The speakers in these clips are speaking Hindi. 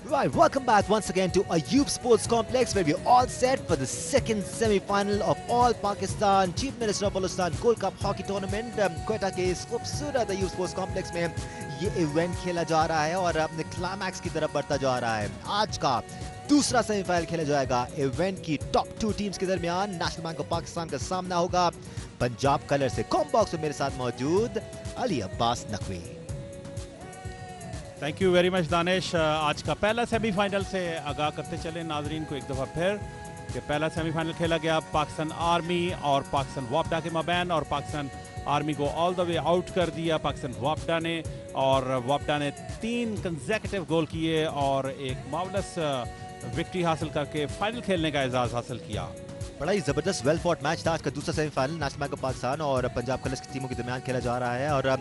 Right, welcome back once again to Ayub Sports Complex, where we're all set for the second semi-final of All Pakistan Chief Minister of Balochistan Gold Cup Hockey Tournament. Quetta के इस खूबसूरत अयूब स्पोर्ट्स कॉम्प्लेक्स में ये इवेंट खेला जा रहा है और अपने क्लाइमैक्स की तरफ बढ़ता जा रहा है। आज का दूसरा सेमीफाइनल खेला जाएगा। इवेंट की टॉप 2 टीम्स के दरमियान नेशनल बैंक ऑफ पाकिस्तान का सामना होगा पंजाब कलर से। कॉम बॉक्स में मेरे साथ मौजूद Ali Abbas Naqvi. Thank you very much Danish. आज का पहला सेमीफाइनल से आगाह करते चले नाजरीन को एक दफ़ा फिर कि पहला सेमीफाइनल खेला गया पाकिस्तान आर्मी और पाकिस्तान वापडा के मबैन, और पाकिस्तान आर्मी को ऑल द वे आउट कर दिया पाकिस्तान वापडा ने, और वापडा ने 3 कंसेक्यूटिव गोल किए और एक मार्वलस विक्ट्री हासिल करके फाइनल खेलने का एजाज़ हासिल किया। बड़ा ही जबरदस्त वेल फॉट मैच था आज का दूसरा semifinal national bank of Pakistan और पंजाब कलर्स की टीमों के दरमियान खेला जा रहा है। और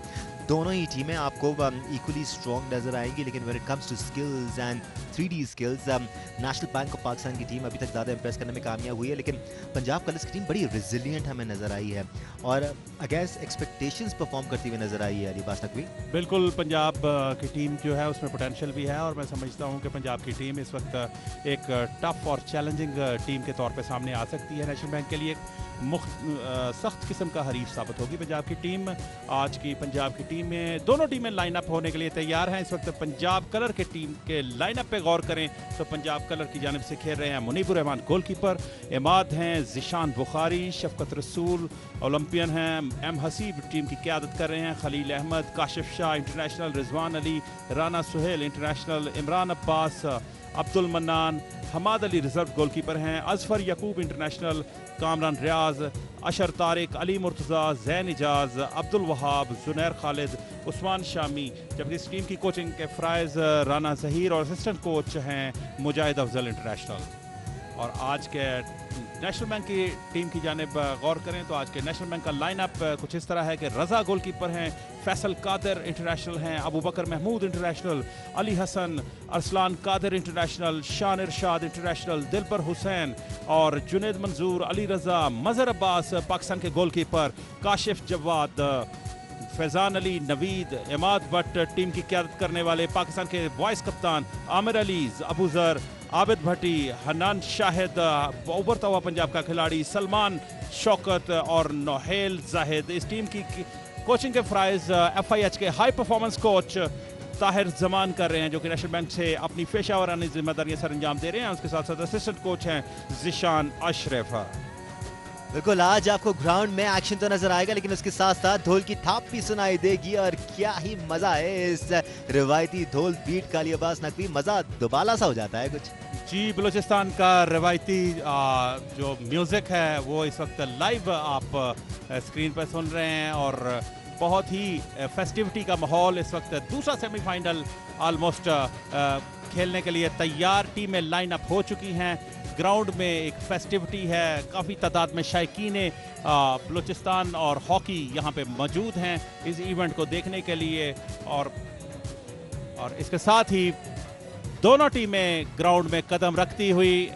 दोनों ही टीमें आपको इक्वली स्ट्रॉन्ग नजर आएंगी, लेकिन when it comes to skills and 3D skills national bank of Pakistan की टीम अभी तक ज़्यादा इंप्रेस करने में कामयाब हुई है, लेकिन पंजाब कलर्स की टीम बड़ी रिजिलियंट हमें नजर आई है और अगेंस्ट एक्सपेक्टेशंस परफॉर्म करती हुई नजर आई है। अली अब्बास नकवी, बिल्कुल पंजाब की टीम जो है उसमें पोटेंशियल भी है, और मैं समझता हूँ कि पंजाब की टीम इस वक्त एक टफ और चैलेंजिंग टीम के तौर पे सामने आ सकती है। नेशनल बैंक के लिए सख्त किस्म का हरीफ साबित होगी पंजाब की टीम। आज की पंजाब की टीम में दोनों टीमें लाइनअप होने के लिए तैयार हैं। इस वक्त पंजाब कलर के टीम के लाइनअप पे गौर करें तो पंजाब कलर की जानिब से खेल रहे हैं मुनीबुर रहमान गोलकीपर, इमाद हैं, जिशान बुखारी, शफकत रसूल ओलंपियन हैं, एम हसीब टीम की क़यादत कर रहे हैं, Khalil Ahmed, Kashif Shah international, Rizwan Ali, Rana Suhail international, Imran Abbas, Abdul Mannan, Hammad Ali reserve goalkeeper हैं, अजफर यकूब इंटरनेशनल, कामरान रियाज, अशर तारिक, अली मुर्तज़ा, जैन इजाज, अब्दुल वहाब, जुनैर खालिद, उस्मान शामी। जबकि इस टीम की कोचिंग के फ़राइज़ राना ज़हीर और असिस्टेंट कोच हैं मुजाहिद अफजल इंटरनेशनल। और आज के नेशनल बैंक की टीम की जानिब गौर करें तो आज के नेशनल बैंक का लाइनअप कुछ इस तरह है कि रज़ा गोलकीपर हैं, फैसल कादर इंटरनेशनल हैं, अबू बकर महमूद इंटरनेशनल, अली हसन, अरसलान कादर इंटरनेशनल, शान इरशाद इंटरनेशनल, दिलबर हुसैन और जुनैद मंजूर, अली रज़ा, मज़हर अब्बास पाकिस्तान के गोलकीपर, काशिफ जवाद, फैज़ान अली, नवीद, इमाद भट्ट टीम की क़यादत करने वाले, पाकिस्तान के वाइस कप्तान आमिर अली, अबू ज़र, आबिद भट्टी, हनान शाहिद, उभरता हुआ पंजाब का खिलाड़ी सलमान शौकत और नोहेल जाहिद। इस टीम की कोचिंग के फ़राइज़ FIH के high performance coach Tahir Zaman कर रहे हैं, जो कि नेशनल बैंक से अपनी पेशावराना जिम्मेदारियां सर अंजाम दे रहे हैं। उसके साथ साथ असिस्टेंट कोच हैं जिशान अशरफ। बिल्कुल आज आपको ग्राउंड में एक्शन तो नजर आएगा, लेकिन उसके साथ साथ ढोल की थाप भी सुनाई देगी और क्या ही मजा है इस रिवायती ढोल बीट का। अली अब्बास नकवी, मजा दुबाला सा हो जाता है कुछ। जी, बलूचिस्तान का रिवायती जो म्यूज़िक है वो इस वक्त लाइव आप स्क्रीन पर सुन रहे हैं, और बहुत ही फेस्टिविटी का माहौल इस वक्त। दूसरा सेमीफाइनल ऑलमोस्ट खेलने के लिए तैयार टीमें लाइन अप हो चुकी हैं। ग्राउंड में एक फेस्टिविटी है, काफ़ी तादाद में शायकीन बलूचिस्तान और हॉकी यहाँ पे मौजूद हैं इस इवेंट को देखने के लिए, और इसके साथ ही दोनों टीमें ग्राउंड में कदम रखती हुई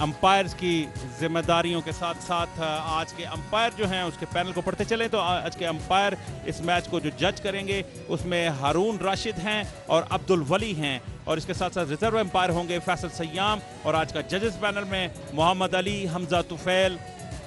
अंपायर्स की जिम्मेदारियों के साथ साथ आज के अंपायर जो हैं उसके पैनल को पढ़ते चलें तो आज के अंपायर इस मैच को जो जज करेंगे उसमें हारून राशिद हैं और अब्दुल वली हैं, और इसके साथ साथ रिजर्व अंपायर होंगे फैसल सयाम, और आज का जजेस पैनल में मोहम्मद अली, हमजा तुफैल,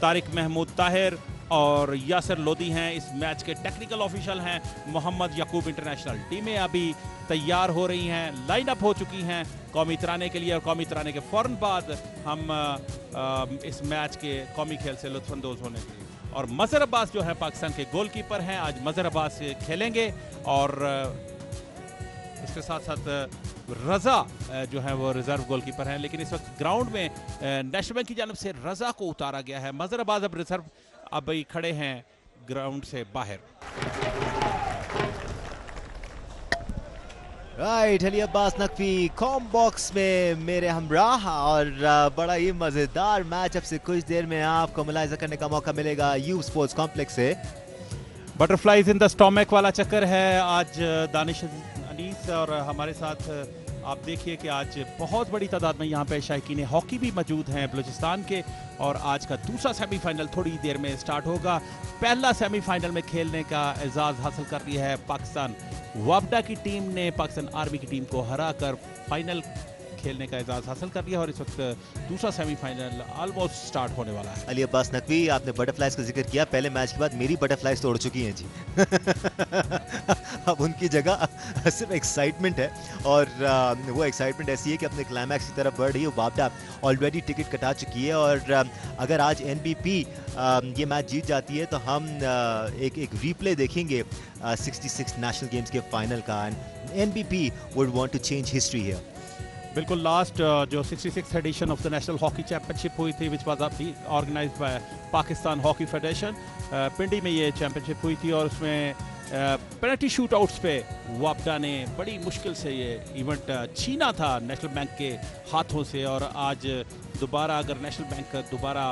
तारिक महमूद ताहिर और यासिर लोधी हैं। इस मैच के टेक्निकल ऑफिशियल हैं मोहम्मद यकूब इंटरनेशनल। टीमें अभी तैयार हो रही हैं, लाइन अप हो चुकी हैं कौमी तराने के लिए, और कौमी तराने के फ़ौरन बाद हम इस मैच के कौमी खेल से लुत्फ़अंदोज़ होने के लिए। और मज़हर अब्बास जो है पाकिस्तान के गोलकीपर हैं, आज मज़हर अब्बास खेलेंगे, और इसके साथ साथ रज़ा जो है वो रिजर्व गोलकीपर हैं। लेकिन इस वक्त ग्राउंड में नेशनल बैंक की जानिब से रज़ा को उतारा गया है। मज़हर अब्बास अब रिजर्व अभी खड़े हैं ग्राउंड से बाहर। Right, Ali Abbas Naqvi com box में मेरे हमराह, और बड़ा ही मजेदार मैच अब से कुछ देर में आपको मुलाहिजा करने का मौका मिलेगा अयूब स्पोर्ट्स कॉम्प्लेक्स से। बटरफ्लाइज इन द स्टोमक वाला चक्कर है आज। दानिश अनीस और हमारे साथ आप देखिए कि आज बहुत बड़ी तादाद में यहाँ पे शायकीन हॉकी भी मौजूद हैं बलूचिस्तान के, और आज का दूसरा सेमीफाइनल थोड़ी देर में स्टार्ट होगा। पहला सेमीफाइनल में खेलने का एजाज़ हासिल कर लिया है पाकिस्तान वापडा की टीम ने पाकिस्तान आर्मी की टीम को हराकर फाइनल खेलने का एजाज़ हासिल कर लिया, और इस वक्त दूसरा सेमीफाइनल ऑलमोस्ट स्टार्ट होने वाला है। अली अब्बास नकवी, आपने बटरफ्लाइज का जिक्र किया, पहले मैच के बाद मेरी बटरफ्लाइज तोड़ चुकी हैं जी। अब उनकी जगह सिर्फ एक्साइटमेंट है, और वो एक्साइटमेंट ऐसी है कि अपने क्लाइमैक्स की तरफ बढ़ रही है। वापडा ऑलरेडी टिकट कटा चुकी है, और अगर आज एनबीपी ये मैच जीत जाती है तो हम एक रीप्ले देखेंगे 66 नेशनल गेम्स के फाइनल का, and NBP would want to change history here. बिल्कुल, लास्ट जो 66 edition of the national hockey championship हुई थी, which was organised by Pakistan hockey federation, Pindi में ये चैंपियनशिप हुई थी, और उसमें पेनल्टी शूट आउट्स पे वापडा ने बड़ी मुश्किल से ये इवेंट छीना था नेशनल बैंक के हाथों से। और आज दोबारा अगर नेशनल बैंक दोबारा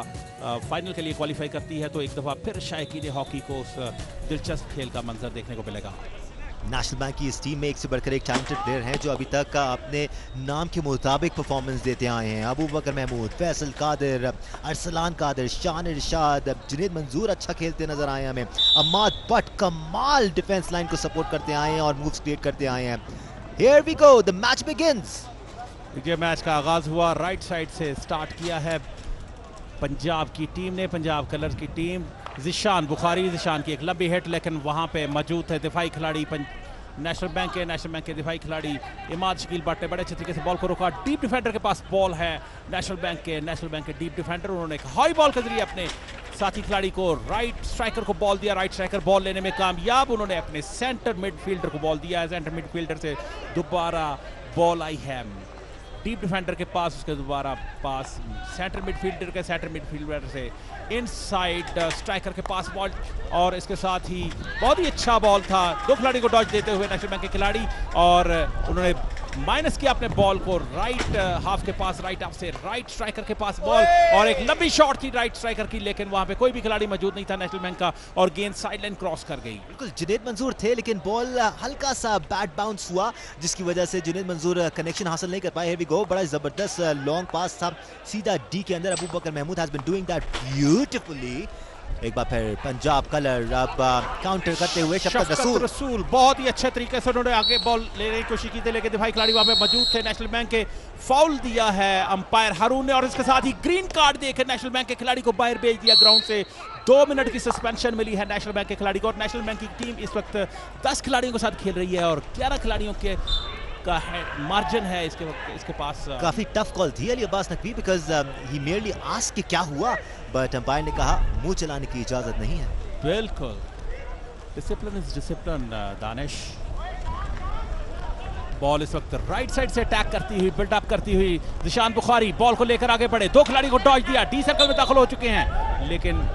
फाइनल के लिए क्वालिफाई करती है तो एक दफ़ा फिर शायकीन हॉकी को उस दिलचस्प खेल का मंजर देखने को मिलेगा। नेशनल बैंक की इस टीम में एक से बढ़कर एक टैलेंटेड प्लेयर हैं जो अभी तक अपने नाम के मुताबिक परफॉर्मेंस देते आए हैं। अबू बकर महमूद, फैसल कादिर, अरसलान कादिर, शान इरशाद, जुनैद मंजूर अच्छा खेलते नजर आए हमें, अम्माद बट कमाल डिफेंस लाइन को सपोर्ट करते आए हैं और मूव्स क्रिएट करते आए हैं। Here we go, the match begins. ये मैच का आगाज हुआ, राइट साइड से स्टार्ट किया है पंजाब की टीम ने, पंजाब कलर्स की टीम। जिशान बुखारी, जिशान की एक लंबी हिट, लेकिन वहां पे मौजूद है दिफाई खिलाड़ी नेशनल बैंक के दिफाई खिलाड़ी इमाद शकील भट्ट ने बड़े अच्छे तरीके से बॉल को रोका। डीप डिफेंडर के पास बॉल है नेशनल बैंक के डीप डिफेंडर, उन्होंने एक हाई बॉल के जरिए अपने साथी खिलाड़ी को, राइट स्ट्राइकर को बॉल दिया। राइट स्ट्राइकर बॉल लेने में कामयाब, उन्होंने अपने सेंटर मिडफील्डर को बॉल दिया है। सेंटर मिडफील्डर से दोबारा बॉल आई है डीप डिफेंडर के पास, उसके दोबारा पास सेंटर मिडफील्डर से इनसाइड स्ट्राइकर के पास बॉल, और इसके साथ ही बहुत ही अच्छा बॉल था। दो खिलाड़ी को डॉज देते हुए नेशनल बैंक के खिलाड़ी, और उन्होंने माइनस किया अपने बॉल को राइट हाफ के पास, राइट हाफ से राइट स्ट्राइकर के पास बॉल, और एक लंबी शॉट थी राइट स्ट्राइकर की, लेकिन वहां पे कोई भी खिलाड़ी मौजूद नहीं था नेशनल बैंक का, और गेंद साइडलाइन क्रॉस कर गई। बिल्कुल, जुनैद मंजूर थे, लेकिन बॉल हल्का सा बैट बाउंस हुआ, जिसकी वजह से जुनैद मंजूर कनेक्शन हासिल नहीं कर पाए। हियर वी गो, बड़ा जबरदस्त लॉन्ग पास था सीधा डी के अंदर। Abu Bakar Mahmood has been doing that beautifully. एक बार फिर पंजाब कलर अब काउंटर करते हुए शफकत रसूल बहुत ही अच्छे तरीके से उन्होंने आगे बॉल लेने की कोशिश की थी, लेकिन दिफाई खिलाड़ी वहां पे मौजूद थे नेशनल बैंक के। फाउल दिया है अंपायर हारून ने, और इसके साथ ही ग्रीन कार्ड देकर नेशनल बैंक के खिलाड़ी को बाहर भेज दिया ग्राउंड से। 2 मिनट की सस्पेंशन मिली है नेशनल बैंक के खिलाड़ी को, और नेशनल बैंक की टीम इस वक्त 10 खिलाड़ियों के साथ खेल रही है, और 11 खिलाड़ियों के का है मार्जिन है इसके पास। काफी टफ कॉल थी Ali Abbas Naqvi, because he merely asked कि क्या हुआ, बट अंपायर ने कहा मुंह चलाने की इजाजत नहीं है। बिल्कुल, discipline is discipline. Danish ball इस वक्त राइट साइड से अटैक करती हुई, बिल्डअप करती हुई जिशान बुखारी बॉल को लेकर आगे बढ़े, 2 खिलाड़ी को डॉज दिया, डी सर्कल में दाखिल हो चुके हैं, लेकिन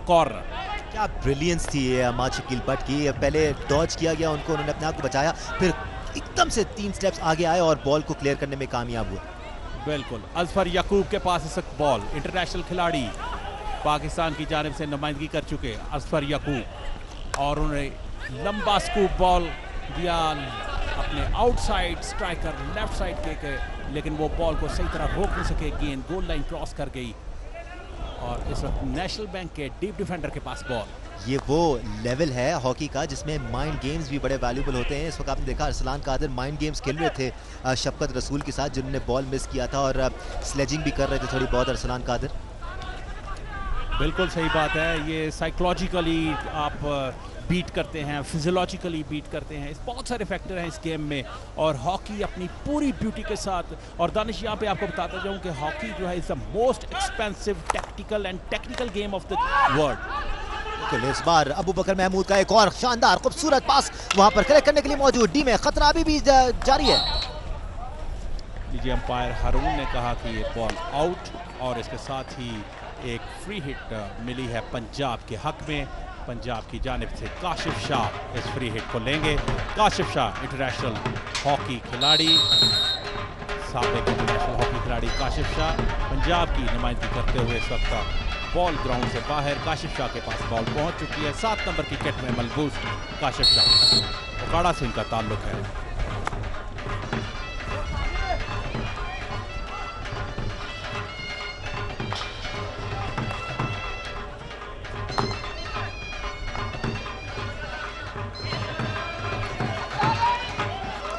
कॉर्नर। क्या ब्रिलियंस थी अम्माद शकील भट्ट की, पहले डॉज किया गया उनको, उन्होंने अपने आप को बचाया, फिर एकदम से 3 स्टेप्स आगे आए और बॉल को क्लियर करने में कामयाब हुआ। बिल्कुल, अजफर याकूब के पास इस वक्त बॉल, इंटरनेशनल खिलाड़ी पाकिस्तान की जानिब से नुमाइंदगी कर चुके अजफर याकूब, और उन्होंने लंबा स्कूप बॉल दिया अपने आउटसाइड स्ट्राइकर लेफ्ट साइड के, लेकिन वो बॉल को सही तरह रोक नहीं सके, गेंद गोल लाइन क्रॉस कर गई, और इस वक्त नेशनल बैंक के डीप डिफेंडर के पास बॉल। ये वो लेवल है हॉकी का जिसमें माइंड गेम्स भी बड़े वैल्यूबल होते हैं। इस वक्त आपने देखा अरसलान कादिर माइंड गेम्स खेल रहे थे शफकत रसूल के साथ, जिन्होंने बॉल मिस किया था, और स्लेजिंग भी कर रहे थे थोड़ी बहुत अरसलान कादिर। बिल्कुल सही बात है, ये साइकोलॉजिकली आप बीट करते हैं, फिजियोलॉजिकली बीट करते हैं, इस बहुत सारे फैक्टर हैं इस गेम में, और हॉकी अपनी पूरी ब्यूटी के साथ। और दानिश यहाँ पे आपको बताता जाऊँ कि हॉकी जो है is the most expensive tactical and technical game of the world. इस बार अबू बकर महमूद का एक और शानदार खूबसूरत पास वहां पर कलेक्ट करने के लिए मौजूद, डी में खतरा भी जारी है। लीजिए, अंपायर हारून ने कहा कि ये बॉल आउट, और इसके साथ ही एक फ्री हिट मिली है पंजाब के हक में। पंजाब की जानिब से काशिफ शाह इस फ्री हिट को लेंगे। काशिफ शाह इंटरनेशनल हॉकी खिलाड़ी, साबिक इंटरनेशनल हॉकी खिलाड़ी काशिफ शाह पंजाब की नुमाइंदगी करते हुए इस वक्त बॉल ग्राउंड से बाहर। काशिफ शाह के पास बॉल पहुंच चुकी है, 7 नंबर की किट में मलबूस काशिफ शाह, ओकाड़ा से इनका ताल्लुक है।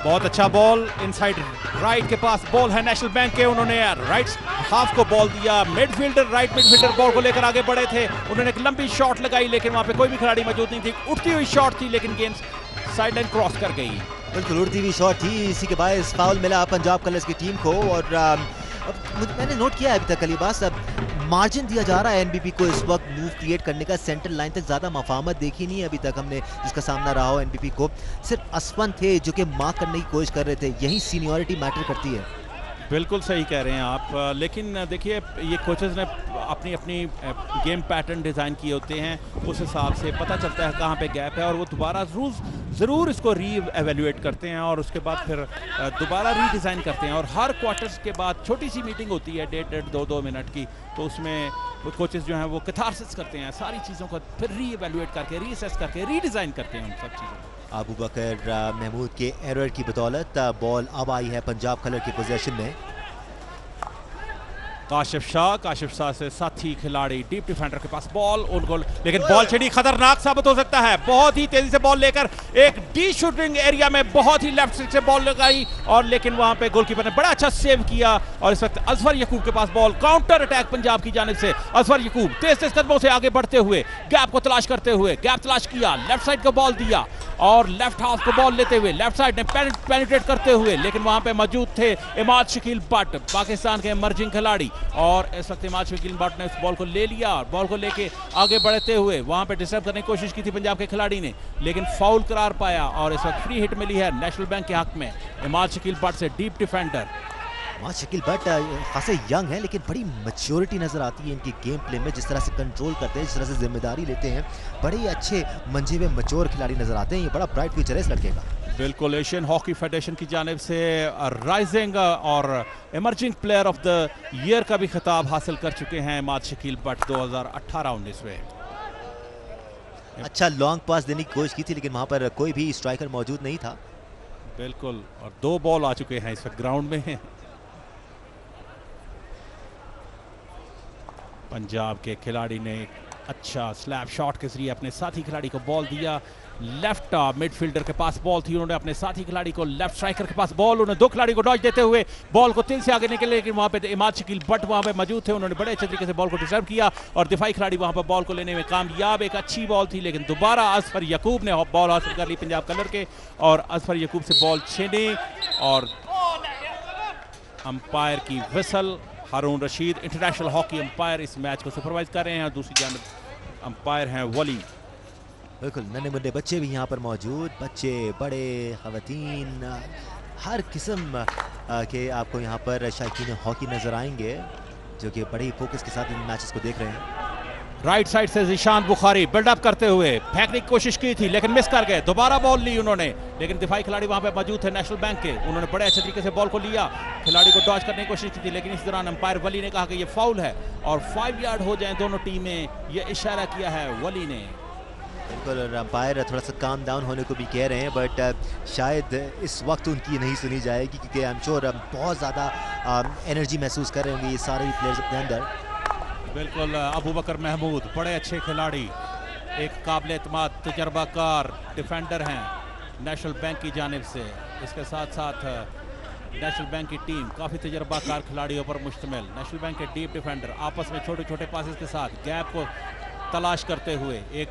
बहुत अच्छा बॉल इनसाइड राइट के पास बॉल है नेशनल बैंक के, उन्होंने राइट हाफ को बॉल दिया, मिडफील्डर राइट मिडफील्डर बॉल को लेकर आगे बढ़े थे, उन्होंने एक लंबी शॉट लगाई लेकिन वहां पे कोई भी खिलाड़ी मौजूद नहीं थी, उठती हुई शॉट थी लेकिन गेंद साइडलाइन क्रॉस कर गई। बिल्कुल उड़ती हुई शॉट थी, इसी के बायस फाउल मिला पंजाब कलर्स की टीम को। और मैंने नोट किया है अभी तक कलीबास, मार्जिन दिया जा रहा है एनबीपी को इस वक्त मूव क्रिएट करने का, सेंटर लाइन तक ज्यादा मफामत देखी नहीं है अभी तक हमने जिसका सामना रहा हो एनबीपी को। सिर्फ असफन थे जो कि मार्क करने की कोशिश कर रहे थे, यही सीनियरिटी मैटर करती है। बिल्कुल सही कह रहे हैं आप, लेकिन देखिए ये कोचेस ने अपनी अपनी गेम पैटर्न डिज़ाइन किए होते हैं, उस हिसाब से पता चलता है कहाँ पे गैप है और वो दोबारा ज़रूर इसको री एवेल्युएट करते हैं और उसके बाद फिर दोबारा रीडिज़ाइन करते हैं। और हर क्वार्टर्स के बाद छोटी सी मीटिंग होती है 1.5-2 मिनट की, तो उसमें कोचेस जो हैं वो कैथारसिस करते हैं, सारी चीज़ों को फिर री एवेल्युएट करके, रीअसेस करके, रीडिज़ाइन करते हैं उन सब चीज़ों को। अबू बकर महमूद के एरर की बदौलत बॉल अब आई है पंजाब कलर की पोजीशन में। काशिफ शाह से साथी खिलाड़ी डीप डिफेंडर के पास बॉल, उनको लेकिन बॉल छिड़ी, खतरनाक साबित हो सकता है, बहुत ही तेजी से बॉल लेकर एक डी शूटिंग एरिया में बहुत ही लेफ्ट साइड से बॉल लगाई और लेकिन वहां पे गोलकीपर ने बड़ा अच्छा सेव किया। और इस वक्त अजफर यकूब के पास बॉल, काउंटर अटैक पंजाब की जानिब से, अजफर यकूब तेज कदमों से आगे बढ़ते हुए गैप को तलाश करते हुए, गैप तलाश किया, लेफ्ट साइड को बॉल दिया और लेफ्ट हाफ को बॉल लेते हुए लेफ्ट साइड ने पेनिट्रेट करते हुए, लेकिन वहां पे मौजूद थे इमाद शकील बट, पाकिस्तान के इमर्जिंग खिलाड़ी, और इस वक्त इमाद शकील बट ने उस बॉल को ले लिया और बॉल को लेके आगे बढ़ते हुए वहां पे डिस्टर्ब करने की कोशिश की थी पंजाब के खिलाड़ी ने, लेकिन फाउल करार पाया और इस वक्त फ्री हिट मिली है नेशनल बैंक के हक में इमाद शकील बट से, deep defender. Imad Shakeel but खासे यंग है लेकिन बड़ी मैच्योरिटी नजर आती है इनकी गेम प्ले में, जिस तरह से कंट्रोल करते हैं, जिस तरह से जिम्मेदारी लेते हैं, बड़े अच्छे मंजे हुए मैच्योर खिलाड़ी नजर आते हैं। ये बड़ा ब्राइट फ्यूचर है इस लड़के का। बिल्कुल, एशियन हॉकी फेडरेशन की जानिब से राइजिंग और emerging player of the year का भी खिताब हासिल कर चुके हैं इमाद शकील बट 2018-19 में। अच्छा लॉन्ग पास देने की कोशिश की थी लेकिन वहां पर कोई भी स्ट्राइकर मौजूद नहीं था। बिल्कुल, और 2 बॉल आ चुके हैं इस वक्त ग्राउंड में। पंजाब के खिलाड़ी ने अच्छा स्लैप शॉट के जरिए अपने साथी खिलाड़ी को बॉल दिया, लेफ्ट मिडफील्डर के पास बॉल थी, उन्होंने अपने साथी खिलाड़ी को, लेफ्ट स्ट्राइकर के पास बॉल, उन्होंने 2 खिलाड़ी को डॉज देते हुए बॉल को 3 से आगे निकले, लेकिन वहां पे इमाद शकील बट वहां पे मौजूद थे, उन्होंने बड़े अच्छे तरीके से बॉल को डिस्टर्ब किया और दिफाई खिलाड़ी वहां पर बॉल को लेने में कामयाब। एक अच्छी बॉल थी लेकिन दोबारा अजफर यकूब ने बॉल हासिल कर ली पंजाब कलर के और अजफर यकूब से बॉल छीनी और अंपायर की विसल। हारून रशीद इंटरनेशनल हॉकी अंपायर इस मैच को सुपरवाइज कर रहे हैं, दूसरी जानब अंपायर हैं वली। बिल्कुल, नन्हे मुन्ने बच्चे भी यहाँ पर मौजूद, बच्चे बड़े खवातीन हर किस्म के आपको यहाँ पर शायकीन हॉकी नजर आएंगे जो कि बड़े फोकस के साथ इन मैचेस को देख रहे हैं। राइट साइड से जिशान बुखारी बिल्डअप करते हुए फेंकने की कोशिश की थी लेकिन मिस कर गए, दोबारा बॉल ली उन्होंने, लेकिन दिफाई खिलाड़ी वहां पे मौजूद थे नेशनल बैंक के, उन्होंने बड़े अच्छे तरीके से बॉल को लिया, खिलाड़ी को डॉज करने की कोशिश की थी लेकिन इस दौरान अंपायर वली ने कहा कि ये फाउल है और 5 यार्ड हो जाए दोनों टीमें, ये इशारा किया है वली ने। बिल्कुल, अंपायर थोड़ा सा काम डाउन होने को भी कह रहे हैं बट शायद इस वक्त उनकी नहीं सुनी जाएगी क्योंकि आई एम श्योर बहुत ज़्यादा एनर्जी महसूस कर रहे होंगे ये सारे प्लेयर्स अपने अंदर। बिल्कुल, अबू बकर महमूद बड़े अच्छे खिलाड़ी, एक काबिल एतमाद तजर्बाकार डिफेंडर हैं नेशनल बैंक की जानिब से, इसके साथ साथ नेशनल बैंक की टीम काफ़ी तजर्बाकार खिलाड़ियों पर मुश्तमिल, नेशनल बैंक के डीप डिफेंडर आपस में छोटे छोटे पासेस के साथ गैप को तलाश करते हुए एक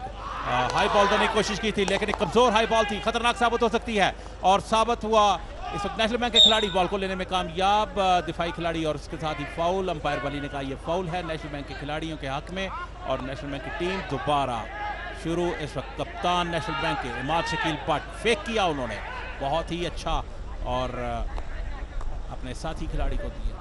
हाई बॉल देने की कोशिश की थी लेकिन एक कमज़ोर हाई बॉल थी, खतरनाक साबित हो सकती है और साबित हुआ। इस वक्त नेशनल बैंक के खिलाड़ी बॉल को लेने में कामयाब, दिफाई खिलाड़ी और उसके साथ ही फाउल, अंपायर वली ने कहा यह फाउल है नेशनल बैंक के खिलाड़ियों के हक में और नेशनल बैंक की टीम दोबारा शुरू। इस वक्त कप्तान नेशनल बैंक के इमाद शकील बट फेक किया उन्होंने बहुत ही अच्छा और अपने साथी खिलाड़ी को दिया।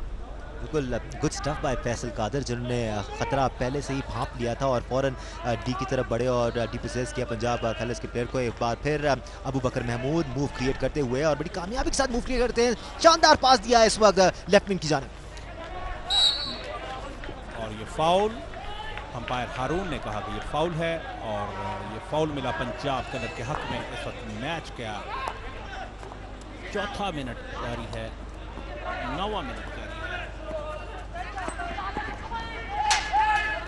बिल्कुल, good stuff by Faisal Qadir जिन्होंने खतरा पहले से ही भांप लिया था और फौरन डी की तरफ बढ़े और डी पोसेस किया पंजाब कलर्स के प्लेयर को। एक बार फिर अबू बकर महमूद मूव क्रिएट करते हुए और बड़ी कामयाबी के साथ मूव क्रिएट करते हैं, शानदार पास दिया है इस वक्त लेफ्ट विंग की जानिब और ये फाउल अंपायर हारून ने कहा कि ये फाउल है और ये फाउल मिला पंजाब कलर के हक में। इस वक्त मैच का 4था मिनट जारी है, 9वां मिनट जारी है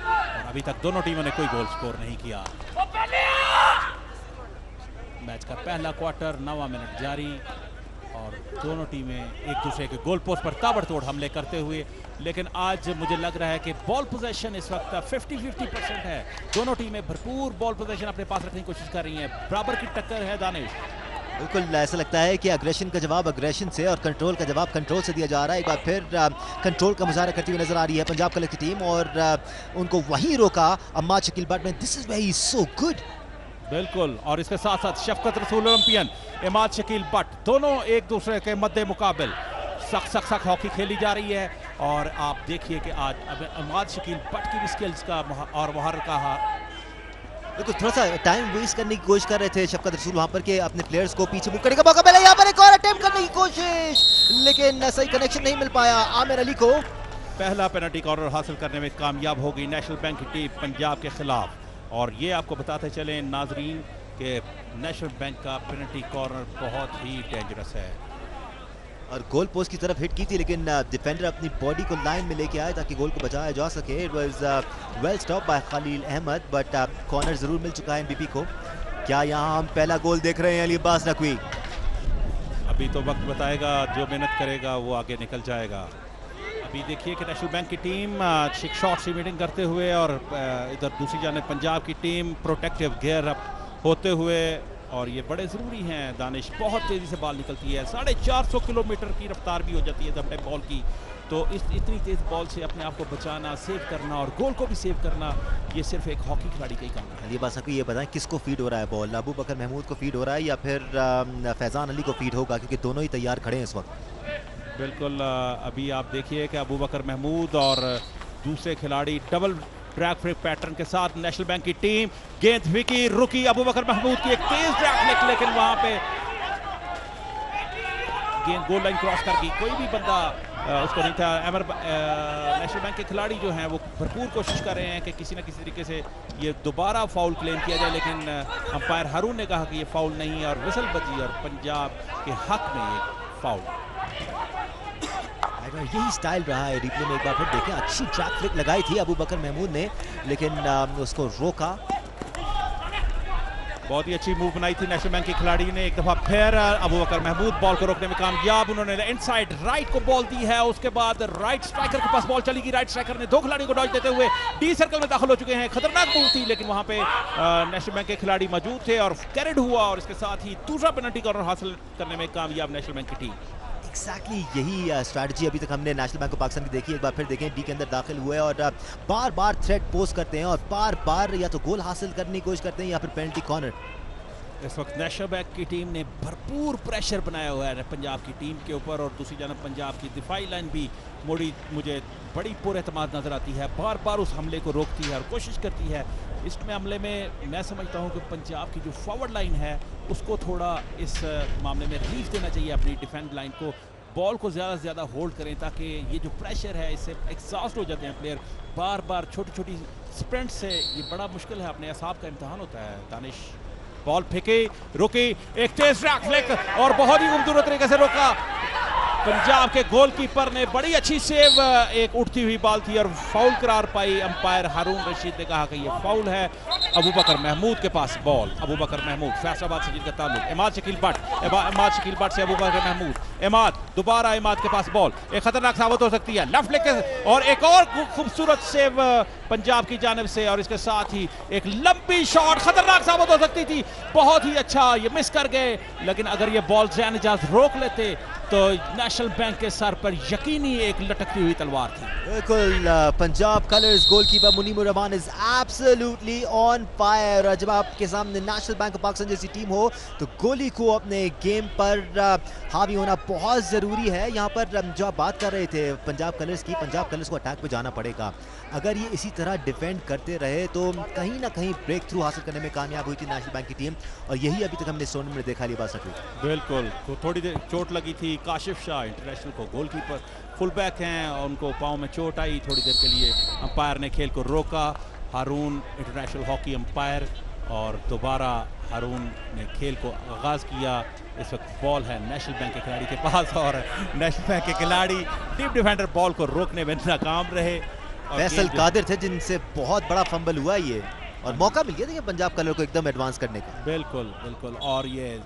और अभी तक दोनों टीमों ने कोई गोल स्कोर नहीं किया। मैच का पहला क्वार्टर 9वां मिनट जारी और और दोनों टीमें एक दूसरे के गोल पोस्ट पर ताबड़तोड़ हमले करते हुए, लेकिन आज मुझे लग रहा है कि बॉल पोजीशन इस वक्त 50-50% है। दोनों टीमें भरपूर बॉल पोजीशन अपने पास रखने की कोशिश कर रही हैं। बराबर की टक्कर है दानिश। बिल्कुल ऐसा लगता है कि अग्रेशन का जवाब अग्रेशन से और कंट्रोल का जवाब कंट्रोल से दिया जा रहा है। एक बार फिर कंट्रोल का मुजाहरा करती हुई नजर आ रही है पंजाब कलर की टीम और उनको वहीं रोका अम्माद शकील बट में। This is very so good. बिल्कुल, और इसके साथ साथ शफकत रसूल ओलंपियन इमाद शकील बट दोनों एक दूसरे के मद्दे मुकाबिल सख्त हॉकी खेली जा रही है। और आप देखिए कि आज इमाद शकील बट की भी स्किल्स का और महारत का बिल्कुल थोड़ा सा टाइम वेस्ट करने की कोशिश कर रहे थे शफकत रसूल वहां पर के अपने प्लेयर्स को पीछे मूव करने का मौका मिला। यहाँ पर एक और अटेम्प्ट करने की कोशिश, लेकिन सही कनेक्शन नहीं मिल पाया। आमिर अली को पहला पेनल्टी कॉर्नर हासिल करने में कामयाब हो गई नेशनल बैंक की टीम पंजाब के खिलाफ। और ये आपको बताते चलें नाजरीन कि नेशनल बैंक का पेनल्टी कॉर्नर बहुत ही डेंजरस है और गोल पोस्ट की तरफ हिट की थी, लेकिन डिफेंडर अपनी बॉडी को लाइन में लेके आए ताकि गोल को बचाया जा सके। It was well stop by Khalil Ahmed, but corner जरूर मिल चुका है एनबीपी को। क्या यहाँ हम पहला गोल देख रहे हैं अली अब्बास नकवी? अभी तो वक्त बताएगा, जो मेहनत करेगा वो आगे निकल जाएगा। अभी देखिए कि नेशनल बैंक की टीम शॉट से मीटिंग करते हुए और इधर दूसरी जाने पंजाब की टीम प्रोटेक्टिव गियर अप होते हुए, और ये बड़े ज़रूरी हैं दानिश। बहुत तेज़ी से बॉल निकलती है, 450 किलोमीटर की रफ्तार भी हो जाती है जब बॉल की। तो इस इतनी तेज़ बॉल से अपने आप को बचाना, सेव करना और गोल को भी सेव करना, ये सिर्फ एक हॉकी खिलाड़ी का ही काम है। अली बासा को ये बताएं किसको फीड हो रहा है बॉल? अबू बकर महमूद को फीड हो रहा है या फिर फैज़ान अली को फीड होगा, क्योंकि दोनों ही तैयार खड़े हैं इस वक्त। बिल्कुल, अभी आप देखिए कि अबू बकर महमूद और दूसरे खिलाड़ी डबल ड्रैग फ्लिक पैटर्न के साथ नेशनल बैंक की टीम। गेंद विकी रुकी अबू बकर महमूद की एक तेज ड्रैग फ्लिक, लेकिन वहां पे गेंद गोल लाइन क्रॉस कर गई। कोई भी बंदा उसको नहीं था। नेशनल बैंक के खिलाड़ी जो हैं वो भरपूर कोशिश कर रहे हैं कि किसी न किसी तरीके से ये दोबारा फाउल क्लेम किया जाए, लेकिन अंपायर हारून ने कहा कि ये फाउल नहीं है और विसल बजी और पंजाब के हक में ये फाउल। यही स्टाइल रहा है रिप्ले में। एक बार फिर देखें, अच्छी ट्रैक फ्लिक लगाई थी अबू बकर महमूद ने, लेकिन उसको रोका। बहुत ही अच्छी मूव बनाई थी नेशनल बैंक के खिलाड़ी ने। एक दफा फिर अबू बकर महमूद बॉल को रोकने में कामयाब। उन्होंने इनसाइड राइट को बॉल दी है, उसके बाद राइट स्ट्राइकर के पास बॉल चलेगी। राइट स्ट्राइकर ने दो खिलाड़ियों को डॉज देते हुए डी सर्कल में दाखिल हो चुके हैं। खतरनाक मूव थी, लेकिन वहां पे नेशनल बैंक के खिलाड़ी मौजूद थे और कैरिड हुआ, और इसके साथ ही दूसरा पेनल्टी कॉर्नर हासिल करने में कामयाब नेशनल बैंक की टीम। एक्जैक्टली यही स्ट्रैटेजी अभी तक हमने नेशनल बैंक ऑफ पाकिस्तान की देखी। एक बार फिर देखें, डी के अंदर दाखिल हुए और बार बार थ्रेट पोस्ट करते हैं और बार बार या तो गोल हासिल करने की कोशिश करते हैं या फिर पेनल्टी कॉर्नर। इस वक्त नेशनल बैंक की टीम ने भरपूर प्रेशर बनाया हुआ है पंजाब की टीम के ऊपर, और दूसरी जानब पंजाब की दिफाई लाइन भी मुझे बड़ी पुरएतमाद नजर आती है। बार बार उस हमले को रोकती है और कोशिश करती है। इस हमले में मैं समझता हूं कि पंजाब की जो फॉरवर्ड लाइन है उसको थोड़ा इस मामले में रिलीफ देना चाहिए अपनी डिफेंस लाइन को। बॉल को ज़्यादा से ज़्यादा होल्ड करें ताकि ये जो प्रेशर है इससे एग्जॉस्ट हो जाते हैं प्लेयर। बार बार छोटी छोटी स्प्रिंट से ये बड़ा मुश्किल है, अपने असाब का इम्तहान होता है। दानिश बॉल फेंके, रुकी, एक तेज ड्रैग फ्लिक और बहुत ही खूबसूरत तरीके से रोका। पंजाब के गोलकीपर ने बड़ी अच्छी सेव, एक उठती हुई बॉल थी और फाउल करार पाई। अंपायर हारून रशीद ने कहा कि ये फाउल है। अबू बकर महमूद के पास बॉल। अबू बकर महमूद फैसलाबाद से जिनका ताल्लुक। इमाद शकील बट से अबू बकर महमूद। इमाद दोबारा, इमाद के पास बॉल एक खतरनाक साबित हो सकती है। लेफ्ट लेग और एक और खूबसूरत सेव पंजाब की जानिब से, और इसके साथ ही एक लंबी शॉट खतरनाक साबित हो सकती थी। बहुत ही अच्छा, ये मिस कर गए, लेकिन अगर ये बॉल ज़ैन इजाज रोक लेते तो नेशनल बैंक के सर पर यकीनी एक लटकती हुई तलवार थी। बिल्कुल, Punjab colours goalkeeper Munimur Rahman is absolutely on fire. जब आपके सामने नेशनल बैंक ऑफ पाकिस्तान जैसी टीम हो तो गोली को अपने गेम पर हावी होना बहुत ज़रूरी है। यहाँ पर जो आप बात कर रहे थे पंजाब कलर्स की, पंजाब कलर्स को अटैक पे जाना पड़ेगा। अगर ये इसी तरह डिफेंड करते रहे तो कहीं ना कहीं ब्रेक थ्रू हासिल करने में कामयाब हुई थी नेशनल बैंक की टीम, और यही अभी तक हमने इस टूर्नामेंट में देखा लिबा सके। बिल्कुल, थोड़ी देर चोट लगी थी काशिफ शाह इंटरनेशनल को, गोलकीपर फुल बैक हैं, और उनको पाँव में चोट आई थोड़ी देर के लिए। अंपायर ने खेल को रोका, हारून इंटरनेशनल हॉकी अंपायर, और दोबारा हारून ने खेल को आगाज़ किया। इस वक्त बॉल है नेशनल बैंक के खिलाड़ी के पास, और नेशनल बैंक के खिलाड़ी डीप डिफेंडर बॉल को रोकने में नाकाम रहे। फैसल कादिर थे जिनसे बहुत बड़ा फंबल हुआ ये, और मौका मिल गया था पंजाब कलर को एकदम एडवांस करने का। बिल्कुल बिल्कुल, और ये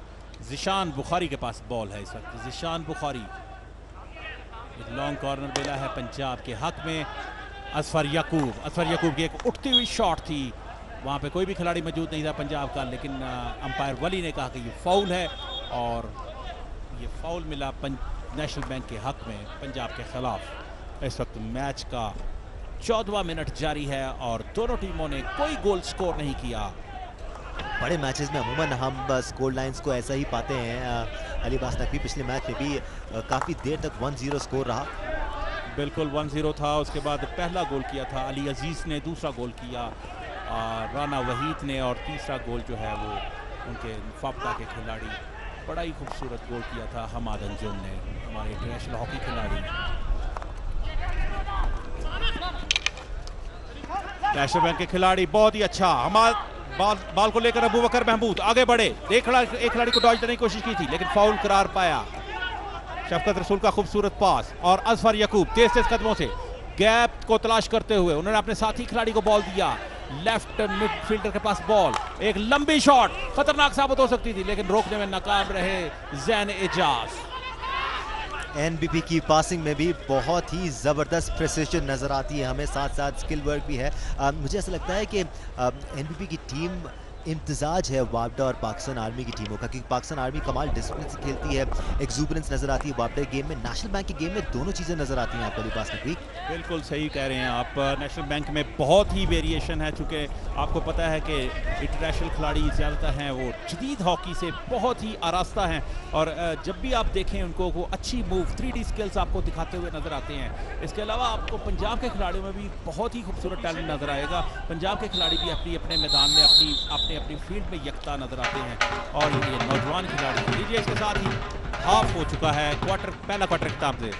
ज़िशान बुखारी के पास बॉल है इस वक्त। ज़िशान बुखारी, एक लॉन्ग कॉर्नर मिला है पंजाब के हक में। असफर याकूब की एक उठती हुई शॉट थी, वहाँ पे कोई भी खिलाड़ी मौजूद नहीं था पंजाब का, लेकिन अंपायर वली ने कहा कि ये फाउल है और ये फाउल मिला नेशनल बैंक के हक में पंजाब के खिलाफ। इस वक्त मैच का 14वां मिनट जारी है और दोनों टीमों ने कोई गोल स्कोर नहीं किया। बड़े मैचेस में अमूमन हम स्कोर लाइंस को ऐसा ही पाते हैं। अली अब्बास नकवी पिछले मैच में भी काफ़ी देर तक 1-0 स्कोर रहा। बिल्कुल 1-0 था। उसके बाद पहला गोल किया था अली अजीज़ ने, दूसरा गोल किया राना वहीद ने और तीसरा गोल जो है वो उनके फाफ्ता के खिलाड़ी, बड़ा ही खूबसूरत गोल किया था हमाद अंजुम ने, हमारे इंटरनेशनल हॉकी खिलाड़ी। नेशनल बैंक के खिलाड़ी बहुत ही अच्छा, हमाद बॉल को लेकर अबू बकर महमूद आगे बढ़े, एक खिलाड़ी को डॉज देने की कोशिश की थी लेकिन फाउल करार पाया। शफकत रसूल का खूबसूरत पास और असफर याकूब तेज कदमों से गैप को तलाश करते हुए उन्होंने अपने साथी खिलाड़ी को बॉल दिया। लेफ्ट मिडफील्डर के पास बॉल, एक लंबी शॉट खतरनाक साबित हो सकती थी लेकिन रोकने में नाकाम रहे ज़ैन एजाज। एनबीपी की पासिंग में भी बहुत ही ज़बरदस्त प्रिसिशन नज़र आती है हमें, साथ साथ स्किल वर्क भी है। मुझे ऐसा लगता है कि एनबीपी की टीम इम्तजाज है वापडा और पाकिस्तान आर्मी की टीमों का, क्योंकि पाकिस्तान आर्मी कमाल डिसिप्लिन से खेलती है, एक्सूबरेंस नज़र आती है वापडा गेम में, नेशनल बैंक के गेम में दोनों चीज़ें नज़र आती हैं आपको अली अब्बास नकवी। बिल्कुल सही कह रहे हैं आप, नेशनल बैंक में बहुत ही वेरिएशन है, चूँकि आपको पता है कि इंटरनेशनल खिलाड़ी ज़्यादातर हैं वो जदीद हॉकी से बहुत ही आरास्ता हैं और जब भी आप देखें उनको वो अच्छी मूव 3D स्किल्स आपको दिखाते हुए नज़र आते हैं। इसके अलावा आपको पंजाब के खिलाड़ियों में भी बहुत ही खूबसूरत टैलेंट नज़र आएगा। पंजाब के खिलाड़ी भी अपने मैदान में अपनी फील्ड में यकता नज़र आते हैं और ये नौजवान खिलाड़ी लीजिए। इसके साथ ही हाफ हो चुका है, पहला क्वार्टर खिताब से।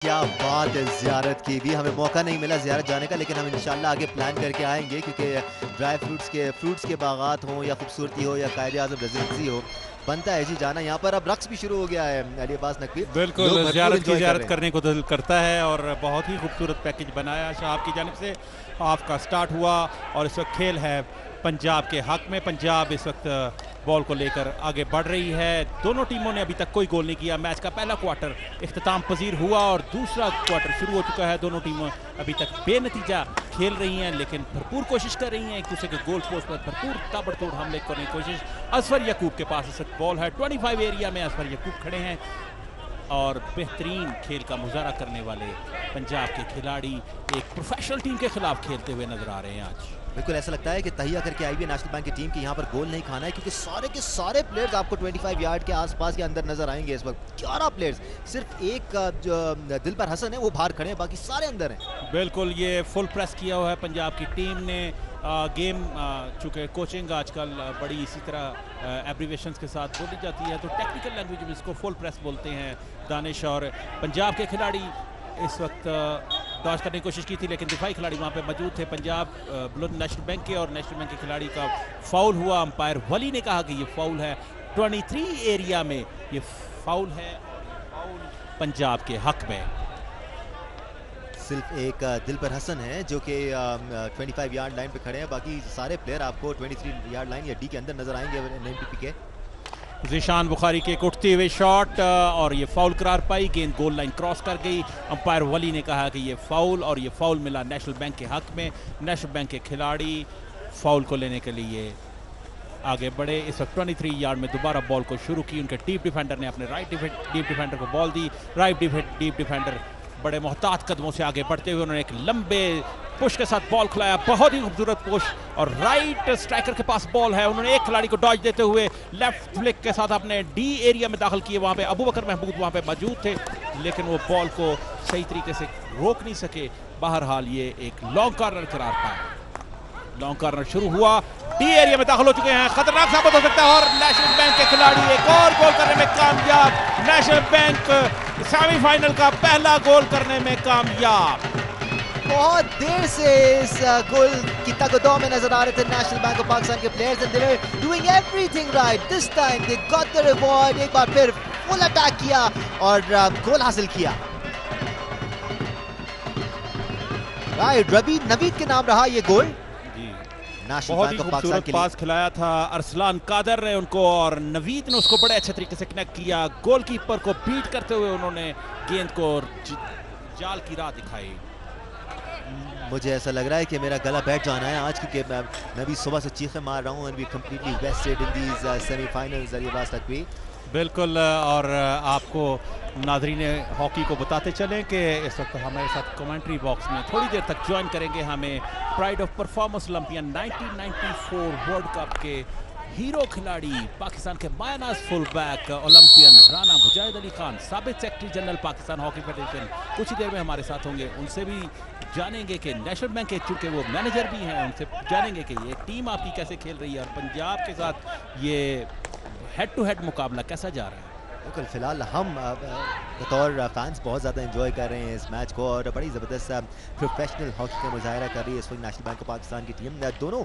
क्या बात है, ज़ियारत की भी हमें मौका नहीं मिला ज़ियारत जाने का, लेकिन हम इंशाल्लाह आगे प्लान करके आएंगे, क्योंकि ड्राई फ्रूट्स के बागात हों या खूबसूरती हो या कायदे आज़म रेजिडेंसी हो, बनता है जी जाना। यहाँ पर अब रक्स भी शुरू हो गया है अली अब्बास नकवी। बिल्कुल ज़ियारत करने को दिल करता है और बहुत ही खूबसूरत पैकेज बनाया शाह की जानिब से। हाफ का स्टार्ट हुआ और इस वक्त खेल है पंजाब के हक में। पंजाब इस वक्त बॉल को लेकर आगे बढ़ रही है। दोनों टीमों ने अभी तक कोई गोल नहीं किया। मैच का पहला क्वार्टर इख्तिताम पजीर हुआ और दूसरा क्वार्टर शुरू हो चुका है। दोनों टीमें अभी तक बेनतीजा खेल रही हैं लेकिन भरपूर कोशिश कर रही हैं एक दूसरे के गोल पोस्ट पर भरपूर ताबड़तोड़ हमले करने की कोशिश। असफर याकूब के पास इस वक्त बॉल है, 25 एरिया में असफर याकूब खड़े हैं और बेहतरीन खेल का मुजाहरा करने वाले पंजाब के खिलाड़ी एक प्रोफेशनल टीम के खिलाफ खेलते हुए नजर आ रहे हैं आज। बिल्कुल ऐसा लगता है कि तहिया करके आई हुई नेशनल बैंक की टीम की यहाँ पर गोल नहीं खाना है, क्योंकि सारे के सारे प्लेयर्स आपको 25 यार्ड के आसपास के अंदर नजर आएंगे इस वक्त। 11 प्लेयर्स, सिर्फ एक जो दिलबर हसन है वो बाहर खड़े हैं, बाकी सारे अंदर हैं। बिल्कुल ये फुल प्रेस किया हुआ है पंजाब की टीम ने। गेम चूँकि कोचिंग आजकल बड़ी इसी तरह एब्रीवेशंस के साथ बोली जाती है तो टेक्निकल लैंग्वेज में इसको फुल प्रेस बोलते हैं। दानिश और पंजाब के खिलाड़ी इस वक्त डॉज करने की कोशिश की थी लेकिन दिफाई खिलाड़ी वहाँ पे मौजूद थे पंजाब नेशनल बैंक के, और नेशनल बैंक के खिलाड़ी का फाउल हुआ। अंपायर वली ने कहा कि ये फाउल है, 23 एरिया में ये फाउल है, फाउल पंजाब के हक में। सिर्फ एक दिलबर हसन है जो कि 25 यार्ड लाइन पे खड़े हैं, बाकी सारे प्लेयर आपको 23 यार्ड लाइन या डी के अंदर नजर आएंगे एनबीपी के। ज़िशान बुखारी के एक उठते हुए शॉट और ये फाउल करार पाई, गेंद गोल लाइन क्रॉस कर गई। अंपायर वली ने कहा कि ये फाउल और ये फाउल मिला नेशनल बैंक के हक में। नेशनल बैंक के खिलाड़ी फाउल को लेने के लिए आगे बढ़े। इस वक्त 23 यार्ड में दोबारा बॉल को शुरू की। उनके डीप डिफेंडर ने अपने राइट डीप डिफेंडर को बॉल दी। राइट डीप डिफेंडर बड़े मोहतात कदमों से आगे बढ़ते हुए उन्होंने एक लंबे पुश के साथ बॉल खिलाया, बहुत ही खूबसूरत पुश, और राइट स्ट्राइकर के पास बॉल है। उन्होंने एक खिलाड़ी को डॉज देते हुए लेफ्ट फ्लिक के साथ अपने डी एरिया में दाखिल किए। वहाँ पे अबू बकर महमूद वहाँ पे मौजूद थे लेकिन वो बॉल को सही तरीके से रोक नहीं सके। बहरहाल ये एक लॉन्ग कॉर्नर करार पाया। लॉन्ग कॉर्नर शुरू हुआ, डी एरिया में दाखिल हो चुके हैं, खतरनाक साबित हो सकता है और नेशनल बैंक के खिलाड़ी एक और गोल करने में कामयाब। नेशनल बैंक सेमीफाइनल का पहला गोल करने में कामयाब। बहुत देर से इस गोल की तगदो में नजर आ रहे थे नेशनल बैंक ऑफ पाकिस्तान के players, and they were doing everything right. This time they got the reward. एक बार फिर फुल अटैक किया और गोल हासिल किया। राइट, रवि नवीद के नाम रहा ये गोल। जी, नेशनल बहुत ही बैंक ऑफ पाकिस्तान खूबसूरत के लिए। पास खिलाया था अरसलान कादर ने उनको, और नवीद ने उसको बड़े अच्छे तरीके से कनेक्ट किया। गोलकीपर को बीट करते हुए उन्होंने गेंद को जाल की राह दिखाई। मुझे ऐसा लग रहा है कि मेरा गला बैठ जाना है आज, क्योंकि मैं भी सुबह से चीखें मार रहा हूँ। And we completely wasted in these semifinals Aribaz Taqvi. बिल्कुल, और आपको नाज़रीन हॉकी को बताते चलें कि इस वक्त हमारे साथ कमेंट्री बॉक्स में थोड़ी देर तक ज्वाइन करेंगे हमें pride of performance Olympian 1994 world cup के हीरो खिलाड़ी, पाकिस्तान के मायनाज फुल बैक ओलंपियन राना मुजाहिद अली खान, साबिक secretary general Pakistan hockey federation, कुछ ही देर में हमारे साथ होंगे। उनसे भी जानेंगे कि नेशनल बैंक के, चूंकि वो मैनेजर भी हैं, उनसे जानेंगे कि ये टीम आपकी कैसे खेल रही है और पंजाब के साथ ये हेड टू हेड मुकाबला कैसा जा रहा है। बिल्कुल, फिलहाल हम बतौर फैंस बहुत ज़्यादा एंजॉय कर रहे हैं इस मैच को, और बड़ी ज़बरदस्त प्रोफेशनल हॉकी का मुजाहरा कर रही है इस वक्त नेशनल बैंक ऑफ पाकिस्तान की टीम। दोनों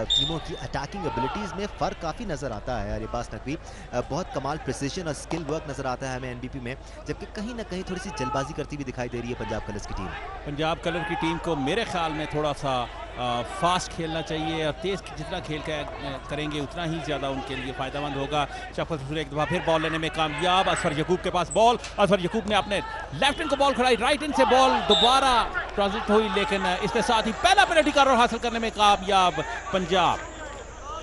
टीमों की अटैकिंग एबिलिटीज़ में फ़र्क काफ़ी नज़र आता है। अरिबाज तकवी बहुत कमाल प्रिसिशन और स्किल वर्क नज़र आता है हमें एनबीपी में, जबकि कहीं ना कहीं थोड़ी सी जल्दबाजी करती हुई दिखाई दे रही है पंजाब कलर्स की टीम। पंजाब कलर की टीम को मेरे ख्याल में थोड़ा सा फास्ट खेलना चाहिए, और तेज़ जितना खेल करेंगे उतना ही ज़्यादा उनके लिए फ़ायदेमंद होगा। शफकत हुसैन एक दफ़ा फिर बॉल लेने में कामयाब। असफर यकूब के पास बॉल, असफर यकूब ने अपने लेफ्ट हैंड को बॉल खिलाई, राइट हैंड से बॉल दोबारा ट्रांजिट हुई, लेकिन इसके साथ ही पहला पेनल्टी कॉर्नर हासिल करने में कामयाब पंजाब।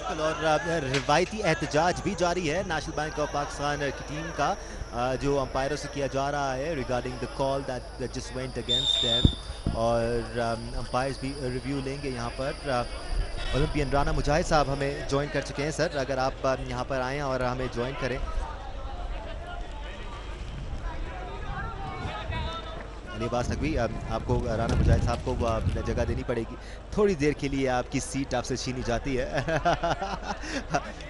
और रिवायती एहतजाज भी जारी है नेशनल बैंक ऑफ पाकिस्तान की टीम का, जो अंपायरों से किया जा रहा है regarding the call that just went against them, और अंपायर्स भी रिव्यू लेंगे यहाँ पर। ओलंपियन राना मुजाहिद साहब हमें ज्वाइन कर चुके हैं। सर, अगर आप यहाँ पर आएँ और हमें ज्वाइन करें। अलिबाज तकवी, आपको राना मुजाहिद साहब को जगह देनी पड़ेगी थोड़ी देर के लिए, आपकी सीट आपसे छीनी जाती है।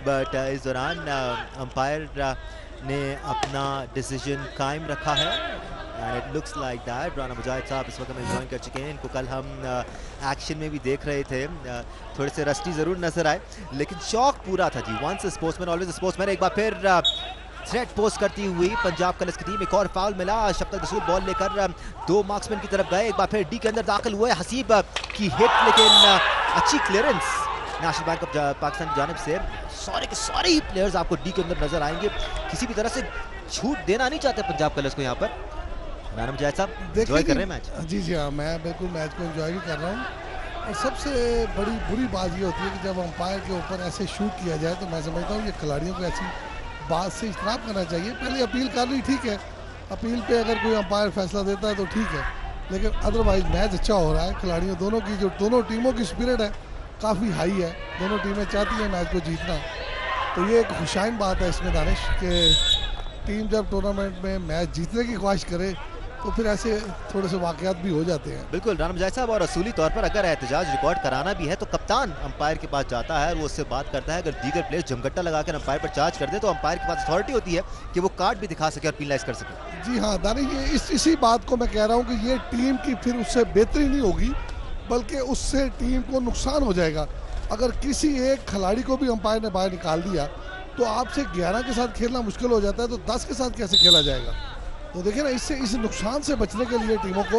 बट इस दौरान अंपायर ने अपना डिसीजन कायम रखा है, and it looks like that Rana Mujahid साहब इस वक्त हमें ज्वाइन कर चुके हैं। इनको कल हम एक्शन में भी देख रहे थे, थोड़े से रस्टी ज़रूर नजर आए, लेकिन शौक पूरा था जी। Once a sportsman always a sportsman. एक बार फिर थ्रेट पोस्ट करती हुई पंजाब कलर्स की टीम, एक और फाउल मिला। शफकत रसूल बॉल लेकर दो मार्क्समैन की तरफ गए, एक बार फिर डी के अंदर दाखिल हुए, हसीब की हिट, लेकिन अच्छी clearance national bank of Pakistan की जानिब से। सारे के सारे ही प्लेयर्स आपको डी के अंदर नजर आएंगे, किसी भी तरह से छूट देना नहीं चाहते पंजाब कलर्स को यहाँ पर। राना मुजाहिद साहब एंजॉय कर रहे हैं मैच? जी जी हाँ, मैं बिल्कुल मैच को एंजॉय भी कर रहा हूँ। और सबसे बड़ी बुरी बात ये होती है कि जब अंपायर के ऊपर ऐसे शूट किया जाए, तो मैं समझता हूँ ये खिलाड़ियों को ऐसी बात से इज्तनाब करना चाहिए। पहले अपील कर ली, ठीक है, अपील पे अगर कोई अंपायर फैसला देता है तो ठीक है, लेकिन अदरवाइज मैच अच्छा हो रहा है। खिलाड़ियों दोनों की, जो दोनों टीमों की स्पिरिट है काफ़ी हाई है, दोनों टीमें चाहती हैं मैच को जीतना। तो ये एक खुशाइन बात है इसमें दानिश, कि टीम जब टूर्नामेंट में मैच जीतने की ख्वाहिश करे तो फिर ऐसे थोड़े से वाकयात भी हो जाते हैं। बिल्कुल राना मुजाहिद साहब, और असूली तौर पर अगर एहतजाज रिकॉर्ड कराना भी है तो कप्तान अंपायर के पास जाता है और वो उससे बात करता है। अगर दीगर प्लेयर्स जमगट्टा लगाकर अंपायर पर चार्ज कर दे तो अंपायर के पास अथॉरिटी होती है कि वो कार्ड भी दिखा सके और पेनलाइज कर सके। जी हाँ दानिश, ये इसी बात को मैं कह रहा हूँ कि ये टीम की फिर उससे बेहतरी नहीं होगी, बल्कि उससे टीम को नुकसान हो जाएगा। अगर किसी एक खिलाड़ी को भी अंपायर ने बाहर निकाल दिया तो आपसे 11 के साथ खेलना मुश्किल हो जाता है, तो 10 के साथ कैसे खेला जाएगा। तो देखिए ना, इससे इस नुकसान से बचने के लिए टीमों को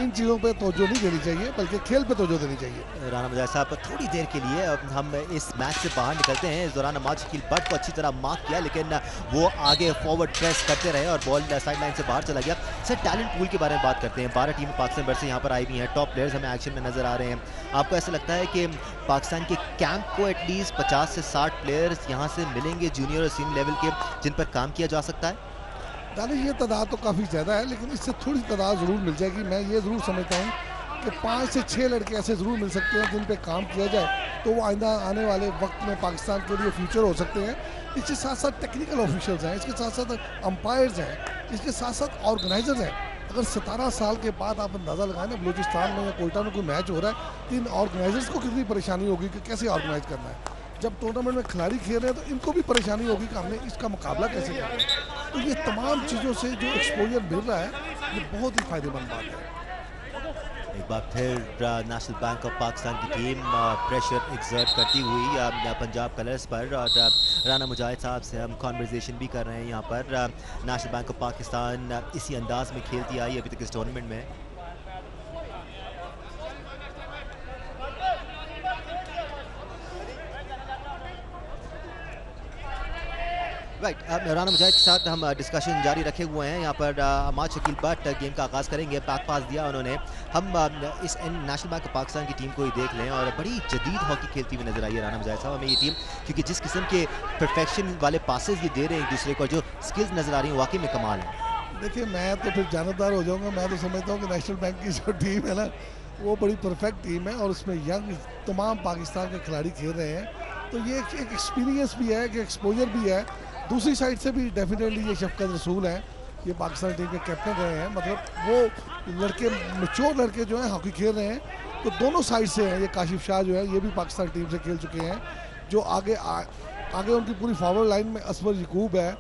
इन चीज़ों पे तवज्जो नहीं देनी चाहिए, बल्कि खेल पे तवज्जो देनी चाहिए। राना मुजाहिद साहब, थोड़ी देर के लिए हम इस मैच से बाहर निकलते हैं। इस दौरान अमाद शकील बट को अच्छी तरह मार्क किया, लेकिन वो आगे फॉरवर्ड प्रेस करते रहे और बॉल साइड लाइन से बाहर चला गया। सर, टैलेंट पूल के बारे में बात करते हैं। 12 टीमें पाकिस्तान भर से यहाँ पर आई हुई हैं, टॉप प्लेयर्स हमें एक्शन में नजर आ रहे हैं। आपको ऐसा लगता है कि पाकिस्तान के कैंप को एटलीस्ट 50 से 60 प्लेयर्स यहाँ से मिलेंगे जूनियर और सीनियर लेवल के, जिन पर काम किया जा सकता है? दानिश, ये तादाद तो काफ़ी ज़्यादा है, लेकिन इससे थोड़ी तादाद ज़रूर मिल जाएगी। मैं ये ज़रूर समझता हूँ कि 5 से 6 लड़के ऐसे ज़रूर मिल सकते हैं जिन पे काम किया जाए, तो वो आइंदा आने वाले वक्त में पाकिस्तान के लिए फ्यूचर हो सकते हैं। इसके साथ साथ टेक्निकल ऑफिशियल्स हैं, इसके साथ साथ अंपायर्स हैं, इसके साथ साथ ऑर्गेनाइजर्स हैं। अगर 17 साल के बाद आप अंदाज़ा लगाएं ना, बलूचिस्तान में या कोयटा में कोई मैच हो रहा है, तो इन ऑर्गेनाइजर्स को कितनी परेशानी होगी कि कैसे ऑर्गेनाइज करना है। जब टूर्नामेंट में खिलाड़ी खेल रहे हैं तो इनको भी परेशानी होगी कि हमने इसका मुकाबला कैसे करना है। तो ये तमाम चीज़ों से जो एक्सपोजर मिल रहा है, ये बहुत ही फायदेमंद बात है। एक बार फिर नेशनल बैंक ऑफ पाकिस्तान की टीम प्रेशर एक्सर्ट करती हुई पंजाब कलर्स पर, और राना मुजाहिद साहब से हम कॉन्वर्सेशन भी कर रहे हैं यहाँ पर। नेशनल बैंक ऑफ पाकिस्तान इसी अंदाज में खेलती आई अभी तक इस टूर्नामेंट में। राइट, राना मुजाहिद के साथ हम डिस्कशन जारी रखे हुए हैं। यहाँ पर अमाद शकील भट्ट गेम का आगाज़ करेंगे। बैक पास दिया उन्होंने। हम इस नेशनल बैंक ऑफ पाकिस्तान की टीम को ही देख लें और बड़ी जदीद हॉकी खेलती हुई नजर आई है राना मुजाहिद साहब हमें ये टीम, क्योंकि जिस किस्म के परफेक्शन वाले पासेस ये दे रहे हैं एक दूसरे को, जो स्किल्स नजर आ रही हैं वाकई में कमाल है। देखिए मैं तो फिर जानबदार हो जाऊंगा। मैं तो समझता हूँ कि नेशनल बैंक की जो टीम है ना वो बड़ी परफेक्ट टीम है और उसमें यंग तमाम पाकिस्तान के खिलाड़ी खेल रहे हैं, तो ये एक एक्सपीरियंस भी है, कि एक्सपोजर भी है। दूसरी साइड से भी डेफिनेटली ये शफकत रसूल हैं, ये पाकिस्तान टीम के कैप्टन रहे हैं, मतलब वो लड़के मैच्योर लड़के जो हैं हॉकी खेल रहे हैं, तो दोनों साइड से हैं। ये काशिफ शाह जो है ये भी पाकिस्तान टीम से खेल चुके हैं। जो आगे उनकी पूरी फॉरवर्ड लाइन में असवर यकूब है,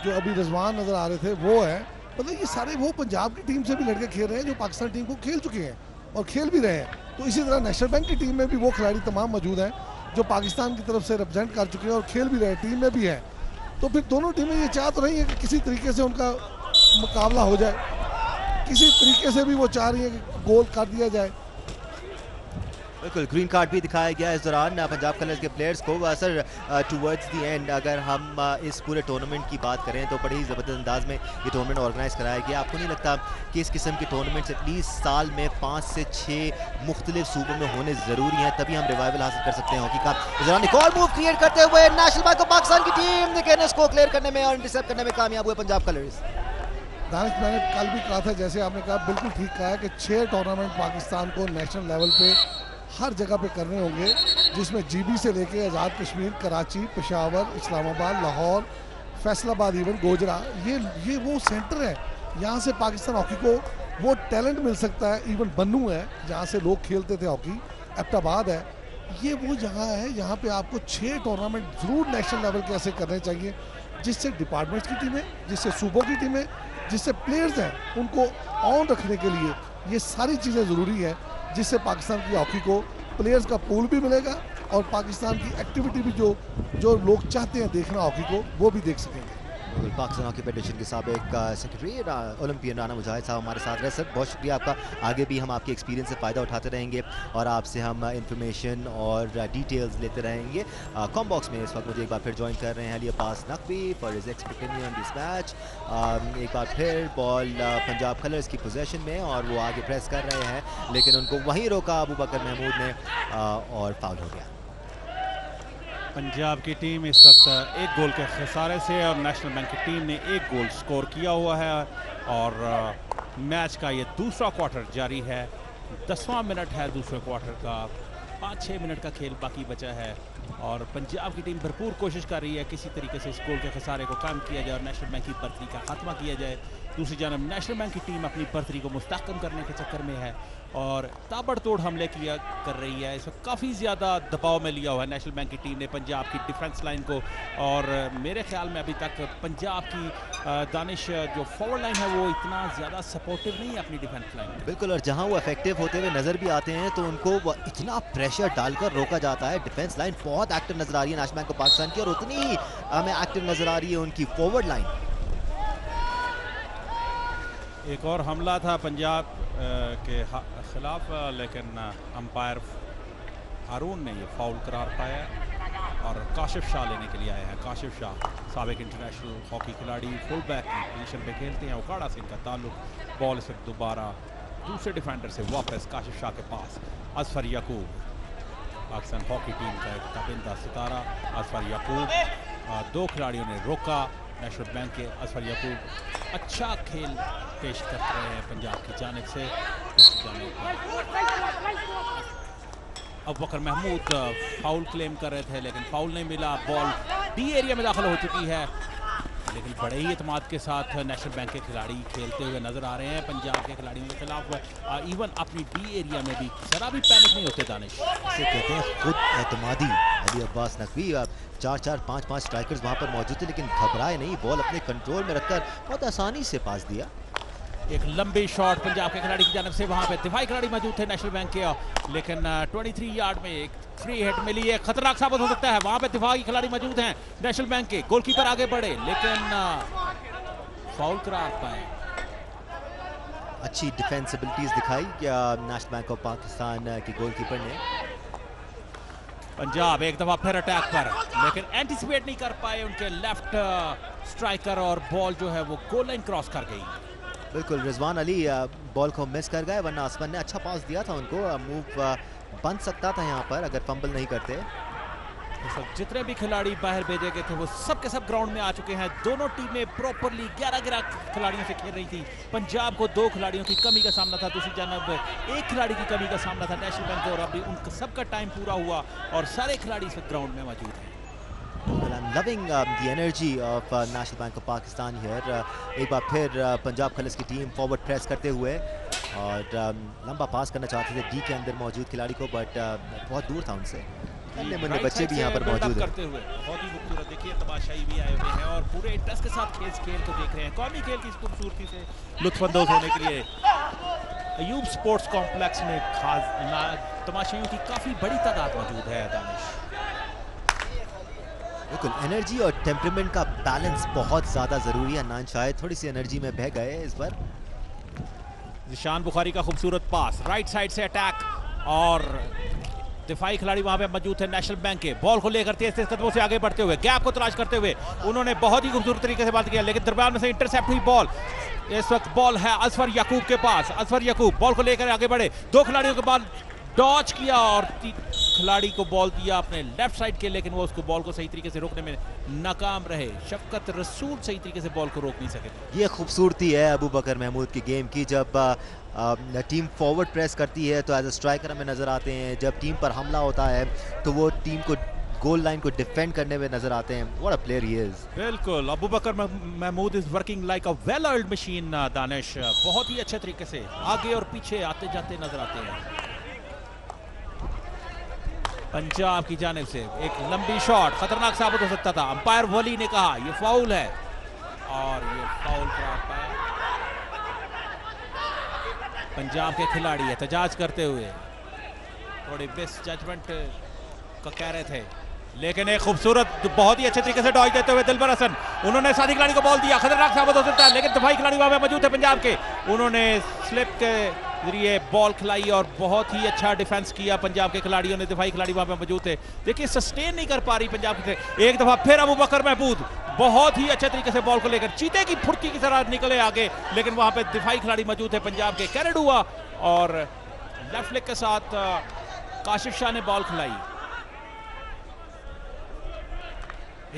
जो अभी रिजवान नज़र आ रहे थे वो है। मतलब ये सारे वो पंजाब की टीम से भी लड़के खेल रहे हैं जो पाकिस्तान टीम को खेल चुके हैं और खेल भी रहे हैं। तो इसी तरह नेशनल बैंक की टीम में भी वो खिलाड़ी तमाम मौजूद हैं जो पाकिस्तान की तरफ से रिप्रेजेंट कर चुके हैं और खेल भी रहे हैं, टीम में भी हैं। तो फिर दोनों टीमें ये चाह तो रही हैं कि किसी तरीके से उनका मुकाबला हो जाए, किसी तरीके से भी वो चाह रही है कि गोल कर दिया जाए। बिल्कुल, ग्रीन कार्ड भी दिखाया गया इस दौरान पंजाब कलर्स के प्लेयर्स को। सर टुवर्ड्स द एंड अगर हम इस पूरे टूर्नामेंट की बात करें तो बड़ी ही ज़बरदस्त अंदाज में ये टूर्नामेंट ऑर्गेनाइज कराया गया। आपको नहीं लगता कि इस किस्म के टूर्नामेंट्स एटलीस्ट साल में 5 से 6 मुख्तलिफ सूबों में होने ज़रूरी हैं, तभी हम रिवाइवल हासिल कर सकते हैं हॉकी का। इस दौरान एक और मूव क्रिएट करते हुए नेशनल बैंक ऑफ पाकिस्तान की टीम, लेकिन इसको क्लियर करने में और इंटरसेप्ट करने में कामयाब हुए पंजाब कलर्स। दानिश, मैंने कल भी कहा था, जैसे आपने कहा बिल्कुल ठीक कहा है कि 6 टूर्नामेंट पाकिस्तान को नेशनल लेवल पे हर जगह पे करने होंगे, जिसमें जीबी से लेके आज़ाद कश्मीर, कराची, पेशावर, इस्लामाबाद, लाहौर, फैसलाबाद, इवन गोजरा, ये वो सेंटर है। यहाँ से पाकिस्तान हॉकी को वो टैलेंट मिल सकता है। इवन बन्नू है जहाँ से लोग खेलते थे हॉकी, एबटाबाद है, ये वो जगह है यहाँ पे आपको 6 टूर्नामेंट ज़रूर नेशनल लेवल के ऐसे करने चाहिए, जिससे डिपार्टमेंट्स की टीमें, जिससे सूबों की टीमें, जिससे प्लेयर्स हैं उनको ऑन रखने के लिए ये सारी चीज़ें ज़रूरी है, जिससे पाकिस्तान की हॉकी को प्लेयर्स का पूल भी मिलेगा और पाकिस्तान की एक्टिविटी भी जो लोग चाहते हैं देखना हॉकी को, वो भी देख सकेंगे। पाकिस्तान हॉकी फेडरेशन के साबिक सेक्रेटरी ओलंपियन राना मुजाहिद साहब हमारे साथ रहे। सर बहुत शुक्रिया आपका। आगे भी हम आपके एक्सपीरियंस से फ़ायदा उठाते रहेंगे और आपसे हम इंफॉर्मेशन और डिटेल्स लेते रहेंगे। कॉम बॉक्स में इस वक्त मुझे एक बार फिर ज्वाइन कर रहे हैं Ali Abbas Naqvi for his expert opinion this match. एक बार फिर बॉल पंजाब कलर्स की पोजेशन में और वो आगे प्रेस कर रहे हैं, लेकिन उनको वहीं रोका अबू बकर महमूद ने और फाउल हो गया। पंजाब की टीम इस वक्त एक गोल के खसारे से और नेशनल बैंक की टीम ने एक गोल स्कोर किया हुआ है और मैच का ये दूसरा क्वार्टर जारी है। 10वां मिनट है दूसरे क्वार्टर का, 5-6 मिनट का खेल बाकी बचा है और पंजाब की टीम भरपूर कोशिश कर रही है किसी तरीके से इस गोल के खसारे को कम किया जाए और नेशनल बैंक की बर्तरी का खात्मा किया जाए। दूसरी जानब नेशनल बैंक की टीम अपनी बर्तरी को मुस्तहकम करने के चक्कर में है और ताबड़तोड़ हमले किया कर रही है। इस वक्त काफ़ी ज़्यादा दबाव में लिया हुआ है नेशनल बैंक की टीम ने पंजाब की डिफेंस लाइन को और मेरे ख्याल में अभी तक पंजाब की दानिश जो फॉरवर्ड लाइन है वो इतना ज़्यादा सपोर्टिव नहीं है अपनी डिफेंस लाइन में। बिल्कुल, और जहां वो इफेक्टिव होते हुए नज़र भी आते हैं तो उनको वो इतना प्रेशर डालकर रोका जाता है। डिफेंस लाइन बहुत एक्टिव नज़र आ रही है नेशनल बैंक ऑफ पाकिस्तान की और उतनी ही हमें एक्टिव नज़र आ रही है उनकी फॉरवर्ड लाइन। एक और हमला था पंजाब के खिलाफ, लेकिन अंपायर हारून ने ये फाउल करार पाया और काशिफ शाह लेने के लिए आए हैं। काशिफ शाह साबिक इंटरनेशनल हॉकी खिलाड़ी, फुल बैक की पोजीशन पे खेलते हैं। उकाड़ा से इनका ताल्लुक। बॉल इस वक्त दोबारा दूसरे डिफेंडर से वापस काशिफ शाह के पास। असफर यकूब पाकिस्तान हॉकी टीम का एक ताबिंदा सितारा असफर यकूब, 2 खिलाड़ियों ने रोका नेशनल बैंक के। असफर यकूब अच्छा खेल पेश कर रहे हैं पंजाब की जानिब से। अब वकर महमूद फाउल क्लेम कर रहे थे लेकिन फाउल नहीं मिला। बॉल डी एरिया में दाखिल हो चुकी है लेकिन बड़े ही एतमाद के साथ नेशनल बैंक के खिलाड़ी खेलते हुए नजर आ रहे हैं पंजाब के खिलाड़ियों के खिलाफ। इवन अपनी डी एरिया में भी जरा भी पैनिक नहीं होते दानिश। इसे कहते हैं खुद एतमादी। अली अब्बास नकवी 4-4, 5-5 स्ट्राइकर्स वहां पर मौजूद थे लेकिन घबराए नहीं, बॉल अपने कंट्रोल में रखकर बहुत आसानी से पास दिया। एक लंबी शॉट पंजाब के खिलाड़ी की जानब से, वहां पे दिफाई खिलाड़ी मौजूद थे नेशनल बैंक के, लेकिन 23 यार्ड में एक फ्री हिट मिली है, खतरनाक साबित हो सकता है। वहां पे दिफाई खिलाड़ी मौजूद हैं नेशनल बैंक के। गोलकीपर आगे बढ़े लेकिन फाउल करार पाए। अच्छी डिफेंसिबिलिटीज दिखाई नेशनल बैंक ऑफ पाकिस्तान के गोलकीपर ने। पंजाब एक दफा फिर अटैक पर लेकिन एंटिसिपेट नहीं कर पाए, उनके लेफ्ट स्ट्राइकर और बॉल जो है वो गोल लाइन क्रॉस कर गई। बिल्कुल, रिजवान अली बॉल को मिस कर गए, वरना आसमान ने अच्छा पास दिया था उनको। मूव बन सकता था यहाँ पर अगर फंबल नहीं करते। इस वक्त जितने भी खिलाड़ी बाहर भेजे गए थे वो सब के सब ग्राउंड में आ चुके हैं। दोनों टीमें प्रॉपरली 11-11 खिलाड़ियों से खेल रही थी। पंजाब को 2 खिलाड़ियों की कमी का सामना था, दूसरी जानब 1 खिलाड़ी की कमी का सामना था नेशनल बैंक को, और अभी उनका सबका टाइम पूरा हुआ और सारे खिलाड़ी इस वक्त ग्राउंड में मौजूद हैं। Well, I'm loving the energy of National Bank of Pakistan here. एक बार फिर पंजाब खलिस की टीम फॉरवर्ड प्रेस करते हुए और लंबा पास करना चाहते थे डी के अंदर मौजूद खिलाड़ी को, बट बहुत दूर था उनसे। मुन्ने बच्चे भी यहाँ पर मौजूद हैं। करते हुए बहुत ही खूबसूरत, देखिए तमाशाई भी आए हुए हैं और पूरे इंटरेस्ट के साथ खेल को देख रहे हैं। कौमी खेल की खूबसूरती से लुत्फानंदोज होने के लिए अयूब स्पोर्ट्स कॉम्प्लेक्स में खास तमाशाइयों की काफी बड़ी तादाद मौजूद है। दानिश, बिल्कुल, एनर्जी और टेम्परामेंट का बैलेंस बहुत ज्यादा जरूरी है। नान शायद थोड़ी सी एनर्जी में बह गए इस बार। जिशान बुखारी का खूबसूरत पास, राइट साइड से अटैक, और दिफाई खिलाड़ी वहां पे मौजूद है नेशनल बैंक के। बॉल को लेकर तेज कदमों से आगे बढ़ते हुए, गैप को तलाश करते हुए उन्होंने बहुत ही खूबसूरत तरीके से बात किया, लेकिन दरमियान में से इंटरसेप्ट हुई बॉल। इस वक्त बॉल है असफर याकूब के पास। असफर याकूब बॉल को लेकर आगे बढ़े, 2 खिलाड़ियों के बाद डॉच किया और खिलाड़ी को बॉल दिया अपने लेफ्ट साइड के, लेकिन वो उसको बॉल को सही तरीके से रोकने में नाकाम रहे। शफकत रसूल सही तरीके से बॉल को रोक नहीं सके। ये खूबसूरती है अबू बकर महमूद की गेम की। जब टीम फॉरवर्ड प्रेस करती है तो एज अ स्ट्राइकर हमें नजर आते हैं, जब टीम पर हमला होता है तो वो टीम को गोल लाइन को डिफेंड करने में नजर आते हैं। What a player he is. बिल्कुल, Abu Bakar Mahmood is working like a well oiled machine. Danish बहुत ही अच्छे तरीके से आगे और पीछे आते जाते नजर आते हैं। पंजाब की जानिब से एक लंबी शॉट खतरनाक साबित हो सकता था। अंपायर वली ने कहा यह फाउल है और ये फाउल करार पाया। पंजाब के खिलाड़ी एहतजाज करते हुए थोड़ी मिस जजमेंट का कह रहे थे, लेकिन एक खूबसूरत बहुत ही अच्छे तरीके से डॉज देते हुए दिलबर हसन, उन्होंने साथी खिलाड़ी को बॉल दिया। खतरनाक साबित हो सकता है, लेकिन दफाई खिलाड़ी वहां पे मौजूद है पंजाब के। उन्होंने स्लिप के जरिए बॉल खिलाई और बहुत ही अच्छा डिफेंस किया पंजाब के खिलाड़ियों ने। दिफाई खिलाड़ी वहां पे मौजूद थे, देखिए सस्टेन नहीं कर पा रही पंजाब की। एक दफा फिर अबू बकर महमूद बहुत ही अच्छे तरीके से बॉल को लेकर चीते की फुर्ती की तरह निकले आगे, लेकिन वहां पे दिफाई खिलाड़ी मौजूद है पंजाब के। कैरेड हुआ और लेफ्ट लेग के साथ काशिफ शाह ने बॉल खिलाई।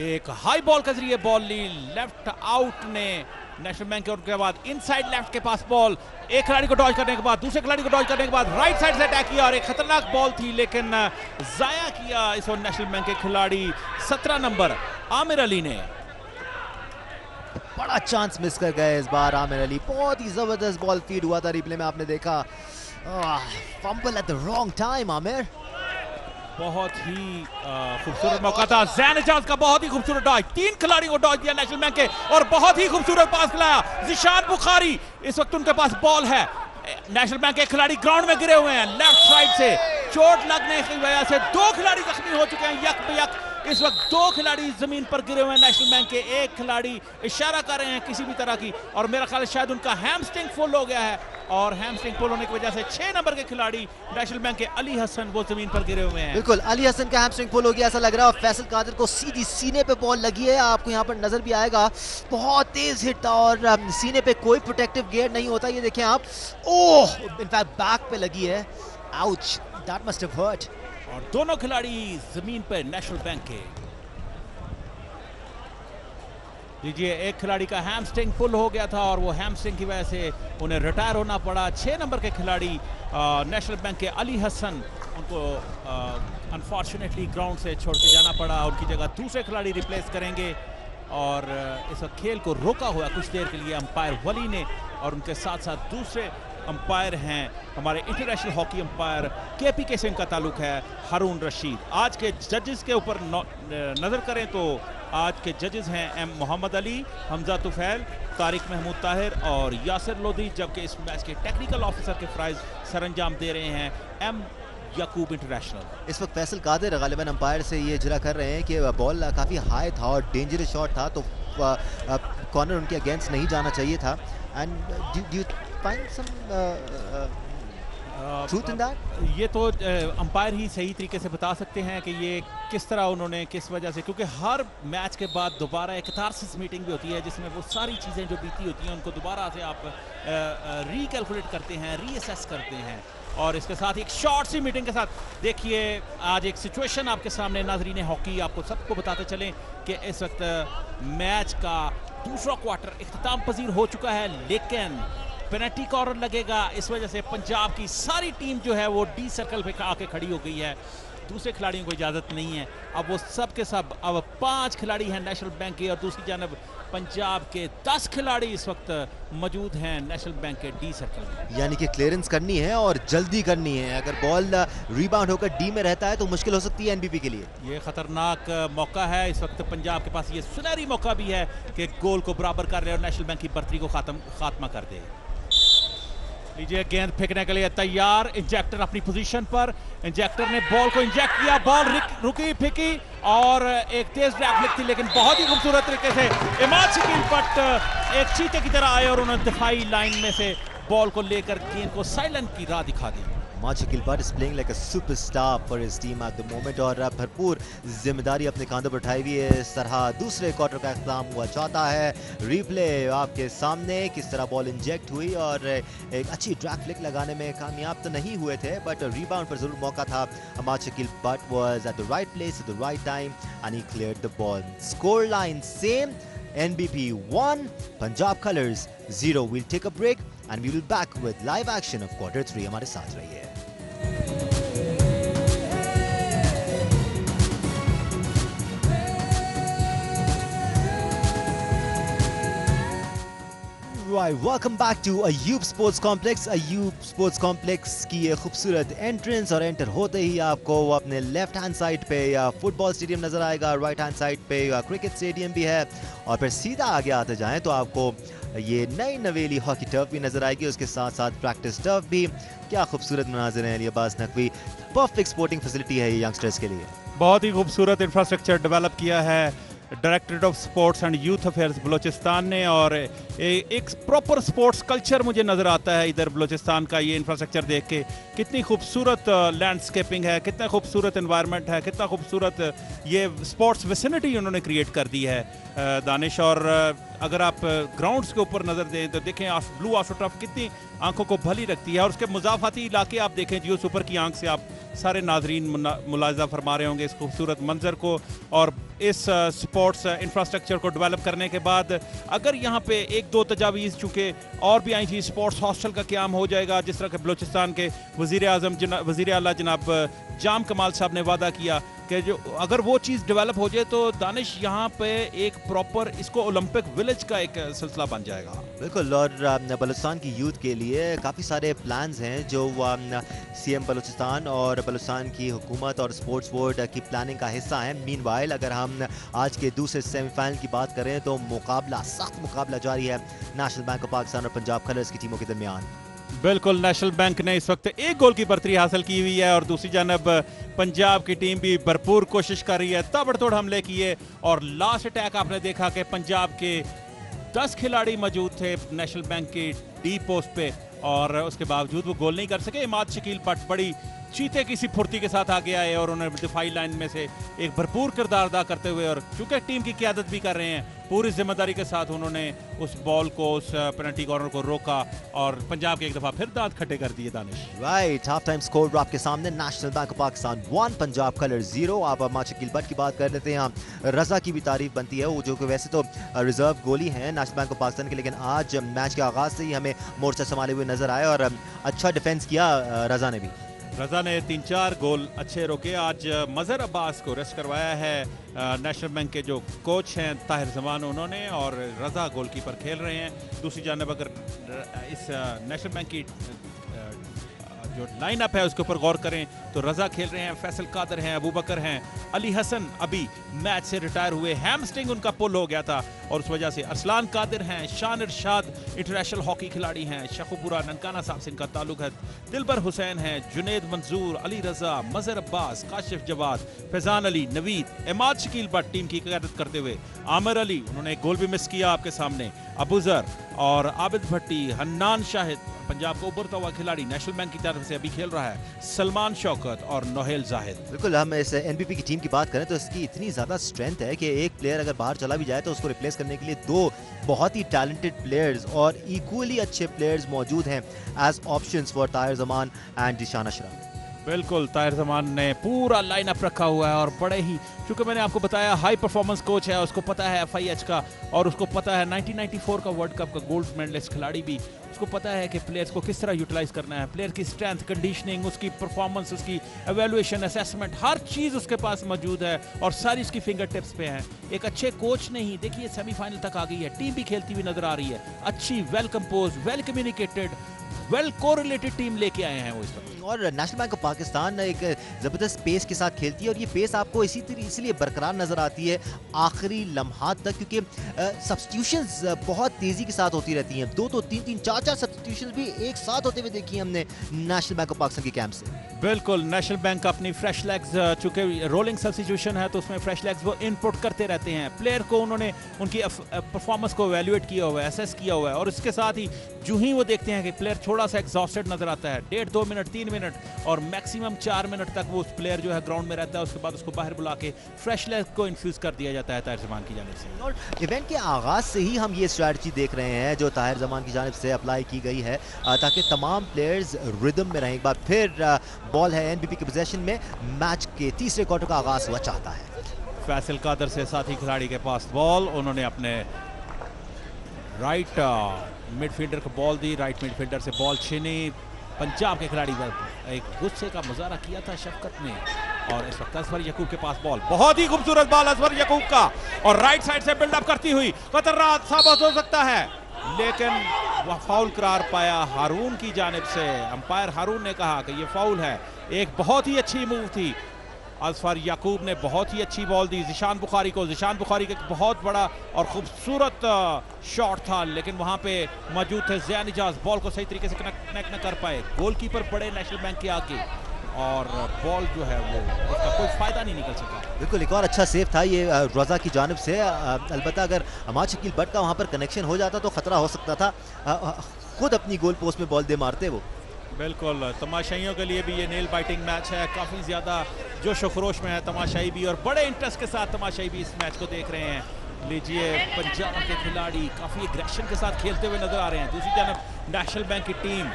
एक हाई बॉल के जरिए बॉल ली, लेफ्ट आउट ने नेशनल बैंक के। उनके बाद इनसाइड लेफ्ट के पास बॉल, एक खिलाड़ी को डॉज करने के बाद दूसरे खिलाड़ी को डॉज करने के बाद राइट साइड से अटैक किया और एक खतरनाक बॉल थी, लेकिन जाया किया इस नेशनल बैंक के खिलाड़ी 17 नंबर आमिर अली ने। बड़ा चांस मिस कर गए इस बार आमिर अली। बहुत ही जबरदस्त बॉल फीड हुआ था, रिप्ले में आपने देखा। Fumble at the wrong time Aamir. बहुत ही खूबसूरत मौका था। जैन एजाज का बहुत ही खूबसूरत डॉज, 3 खिलाड़ियों को डॉज दिया नेशनल बैंक के और बहुत ही खूबसूरत पास खिलाया। जिशान बुखारी, इस वक्त उनके पास बॉल है। नेशनल बैंक के खिलाड़ी ग्राउंड में गिरे हुए हैं। लेफ्ट साइड से चोट लगने की वजह से 2 खिलाड़ी जख्मी हो चुके हैं यक बयक। इस वक्त 2 खिलाड़ी जमीन पर गिरे हुए हैं नेशनल बैंक के। एक खिलाड़ी इशारा कर रहे हैं किसी भी तरह की, और मेरा ख्याल शायद उनका हैमस्ट्रिंग फुल हो गया है, और हैमस्ट्रिंग फुल होने की वजह से 6 नंबर के खिलाड़ी नेशनल बैंक के अली हसन वो जमीन पर गिरे हुए हैं। बिल्कुल, अली हसन का हैमस्ट्रिंग फुल हो गया ऐसा लग रहा है, और फैसल कादिर को सीधी सीने पे बॉल लगी है। आपको यहाँ पर नजर भी आएगा, बहुत तेज हिट था और सीने पे कोई प्रोटेक्टिव गियर नहीं होता। ये देखें आप, ओह इनफैक्ट बैक पे लगी है। Ouch, that must have hurt. और दोनों खिलाड़ी जमीन पर नेशनल बैंक के। लीजिए, एक खिलाड़ी का हैमस्ट्रिंग पुल हो गया था और वो हैमस्ट्रिंग की वजह से उन्हें रिटायर होना पड़ा। 6 नंबर के खिलाड़ी नेशनल बैंक के अली हसन, उनको अनफॉर्चुनेटली ग्राउंड से छोड़ के जाना पड़ा। उनकी जगह दूसरे खिलाड़ी रिप्लेस करेंगे और इस वक्त खेल को रोका हुआ कुछ देर के लिए अंपायर वली ने, और उनके साथ साथ दूसरे अंपायर हैं हमारे इंटरनेशनल हॉकी अंपायर KPK से इनका ताल्लुक है, हारून रशीद। आज के जजेस के ऊपर नजर करें तो आज के जजेस हैं M मोहम्मद अली, हमजा तुफैल, तारिक महमूद ताहिर और यासिर लोधी, जबकि इस मैच के टेक्निकल ऑफिसर के फ्राइज सरंजाम दे रहे हैं M याकूब इंटरनेशनल। इस वक्त फैसल कादिर गालिबन अंपायर से ये इजरा कर रहे हैं कि बॉल काफ़ी हाई था और डेंजरस शॉट था, तो कॉर्नर उनके अगेंस्ट नहीं जाना चाहिए था। And do you find some Truth in that? ये तो अंपायर ही सही तरीके से बता सकते हैं कि ये किस तरह उन्होंने किस वजह से, क्योंकि हर मैच के बाद दोबारा एक कैथारसिस मीटिंग भी होती है जिसमें वो सारी चीज़ें जो बीती होती हैं उनको दोबारा से आप रीकैलकुलेट करते हैं, रीअसेस करते हैं। और इसके साथ एक शॉर्ट सी मीटिंग के साथ देखिए आज एक सिचुएशन आपके सामने नाजरीन हॉकी आपको सबको बताते चलें कि इस वक्त मैच का दूसरा क्वार्टर इख्तिताम पजीर हो चुका है, लेकिन पेनल्टी कॉर्नर लगेगा। इस वजह से पंजाब की सारी टीम जो है वो डी सर्कल पे आके खड़ी हो गई है, दूसरे खिलाड़ियों को इजाज़त नहीं है। अब वो सब के सब, अब 5 खिलाड़ी हैं नेशनल बैंक के और दूसरी जानब पंजाब के 10 खिलाड़ी इस वक्त मौजूद हैं नेशनल बैंक के डी सर्कल में। यानी कि क्लियरेंस करनी है और जल्दी करनी है। अगर बॉल रिबाउंड होकर डी में रहता है तो मुश्किल हो सकती है एनबीपी के लिए। ये खतरनाक मौका है इस वक्त पंजाब के पास, ये सुनहरी मौका भी है कि गोल को बराबर कर ले और नेशनल बैंक की बर्तरी को खात्मा कर दे। लीजिए गेंद फेंकने के लिए तैयार, इंजेक्टर अपनी पोजीशन पर, इंजेक्टर ने बॉल को इंजेक्ट किया, बॉल रुकी फेंकी और एक तेज ड्रैग फ्लिक थी, लेकिन बहुत ही खूबसूरत तरीके से इमाद शकील भट्ट एक चीते की तरह आए और उन्होंने दिफाई लाइन में से बॉल को लेकर गेंद को साइलेंट की राह दिखा दी। Imad Shakeel Bhatt is playing like a superstar for his team at the moment और भरपूर जिम्मेदारी अपने कांधों पर उठाई हुई है। इस तरह दूसरे क्वार्टर का इख्तिताम हुआ चाहता है। रिप्ले आपके सामने, किस तरह बॉल इंजेक्ट हुई और एक अच्छी ड्रैग फ्लिक लगाने में कामयाब तो नहीं हुए थे, बट रिबाउंड पर जरूर मौका था। Imad Shakeel Bhatt was at the right place at the right time and he cleared the ball. Score line same, NBP 1, Punjab Colors 0. We'll take a break and we will back with live action of quarter 3. हमारे साथ रहिए। Right, welcome back to Ayub Sports Complex. Ayub Sports Complex की ये खूबसूरत एंट्रेंस और एंटर होते ही आपको अपने लेफ्ट हैंड साइड पे फुटबॉल स्टेडियम नजर आएगा, राइट हैंड साइड पे क्रिकेट स्टेडियम भी है और फिर सीधा आगे आते जाएं तो आपको ये नई नवेली हॉकी टर्फ भी नजर आएगी, उसके साथ साथ प्रैक्टिस टर्फ भी। क्या खूबसूरत मनाजिर हैं। Abbas Naqvi, perfect sporting facility है ये यंगस्टर्स के लिए। बहुत ही खूबसूरत इंफ्रास्ट्रक्चर डेवलप किया है directorate of sports and youth affairs Balochistan ने और एक प्रॉपर स्पोर्ट्स कल्चर मुझे नज़र आता है इधर बलूचिस्तान का। ये इंफ्रास्ट्रक्चर देख के कितनी खूबसूरत लैंडस्केपिंग है, कितना खूबसूरत एनवायरनमेंट है, कितना खूबसूरत ये स्पोर्ट्स विसिनिटी उन्होंने क्रिएट कर दी है दानिश। और अगर आप ग्राउंड्स के ऊपर नज़र दें तो देखें ब्लू आस्ट्रोटर्फ कितनी आंखों को भली रखती है और उसके मुजाफाती इलाके आप देखें, जियो सुपर की आंख से आप सारे नाजरीन मुलाहिजा फरमा रहे होंगे इस खूबसूरत मंजर को। और इस स्पोर्ट्स इंफ्रास्ट्रक्चर को डेवलप करने के बाद अगर यहाँ पे 1-2 तजावीज़ चूँकि और भी आई थी, स्पोर्ट्स हॉस्टल का क़याम हो जाएगा, जिस तरह के बलूचिस्तान के वज़ीर आला जनाब जाम कमाल साहब ने वादा किया कि जो अगर वो चीज़ डेवलप हो जाए तो दानिश यहाँ पे एक प्रॉपर इसको ओलंपिक विलेज का एक सिलसिला बन जाएगा। बिल्कुल, और बलूचिस्तान की यूथ के लिए काफ़ी सारे प्लान्स हैं जो सीएम बलूचिस्तान और बलूचिस्तान की हुकूमत और स्पोर्ट्स बोर्ड की प्लानिंग का हिस्सा है। मीनवाइल अगर हम आज के दूसरे सेमीफाइनल की बात करें तो सख्त मुकाबला जारी है नेशनल बैंक ऑफ पाकिस्तान और पंजाब कलर्स की टीमों के दरमियान। बिल्कुल, नेशनल बैंक ने इस वक्त 1 गोल की बढ़तरी हासिल की हुई है और दूसरी जानब पंजाब की टीम भी भरपूर कोशिश कर रही है, ताबड़तोड़ हमले किए और लास्ट अटैक आपने देखा कि पंजाब के 10 खिलाड़ी मौजूद थे नेशनल बैंक के डी पोस्ट पे और उसके बावजूद वो गोल नहीं कर सके। इमाद शकील भट्ट बड़ी चीते की सी फुर्ती के साथ आगे आए और उन्होंने दिफाई लाइन में से एक भरपूर किरदार अदा करते हुए और चूंकि टीम की क़यादत भी कर रहे हैं, पूरी जिम्मेदारी के साथ उन्होंने उस बॉल को, उस पेनल्टी कॉर्नर को रोका और पंजाब के एक दफा फिर दांत खट्टे कर दिए Danish. Right, half time score आपके सामने, national bank of Pakistan 1 Punjab colour 0। आप इमाद शकील भट्ट की बात कर लेते हैं, रजा की भी तारीफ बनती है, वो जो कि वैसे तो रिजर्व गोली हैं नेशनल बैंक ऑफ पाकिस्तान के, लेकिन आज मैच के आगाज से ही हमें मोर्चा संभाले हुए नजर आए और अच्छा डिफेंस किया रजा ने भी। रजा ने 3-4 गोल अच्छे रोके। आज मजहर अब्बास को रेस्ट करवाया है नेशनल बैंक के जो कोच हैं ताहिर जमान उन्होंने, और रजा गोलकीपर खेल रहे हैं। दूसरी जानब अगर इस नेशनल बैंक की जो लाइनअप है उसके ऊपर गौर करें तो रजा खेल रहे हैं, फैसल कादर हैं, अबू बकर हैं, अली हसन अभी मैच से रिटायर हुए, हैमस्ट्रिंग उनका पुल हो गया था और उस वजह से अरसलान कादिर हैं, शान इरशाद इंटरनेशनल हॉकी खिलाड़ी हैं, शखुपुरा ननकाना साहब से इनका ताल्लुक है, दिलबर हुसैन हैं, जुनेद मंजूर, अली रजा, मजहर अब्बास, काशिफ जवाद, फैजान अली, नवीद, इमाद शकील भट्ट टीम की क़यादत करते हुए, आमिर अली उन्होंने एक गोल भी मिस किया आपके सामने, अबूजर और आबिद भट्टी, हन्नान शाहिद पंजाब का उभरता हुआ खिलाड़ी नेशनल बैंक की तरफ से अभी खेल रहा है सलमान शौकत और नोहेल जाहिद। बिल्कुल, हम इस एनबीपी की टीम की बात करें तो इसकी इतनी ज़्यादा स्ट्रेंथ है कि एक प्लेयर अगर बाहर चला भी जाए तो उसको रिप्लेस करने के लिए दो बहुत ही टैलेंटेड प्लेयर्स और इक्वली अच्छे प्लेयर्स मौजूद हैं as options for Tahir Zaman and Zeeshan Ashraf. बिल्कुल, ताहिर जमान ने पूरा लाइनअप रखा हुआ है और बड़े ही, क्योंकि मैंने आपको बताया हाई परफॉर्मेंस कोच है, उसको पता है FIH का और उसको पता है 1994 का वर्ल्ड कप का गोल्ड मेडलिस्ट खिलाड़ी भी, उसको पता है कि प्लेयर्स को किस तरह यूटिलाइज करना है, प्लेयर की स्ट्रेंथ, कंडीशनिंग, उसकी परफॉर्मेंस, उसकी एवेल्युएशन, असेसमेंट, हर चीज़ उसके पास मौजूद है और सारी उसकी फिंगर टिप्स पे है। एक अच्छे कोच ने ही, देखिए सेमीफाइनल तक आ गई है, टीम भी खेलती हुई नजर आ रही है, अच्छी, well compose, well communicated, well correlated team लेके आए हैं वो इस वक्त। और नेशनल बैंक ऑफ पाकिस्तान एक ज़बरदस्त पेस के साथ खेलती है और ये पेस आपको इसलिए बरकरार नज़र आती है आखिरी लम्हात तक, क्योंकि सब्स्टिट्यूशंस बहुत तेज़ी के साथ होती रहती हैं। 2-2, 3-3, 4-4 सब्स्टिट्यूशंस भी एक साथ होते हुए देखी हमने नेशनल बैंक ऑफ पाकिस्तान के कैंप से। बिल्कुल, नेशनल बैंक अपनी फ्रेश लेग्स, चूंकि रोलिंग सब्स्टिट्यूशन है तो उसमें फ्रेश लेग्स वो इनपुट करते रहते हैं, प्लेयर को उन्होंने उनकी परफॉर्मेंस को एवेल्युएट किया हुआ है, असेस किया हुआ है और इसके साथ ही जो ही वो देखते हैं कि प्लेयर थोड़ा सा एग्जॉस्टेड नजर आता है, 1.5-2 मिनट, 3 मिनट और मैक्सिमम 4 मिनट तक वो उस प्लेयर जो है ग्राउंड में रहता है, उसके बाद उसको बाहर बुला के फ्रेश लेग को इन्फ्यूज कर दिया जाता है ताहिर जमान की जानिब से। और इवेंट के आगाज से ही हम ये स्ट्रैटेजी देख रहे हैं जो ताहिर जमान की जानिब से अप्लाई की गई है ताकि तमाम प्लेयर्स रिदम में रहें। एक बार फिर बॉल है एनबीपी के पोजीशन में, मैच के तीसरे क्वार्टर का आगाज हुआ चाहता है। फैसल कादर से साथी खिलाड़ी के पास बॉल, उन्होंने अपने राइट मिडफील्डर को बॉल दी, राइट मिडफील्डर से बॉल छीनी, पंजाब के खिलाड़ी पर एक गुस्से का मुजाहरा किया था शफकत ने और इस वक्त असफर यकूब के पास बॉल, बहुत ही खूबसूरत बॉल असफर यकूब का और राइट साइड से बिल्डअप करती हुई खतरनाक साबित हो सकता है, लेकिन वह फाउल करार पाया हारून की जानिब से। अंपायर हारून ने कहा कि यह फाउल है। एक बहुत ही अच्छी मूव थी, असफर याकूब ने बहुत ही अच्छी बॉल दी जिशान बुखारी को, जिशान बुखारी का बहुत बड़ा और खूबसूरत शॉट था, लेकिन वहां पे मौजूद थे ज़ियान इजाज, बॉल को सही तरीके से कनेक्ट न कर पाए, गोलकीपर पड़े नेशनल बैंक के आगे और बॉल जो है वो उसका कोई फायदा नहीं निकल सका। बिल्कुल, एक और अच्छा सेव था ये रजा की जानिब से। अलबत्ता अगर अमाद शकील बट का वहाँ पर कनेक्शन हो जाता तो खतरा हो सकता था, खुद अपनी गोल पोस्ट में बॉल दे मारते वो। बिल्कुल, तमाशाइयों के लिए भी ये नेल बाइटिंग मैच है, काफ़ी ज़्यादा जोश खरोश में है तमाशाई भी और बड़े इंटरेस्ट के साथ तमाशाई भी इस मैच को देख रहे हैं। लीजिए, पंजाब के खिलाड़ी काफ़ी एग्रेशन के साथ खेलते हुए नजर आ रहे हैं, दूसरी जानब नेशनल बैंक की टीम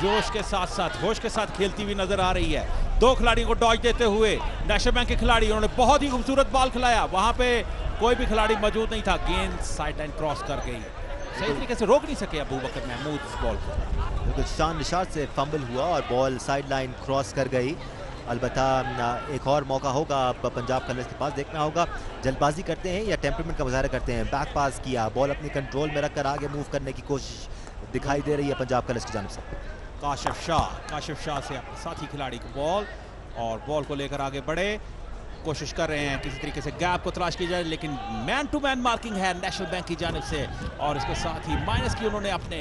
जोश के साथ साथ होश के साथ खेलती हुई नजर आ रही है। दो खिलाड़ियों को डॉज देते हुए नेशनल बैंक के खिलाड़ी, उन्होंने बहुत ही खूबसूरत बॉल खिलाया, वहां पे कोई भी खिलाड़ी मौजूद नहीं था, गेंद साइड लाइन क्रॉस कर गई, सही तरीके से रोक नहीं सके अबू बकर महमूद इस बॉल को। बिल्कुल, शान निशात से फंबल हुआ और बॉल साइड लाइन क्रॉस कर गई। अलबत्ता एक और मौका होगा अब पंजाब कलर्स के पास, देखना होगा जल्दबाजी करते हैं या टेम्परमेंट का मुजाहरा करते हैं। बैक पास किया, बॉल अपने कंट्रोल में रखकर आगे मूव करने की कोशिश दिखाई दे रही है पंजाब कलर्स की जानिब से। काशिफ शाह से अपने साथी खिलाड़ी को बॉल और बॉल को लेकर आगे बढ़े, कोशिश कर रहे हैं किसी तरीके से गैप को तलाश की जाए, लेकिन मैन टू मैन मार्किंग है नेशनल बैंक की जानिब से और इसके साथ ही माइनस की उन्होंने अपने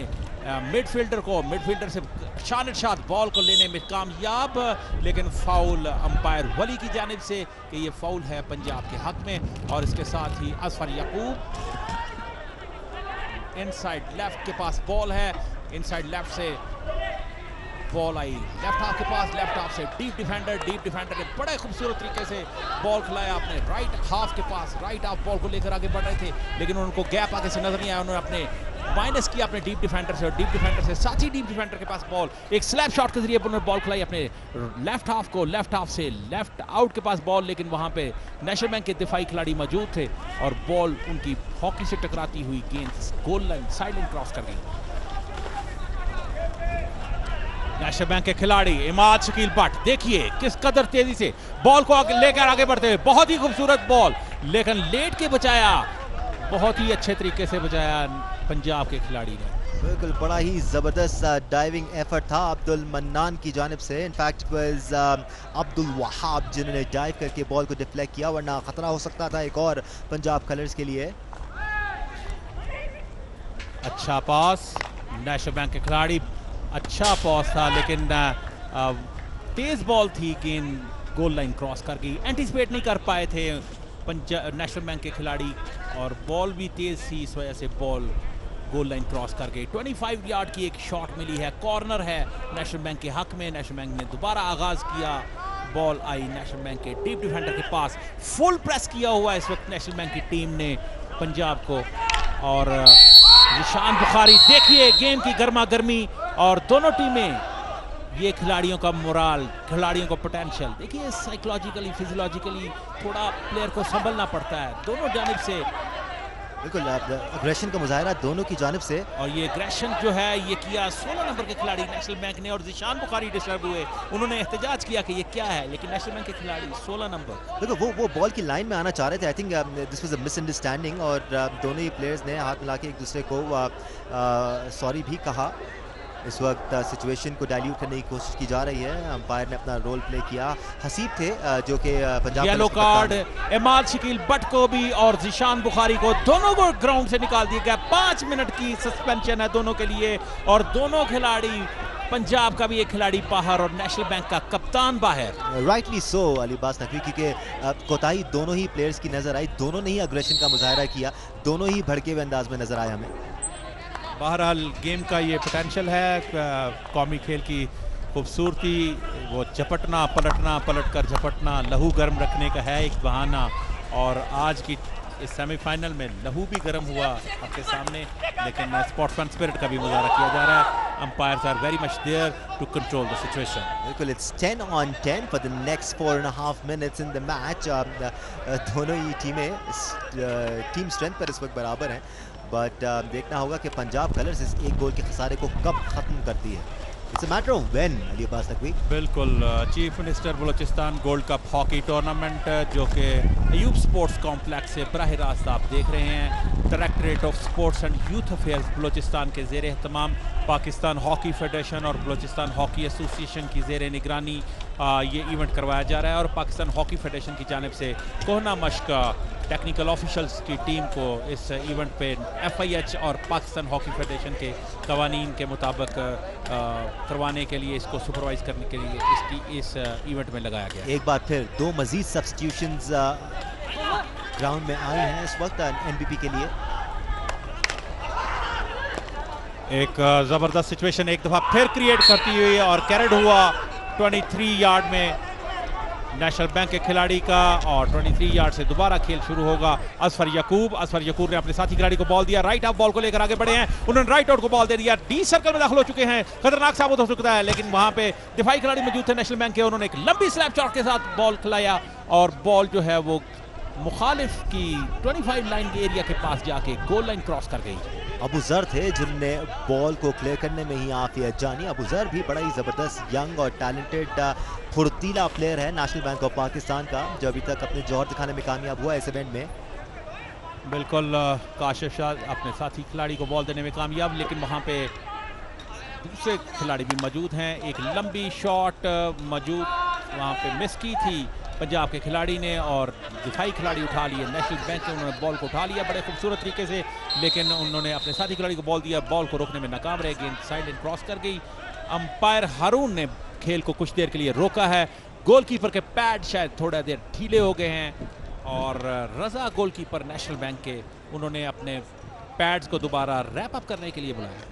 मिडफील्डर से शान शाद बॉल को लेने में कामयाब, लेकिन फाउल अंपायर वली की जानिब से कि ये फाउल है पंजाब के हक में। और इसके साथ ही असफर याकूब इनसाइड लेफ्ट के पास बॉल है, इनसाइड लेफ्ट से बॉल आई लेफ्ट हाफ के पास, लेफ्ट हाफ से डीप डिफेंडर ने बड़े खूबसूरत तरीके से बॉल खिलाया अपने राइट हाफ के पास, राइट हाफ बॉल को लेकर आगे बढ़ रहे थे, लेकिन उनको गैप आगे से नजर नहीं आया, उन्होंने अपने माइनस किया अपने डीप डिफेंडर से और डीप डिफेंडर से साथ ही डीप डिफेंडर के पास बॉल, एक स्लैप शॉट के जरिए उन्होंने बॉल खिलाई अपने लेफ्ट हाफ को, लेफ्ट हाफ से लेफ्ट आउट के पास बॉल, लेकिन वहां पे नेशनल बैंक के दिफाई खिलाड़ी मौजूद थे और बॉल उनकी हॉकी से टकराती हुई गेंद goal line side line cross कर गई। नेशनल बैंक के खिलाड़ी इमाद शकील बट, देखिए किस कदर तेजी से बॉल को लेकर आगे बढ़ते हुए, बहुत ही खूबसूरत बॉल, लेकिन लेट के बचाया, बहुत ही अच्छे तरीके से बचाया पंजाब के खिलाड़ी ने। बिल्कुल, बड़ा ही ज़बरदस्त डाइविंग एफर्ट था अब्दुल मन्नान की जानिब से। इनफैक्ट वाज अब्दुल वहाब जिन्होंने डाइव करके बॉल को डिफ्लेक्ट किया, वरना खतरा हो सकता था एक और पंजाब कलर्स के लिए। अच्छा पास नेशनल बैंक के खिलाड़ी, अच्छा पास था, लेकिन तेज बॉल थी, गेंद गोल लाइन क्रॉस कर गई, एंटीसिपेट नहीं कर पाए थे पंजाब नेशनल बैंक के खिलाड़ी और बॉल भी तेज थी, इस वजह से बॉल गोल लाइन क्रॉस कर गई। 25 यार्ड की एक शॉट मिली है, कॉर्नर है नेशनल बैंक के हक में। नेशनल बैंक ने दोबारा आगाज किया, बॉल आई नेशनल बैंक के डीप डिफेंडर के पास। फुल प्रेस किया हुआ इस वक्त नेशनल बैंक की टीम ने पंजाब को, और जिशान बुखारी देखिए गेम की गर्मा गर्मी, और दोनों टीमें, ये खिलाड़ियों का मोराल, खिलाड़ियों को पोटेंशियल देखिए। साइकोलॉजिकली फिजियोलॉजिकली थोड़ा प्लेयर को संभलना पड़ता है दोनों जानिब से। बिल्कुल अग्रेशन का मुजाहरा दोनों की जानिब से, और ये एग्रेशन जो है ये किया 16 नंबर के खिलाड़ी नेशनल बैंक ने, और जिशान बुखारी डिस्टर्ब हुए, उन्होंने एहतजाज किया कि ये क्या है, लेकिन नेशनल बैंक के खिलाड़ी 16 नंबर देखो वो बॉल की लाइन में आना चाह रहे थे। I think this was a misunderstanding, और दोनों ही प्लेयर्स ने हाथ मिला के एक दूसरे को सॉरी भी कहा। इस वक्त सिचुएशन को डाइल्यूट करने की कोशिश की जा रही है। अंपायर ने अपना रोल प्ले किया। हसीब थे जो कि Punjab yellow card Imad Shakeel but को भी और जिशान बुखारी को, दोनों को ग्राउंड से निकाल दिया गया। 5 मिनट की सस्पेंशन है दोनों के लिए, और दोनों खिलाड़ी, पंजाब का भी एक खिलाड़ी बाहर और नेशनल बैंक का कप्तान बाहर। राइटली सो अली अब्बास नकवी, क्योंकि कोताही दोनों ही प्लेयर्स की नजर आई। दोनों ने ही अग्रेशन का मुजाहरा किया, दोनों ही भड़के हुए अंदाज में नजर आए हमें। बहरहाल गेम का ये पोटेंशियल है, कौमी खेल की खूबसूरती, वो झपटना पलटना, पलट कर झपटना, लहू गर्म रखने का है एक बहाना। और आज की इस सेमीफाइनल में लहू भी गर्म हुआ आपके सामने, लेकिन स्पोर्ट्समैन स्पिरिट का भी मुजाहरा किया जा रहा है। Umpires are very much there to control the situation. बिल्कुल, it's 10 on 10 for the next 4.5 minutes in the match. दोनों ही टीमें टीम स्ट्रेंथ पर इस वक्त बराबर हैं, बट देखना होगा कि पंजाब कलर्स इस एक गोल के खसारे को कब खत्म करती है। It's a matter of when Ali Abbas Naqvi. बिल्कुल, chief minister Balochistan gold cup hockey tournament जो कि अयूब स्पोर्ट्स कॉम्प्लेक्स से बराह रास्त आप देख रहे हैं। Directorate of sports and youth affairs Balochistan के ज़ेर एहतमाम, पाकिस्तान हॉकी फेडरेशन और बलूचिस्तान हॉकी एसोसिएशन की ज़ेर निगरानी ये इवेंट करवाया जा रहा है। और पाकिस्तान हॉकी फेडरेशन की जानिब से कोहना मश्क टेक्निकल ऑफिशल्स की टीम को इस इवेंट पे FIH और पाकिस्तान हॉकी फेडरेशन के कवानीन के मुताबिक करवाने के लिए, इसको सुपरवाइज करने के लिए इस इवेंट में लगाया गया। एक बार फिर 2 मजीद सब्स्टिट्यूशंस ग्राउंड में आए हैं इस वक्त NBP के लिए। एक ज़बरदस्त सिचुएशन एक दफ़ा फिर क्रिएट करती हुई, और कैरेड हुआ 23 यार्ड में नेशनल बैंक के खिलाड़ी का, और 23 यार्ड से दोबारा खेल शुरू होगा। असफर यकूब ने अपने साथी खिलाड़ी को बॉल दिया, राइट हाफ बॉल को लेकर आगे बढ़े हैं, उन्होंने राइट आउट को बॉल दे दिया, डी सर्कल में दाखिल हो चुके हैं, खतरनाक साबित हो चुका है, लेकिन वहां पे दिफाई खिलाड़ी मौजूद थे नेशनल बैंक के, उन्होंने एक लंबी स्लैप शॉट के साथ बॉल खिलाया, और बॉल जो है वो मुखालिफ की 25 लाइन के एरिया के पास जाके गोल लाइन क्रॉस कर गई। अबू जर थे जिनने बॉल को क्लियर करने में ही आफियत जानी। अबू जर भी बड़ा ही ज़बरदस्त यंग और टैलेंटेड फुर्तीला प्लेयर है नेशनल बैंक ऑफ पाकिस्तान का, जो अभी तक अपने जौहर दिखाने में कामयाब हुआ इस इवेंट में। बिल्कुल, काशिफ शाह अपने साथी खिलाड़ी को बॉल देने में कामयाब, लेकिन वहाँ पे दूसरे खिलाड़ी भी मौजूद हैं। एक लंबी शॉट मौजूद वहाँ पे मिस की थी पंजाब के खिलाड़ी ने, और दिफाई खिलाड़ी उठा लिए नेशनल बैंक ने, उन्होंने बॉल को उठा लिया बड़े खूबसूरत तरीके से, लेकिन उन्होंने अपने साथी खिलाड़ी को बॉल दिया, बॉल को रोकने में नाकाम रहे, गेंद साइड लाइन क्रॉस कर गई। अंपायर हारून ने खेल को कुछ देर के लिए रोका है। गोलकीपर के पैड शायद थोड़ा देर ढीले हो गए हैं, और रजा गोलकीपर नेशनल बैंक के, उन्होंने अपने पैड्स को दोबारा रैप अप करने के लिए बुलाया।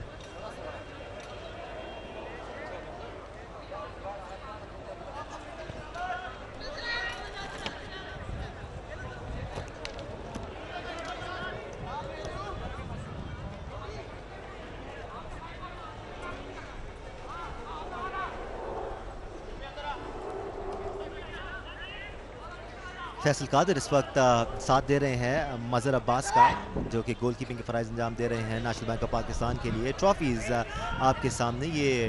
फैसल कादिर इस वक्त साथ दे रहे हैं मज़हर अब्बास का, जो कि गोल कीपिंग के फ़राइज़ अंजाम दे रहे हैं नेशनल बैंक ऑफ पाकिस्तान के लिए। ट्रॉफ़ीज़ आपके सामने, ये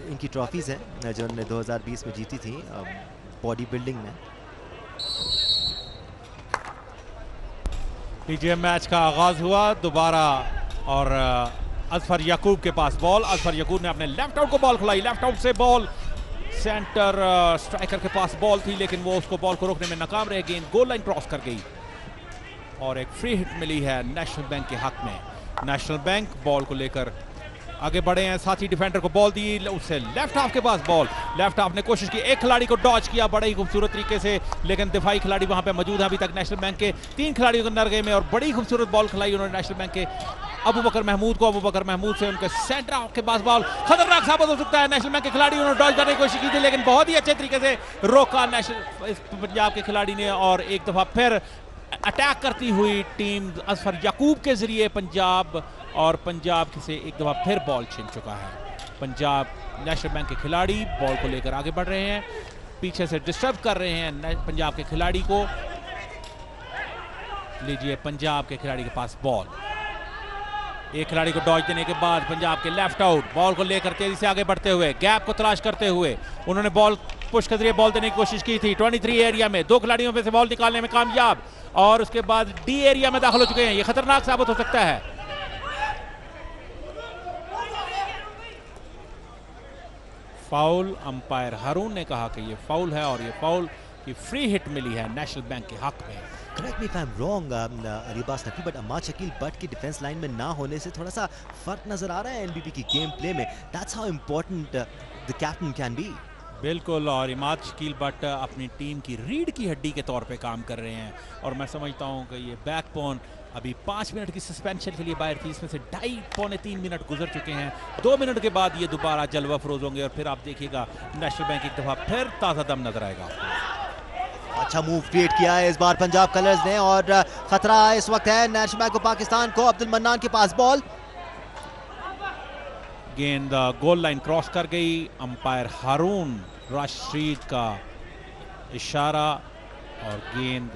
इनकी ट्रॉफ़ीज़ हैं जो उन्होंने 2020 में जीती थी बॉडी बिल्डिंग में। TGM मैच का आगाज हुआ दोबारा, और असफर यकूब के पास बॉल, असफर यकूब ने अपने लेफ्ट आउट को बॉल खिलाई, लेफ्ट आउट से बॉल सेंटर स्ट्राइकर के पास बॉल थी, लेकिन वो उसको बॉल को रोकने में नाकाम रहे, गेंद गोल लाइन क्रॉस कर गई, और एक फ्री हिट मिली है नेशनल बैंक के हक में। नेशनल बैंक बॉल को लेकर आगे बढ़े हैं, साथी डिफेंडर को बॉल दी, उससे लेफ्ट हाफ के पास बॉल, लेफ्ट हाफ ने कोशिश की, एक खिलाड़ी को डॉज किया बड़े ही खूबसूरत तरीके से, लेकिन दिफाई खिलाड़ी वहां पे मौजूद है अभी तक नेशनल बैंक के। 3 खिलाड़ियों के नरगे में, और बड़ी खूबसूरत बॉल खिलाई उन्होंने नेशनल बैंक के अबू बकर महमूद को। अबू बकर महमूद से उनके सेंटर के पास बॉल खतरनाक साबित हो सकता है। नेशनल बैंक के खिलाड़ी उन्होंने डॉज करने की कोशिश की थी, लेकिन बहुत ही अच्छे तरीके से रोका पंजाब के खिलाड़ी ने। और एक दफा फिर अटैक करती हुई टीम असफर याकूब के जरिए पंजाब से एक दफा फिर बॉल छीन चुका है। पंजाब नेशनल बैंक के खिलाड़ी बॉल को लेकर आगे बढ़ रहे हैं, पीछे से डिस्टर्ब कर रहे हैं पंजाब के खिलाड़ी को। लीजिए पंजाब के खिलाड़ी के पास बॉल, एक खिलाड़ी को डॉज देने के बाद पंजाब के लेफ्ट आउट, बॉल को लेकर तेजी से आगे बढ़ते हुए, गैप को तलाश करते हुए उन्होंने बॉल पुश के जरिए बॉल देने की कोशिश की थी। 23 एरिया में 2 खिलाड़ियों में से बॉल निकालने में कामयाब, और उसके बाद डी एरिया में दाखिल हो चुके हैं। यह खतरनाक साबित हो सकता है। फाउल, अंपायर हारून ने कहा कि यह फाउल है, और यह फाउल की फ्री हिट मिली है नेशनल बैंक के हक में। Correct me if I'm wrong, Ribas Naqvi, but Ammad Shakeel Butt की डिफेंस लाइन में ना होने से थोड़ा सा फर्क नजर आ रहा है एनबीपी की गेम प्ले में। That's how important the captain can be. बिल्कुल, और इमाद शकील बट अपनी टीम की रीढ़ की हड्डी के तौर पे काम कर रहे हैं, और मैं समझता हूं कि ये बैकबोन अभी 5 मिनट की सस्पेंशन के लिए बाहर थी, इसमें से 2.5-3 मिनट गुजर चुके हैं। 2 मिनट के बाद ये दोबारा जलवा फरोज होंगे, और फिर आप देखिएगा नेशनल बैंक एक दफा फिर ताज़ा दम नजर आएगा। अच्छा मूव क्रिएट किया है इस बार पंजाब कलर्स ने, और खतरा इस वक्त है नेशनल बैंक ऑफ पाकिस्तान को। अब्दुल मन्नान के पास बॉल, गेंद गोल लाइन क्रॉस कर गई। अंपायर हारून रशीद का इशारा, और गेंद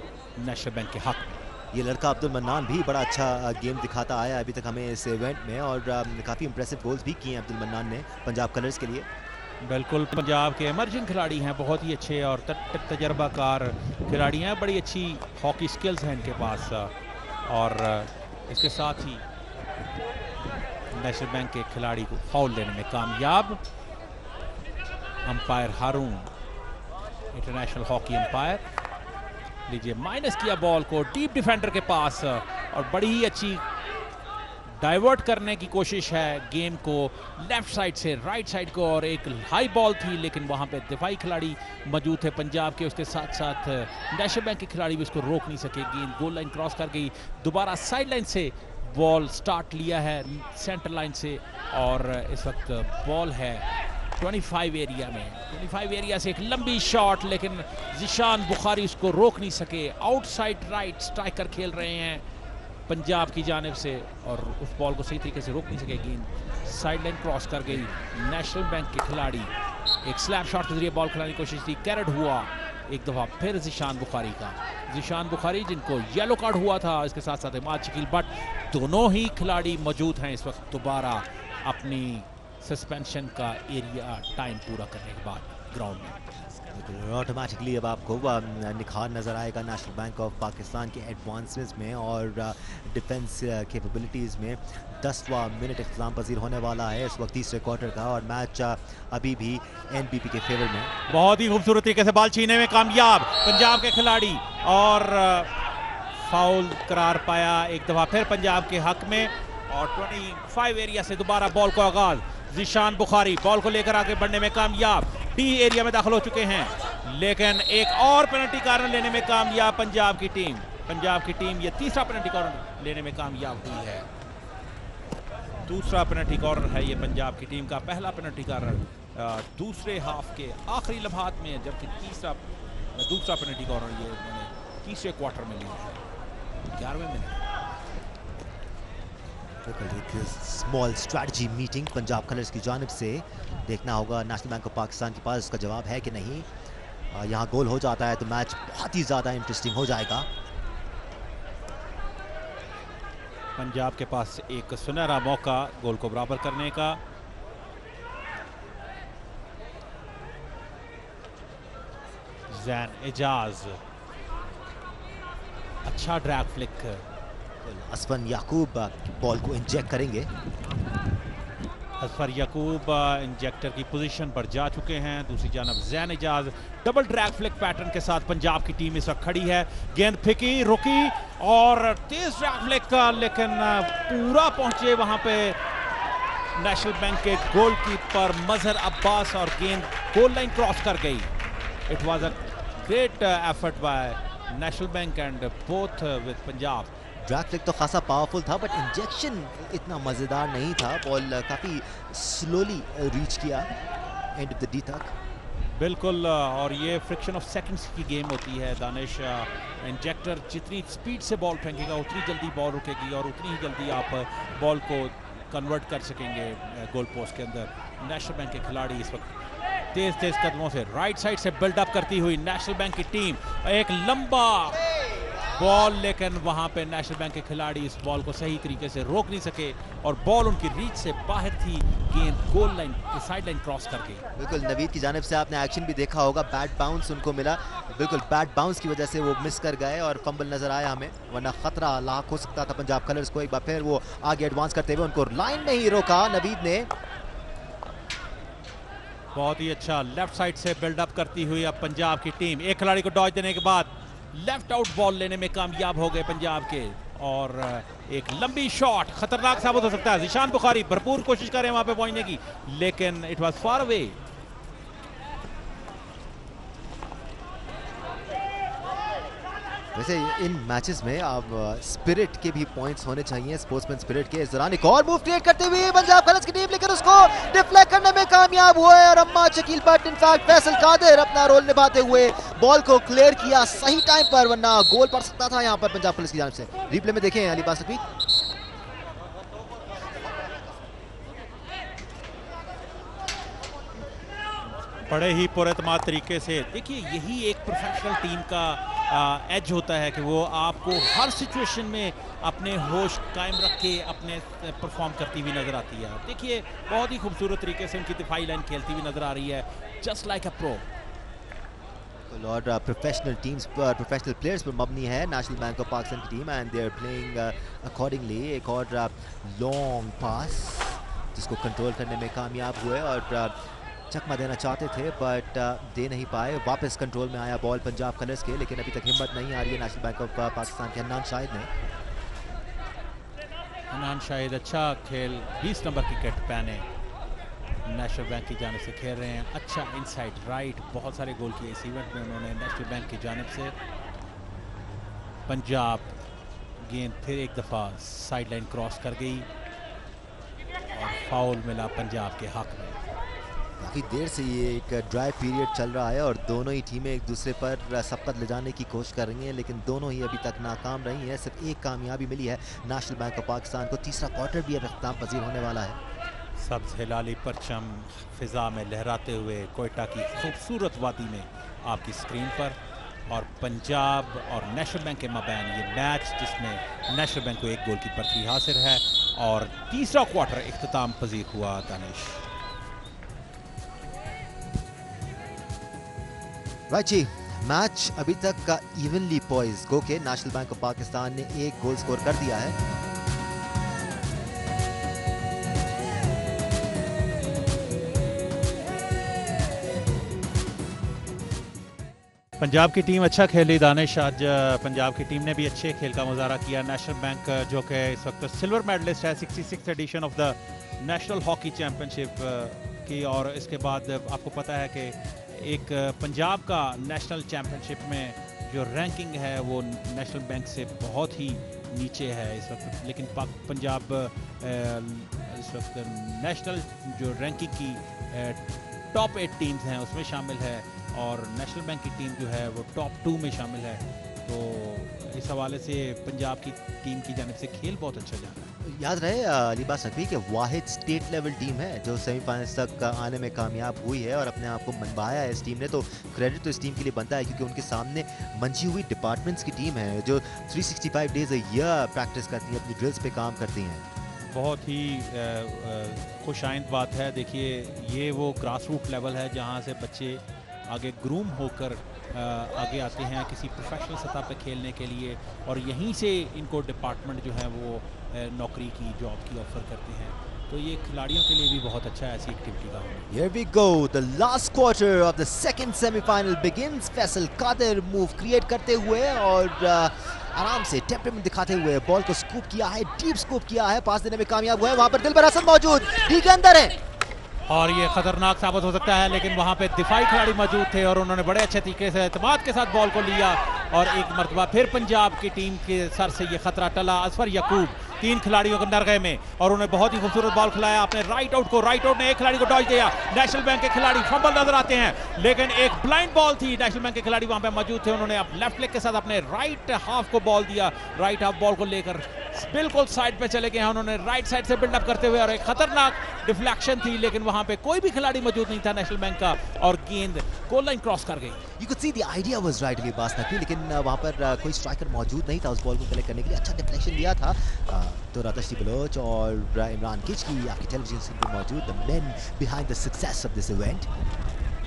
नेशनल बैंक के हक में। ये लड़का अब्दुल मन्नान भी बड़ा अच्छा गेम दिखाता आया अभी तक हमें इस इवेंट में, और काफ़ी इंप्रेसिव गोल्स भी किए हैं अब्दुल मन्नान ने पंजाब कलर्स के लिए। बिल्कुल, पंजाब के इमर्जिंग खिलाड़ी हैं, बहुत ही अच्छे और तजर्बाकार खिलाड़ी हैं, बड़ी अच्छी हॉकी स्किल्स हैं इनके पास। और इसके साथ ही नेशनल बैंक के खिलाड़ी को फाउल लेने में कामयाब अंपायर हारून, इंटरनेशनल हॉकी अंपायर। लीजिए माइनस किया बॉल को डीप डिफेंडर के पास, और बड़ी ही अच्छी डाइवर्ट करने की कोशिश है गेम को लेफ्ट साइड से राइट साइड को, और एक हाई बॉल थी लेकिन वहां पे दिफाई खिलाड़ी मौजूद थे पंजाब के, उसके साथ साथ नेशनल बैंक के खिलाड़ी भी उसको रोक नहीं सके। गेंद गोल लाइन क्रॉस कर गई, दोबारा साइड लाइन से बॉल स्टार्ट लिया है सेंटर लाइन से, और इस वक्त बॉल है 25 एरिया में। 25 एरिया से एक लंबी शॉट, लेकिन जिशान बुखारी उसको रोक नहीं सके। आउटसाइड राइट स्ट्राइकर खेल रहे हैं पंजाब की जानिब से, और उस बॉल को सही तरीके से रोक नहीं सके। गेंद साइड लाइन क्रॉस कर गई। नेशनल बैंक के खिलाड़ी एक स्लैप शॉट के जरिए बॉल खिलाने की कोशिश थी, कैरेट हुआ एक दफा फिर जिशान बुखारी का। जिशान बुखारी जिनको येलो कार्ड हुआ था, इसके साथ साथ इमाद शकील बट, दोनों ही खिलाड़ी मौजूद हैं इस वक्त दोबारा अपनी सस्पेंशन का एरिया टाइम पूरा करने के बाद ग्राउंड में। ऑटोमेटिकली अब आपको निखार नज़र आएगा नेशनल बैंक ऑफ पाकिस्तान के एडवांसेस में और डिफेंस कैपेबिलिटीज़ में। 10वां मिनट इख्तिताम पजीर होने वाला है इस वक्त तीसरे क्वार्टर का, और मैच अभी भी एनबीपी के फेवर में। बहुत ही खूबसूरत तरीके से बॉल छीनने में कामयाब पंजाब के खिलाड़ी, और फाउल करार पाया एक दफ़ा फिर पंजाब के हक में, और 25 एरिया से दोबारा बॉल को आगाज। जिशान बुखारी बॉल को लेकर आगे बढ़ने में कामयाब, डी एरिया में दाखिल हो चुके हैं, लेकिन एक और पेनल्टी कॉर्नर लेने में कामयाब पंजाब की टीम। पंजाब की टीम ये तीसरा पेनल्टी कॉर्नर लेने में कामयाब हुई है। दूसरा पेनल्टी कॉर्नर है ये पंजाब की टीम का, पहला पेनल्टी कॉर्नर दूसरे हाफ के आखिरी लम्हात में, जबकि दूसरा पेनल्टी कॉर्नर ये उन्होंने तीसरे क्वार्टर में लिया है 11वें मिनट। Small strategy meeting Punjab colours की जानिब से, देखना होगा नेशनल बैंक ऑफ पाकिस्तान के पास उसका जवाब है कि नहीं। यहाँ गोल हो जाता है तो मैच बहुत ही ज़्यादा इंटरेस्टिंग हो जाएगा। पंजाब के पास एक सुनहरा मौका गोल को बराबर करने का। जैन एजाज, अच्छा drag flick. Asfar Yaqoob ball को इंजेक्ट करेंगे। असफर याकूब इंजेक्टर की पोजीशन पर जा चुके हैं। दूसरी जानब Zain Ejaz double drag flick pattern के साथ पंजाब की टीम इस वक्त खड़ी है। गेंद फेंकी, रुकी और तेज ड्रैग फ्लिक, लेकिन पूरा पहुंचे वहां पे नेशनल बैंक के गोलकीपर मजहर अब्बास, और गेंद गोल लाइन क्रॉस कर गई। It was a great effort bye national bank and both with Punjab. Drag flick तो खासा पावरफुल था, बट इंजेक्शन इतना मज़ेदार नहीं था। बॉल काफ़ी स्लोली रीच किया एंड ऑफ द डी तक। बिल्कुल, और ये फ्रिक्शन ऑफ सेकंड्स की गेम होती है दानिश। इंजेक्टर जितनी स्पीड से बॉल फेंकेगा उतनी जल्दी बॉल रुकेगी और उतनी ही जल्दी आप बॉल को कन्वर्ट कर सकेंगे गोल पोस्ट के अंदर। नेशनल बैंक के खिलाड़ी इस वक्त तेज तेज कदमों से राइट साइड से बिल्डअप करती हुई नेशनल बैंक की टीम, एक लंबा बॉल, लेकिन वहां पे नेशनल बैंक के खिलाड़ी इस बॉल को सही तरीके से रोक नहीं सके और बॉल उनकी रीच से बाहर थी। गेंद goal line side line cross करके। बिल्कुल, नवीद की जानिब से आपने एक्शन भी देखा होगा, बैट बाउंस उनको मिला। बिल्कुल बैट बाउंस की वजह से वो मिस कर गए और फंबल नजर आया हमें, वरना खतरा लाख हो सकता था पंजाब कलर्स को। एक बार फिर वो आगे एडवांस करते हुए उनको लाइन में ही रोका नवीद ने। बहुत ही अच्छा लेफ्ट साइड से बिल्डअप करती हुई अब पंजाब की टीम एक खिलाड़ी को डॉज देने के बाद लेफ्ट आउट बॉल लेने में कामयाब हो गए पंजाब के, और एक लंबी शॉट खतरनाक साबित हो सकता है। ज़िशान बुखारी भरपूर कोशिश कर रहे हैं वहां पे पहुंचने की, लेकिन इट वाज फार अवे। वैसे इन मैचेस में अब स्पिरिट के भी पॉइंट्स होने चाहिए, स्पोर्ट्समैन स्पिरिट के। इस दौरान एक और मूव क्रिएट करते हुए पंजाब कलर्स की टीम, लेकिन उसको डिफ्लेक्ट करने में कामयाब हुए और अम्मा शकील बट इनफैक्ट फैसल कादिर अपना रोल निभाते हुए बॉल को क्लियर किया सही टाइम पर, वरना गोल पड़ सकता था यहां पर पंजाब कलर्स की जानिब से। रिप्ले में देखें अली बासकी। बड़े ही पुरएतमाद तरीके से, देखिए यही एक प्रोफेशनल टीम का एज होता है कि वो आपको हर सिचुएशन में अपने होश कायम रख के अपने परफॉर्म करती हुई नजर आती है। देखिए बहुत ही खूबसूरत तरीके से उनकी दिफाई लाइन खेलती हुई नजर आ रही है, जस्ट लाइक अ प्रो। और प्रोफेशनल टीम्स पर प्रोफेशनल प्लेयर्स पर मबनी है नेशनल बैंक ऑफ पाकिस्तान की team, and they are playing accordingly. एक और लॉन्ग पास जिसको कंट्रोल करने में कामयाब हुए और चकमा देना चाहते थे बट दे नहीं पाए। वापस कंट्रोल में आया बॉल पंजाब कलर्स के, लेकिन अभी तक हिम्मत नहीं आ रही है नेशनल बैंक ऑफ पाकिस्तान के हन्नान शाहिद ने। हन्नान शाहिद अच्छा खेल 20 नंबर की किट पहने नेशनल बैंक की जानिब से खेल रहे हैं। अच्छा इनसाइड राइट, बहुत सारे गोल किए इस इवेंट में उन्होंने नेशनल बैंक की जानिब से। पंजाब गेंद फिर एक दफ़ा साइड लाइन क्रॉस कर गई और फाउल मिला पंजाब के हक में। काफ़ी देर से ये एक ड्राई पीरियड चल रहा है और दोनों ही टीमें एक दूसरे पर सबकत ले जाने की कोशिश कर रही हैं, लेकिन दोनों ही अभी तक नाकाम रही हैं। सिर्फ एक कामयाबी मिली है नेशनल बैंक ऑफ पाकिस्तान को। तीसरा क्वार्टर भी अब इख्तिताम पजीर होने वाला है। सब्ज हिलाली परचम फिजा में लहराते हुए कोयटा की खूबसूरत वादी में आपकी स्क्रीन पर, और पंजाब और नेशनल बैंक के मबैन ये मैच जिसमें नेशनल बैंक को एक गोल की बर्फी हासिल है और तीसरा क्वार्टर इख्तिताम पजीर हुआ। दानिश राइट जी, मैच अभी तक का इवनली पॉइज गो के नेशनल बैंक ऑफ पाकिस्तान ने एक गोल स्कोर कर दिया है। पंजाब की टीम अच्छा खेली दानिश, आज पंजाब की टीम ने भी अच्छे खेल का मुजाहरा किया। नेशनल बैंक जो कि इस वक्त सिल्वर मेडलिस्ट है 66th edition of the national hockey championship की, और इसके बाद आपको पता है कि एक पंजाब का नेशनल चैंपियनशिप में जो रैंकिंग है वो नेशनल बैंक से बहुत ही नीचे है इस वक्त, लेकिन पंजाब इस वक्त नेशनल जो रैंकिंग की टॉप 8 टीम्स हैं उसमें शामिल है और नेशनल बैंक की टीम जो है वो टॉप 2 में शामिल है। तो इस हवाले से पंजाब की टीम की जानिब से खेल बहुत अच्छा जा रहा है। याद रहे अलीबास नकवी के वाहिद स्टेट लेवल टीम है जो सेमीफाइनल्स तक आने में कामयाब हुई है और अपने आप को मनवाया है इस टीम ने, तो क्रेडिट तो इस टीम के लिए बनता है क्योंकि उनके सामने मंची हुई डिपार्टमेंट्स की टीम है जो 365 डेज अ ईयर प्रैक्टिस करती है, अपनी ड्रिल्स पे काम करती हैं। बहुत ही खुश आइंद बात है। देखिए ये वो ग्रास रूट लेवल है जहाँ से बच्चे आगे ग्रूम होकर आगे आते हैं किसी प्रोफेशनल सतह पे खेलने के लिए, और यहीं से इनको डिपार्टमेंट जो है वो नौकरी की जॉब की ऑफर करते हैं। तो ये खिलाड़ियों के लिए भी बहुत अच्छा है ऐसी एक्टिविटी का होना। Here we go, the last quarter of the second semi-final begins. Faisal Qadir move create करते हुए और आराम से टेम्परामेंट दिखाते हुए बॉल को स्कूप किया है, डीप स्कूप किया है, पास देने में कामयाब हुआ है। वहां पर दिलबर हसन मौजूद, डी के अंदर है और ये खतरनाक साबित हो सकता है, लेकिन वहां पे दिफाई खिलाड़ी मौजूद थे और उन्होंने बड़े अच्छे तरीके से एतमाद के साथ बॉल को लिया और एक मरतबा फिर पंजाब की टीम के सर से ये खतरा टला। असफर यकूब 3 खिलाड़ियों को नरगे में और उन्हें बहुत ही खूबसूरत बॉल खिलाया अपने राइट आउट ने एक खिलाड़ी को डॉज दिया। नेशनल बैंक के खिलाड़ी फंबल नजर आते हैं, लेकिन एक ब्लाइंड बॉल थी। नेशनल बैंक के खिलाड़ी वहां पे मौजूद थे, उन्होंने अब लेफ्ट लेग के साथ अपने राइट हाफ को बॉल दिया। राइट हाफ बॉल को लेकर बिल्कुल साइड पे चले गए हैं उन्होंने, राइट साइड से बिल्डअप करते हुए, और एक खतरनाक डिफ्लेक्शन थी, लेकिन वहां पे कोई भी खिलाड़ी मौजूद नहीं था नेशनल बैंक का, और गेंद गोल लाइन क्रॉस कर गई। You could see the idea was right Ali Abbas Naqvi, लेकिन वहाँ पर कोई स्ट्राइकर मौजूद नहीं था उस बॉल को कलेक्ट करने के लिए। अच्छा डिफ्लेक्शन दिया था। तो रातश्री बलोच और इमरान किचकी आपकी टेलीविजन स्क्रीन पर मौजूद, the main behind the success of this event.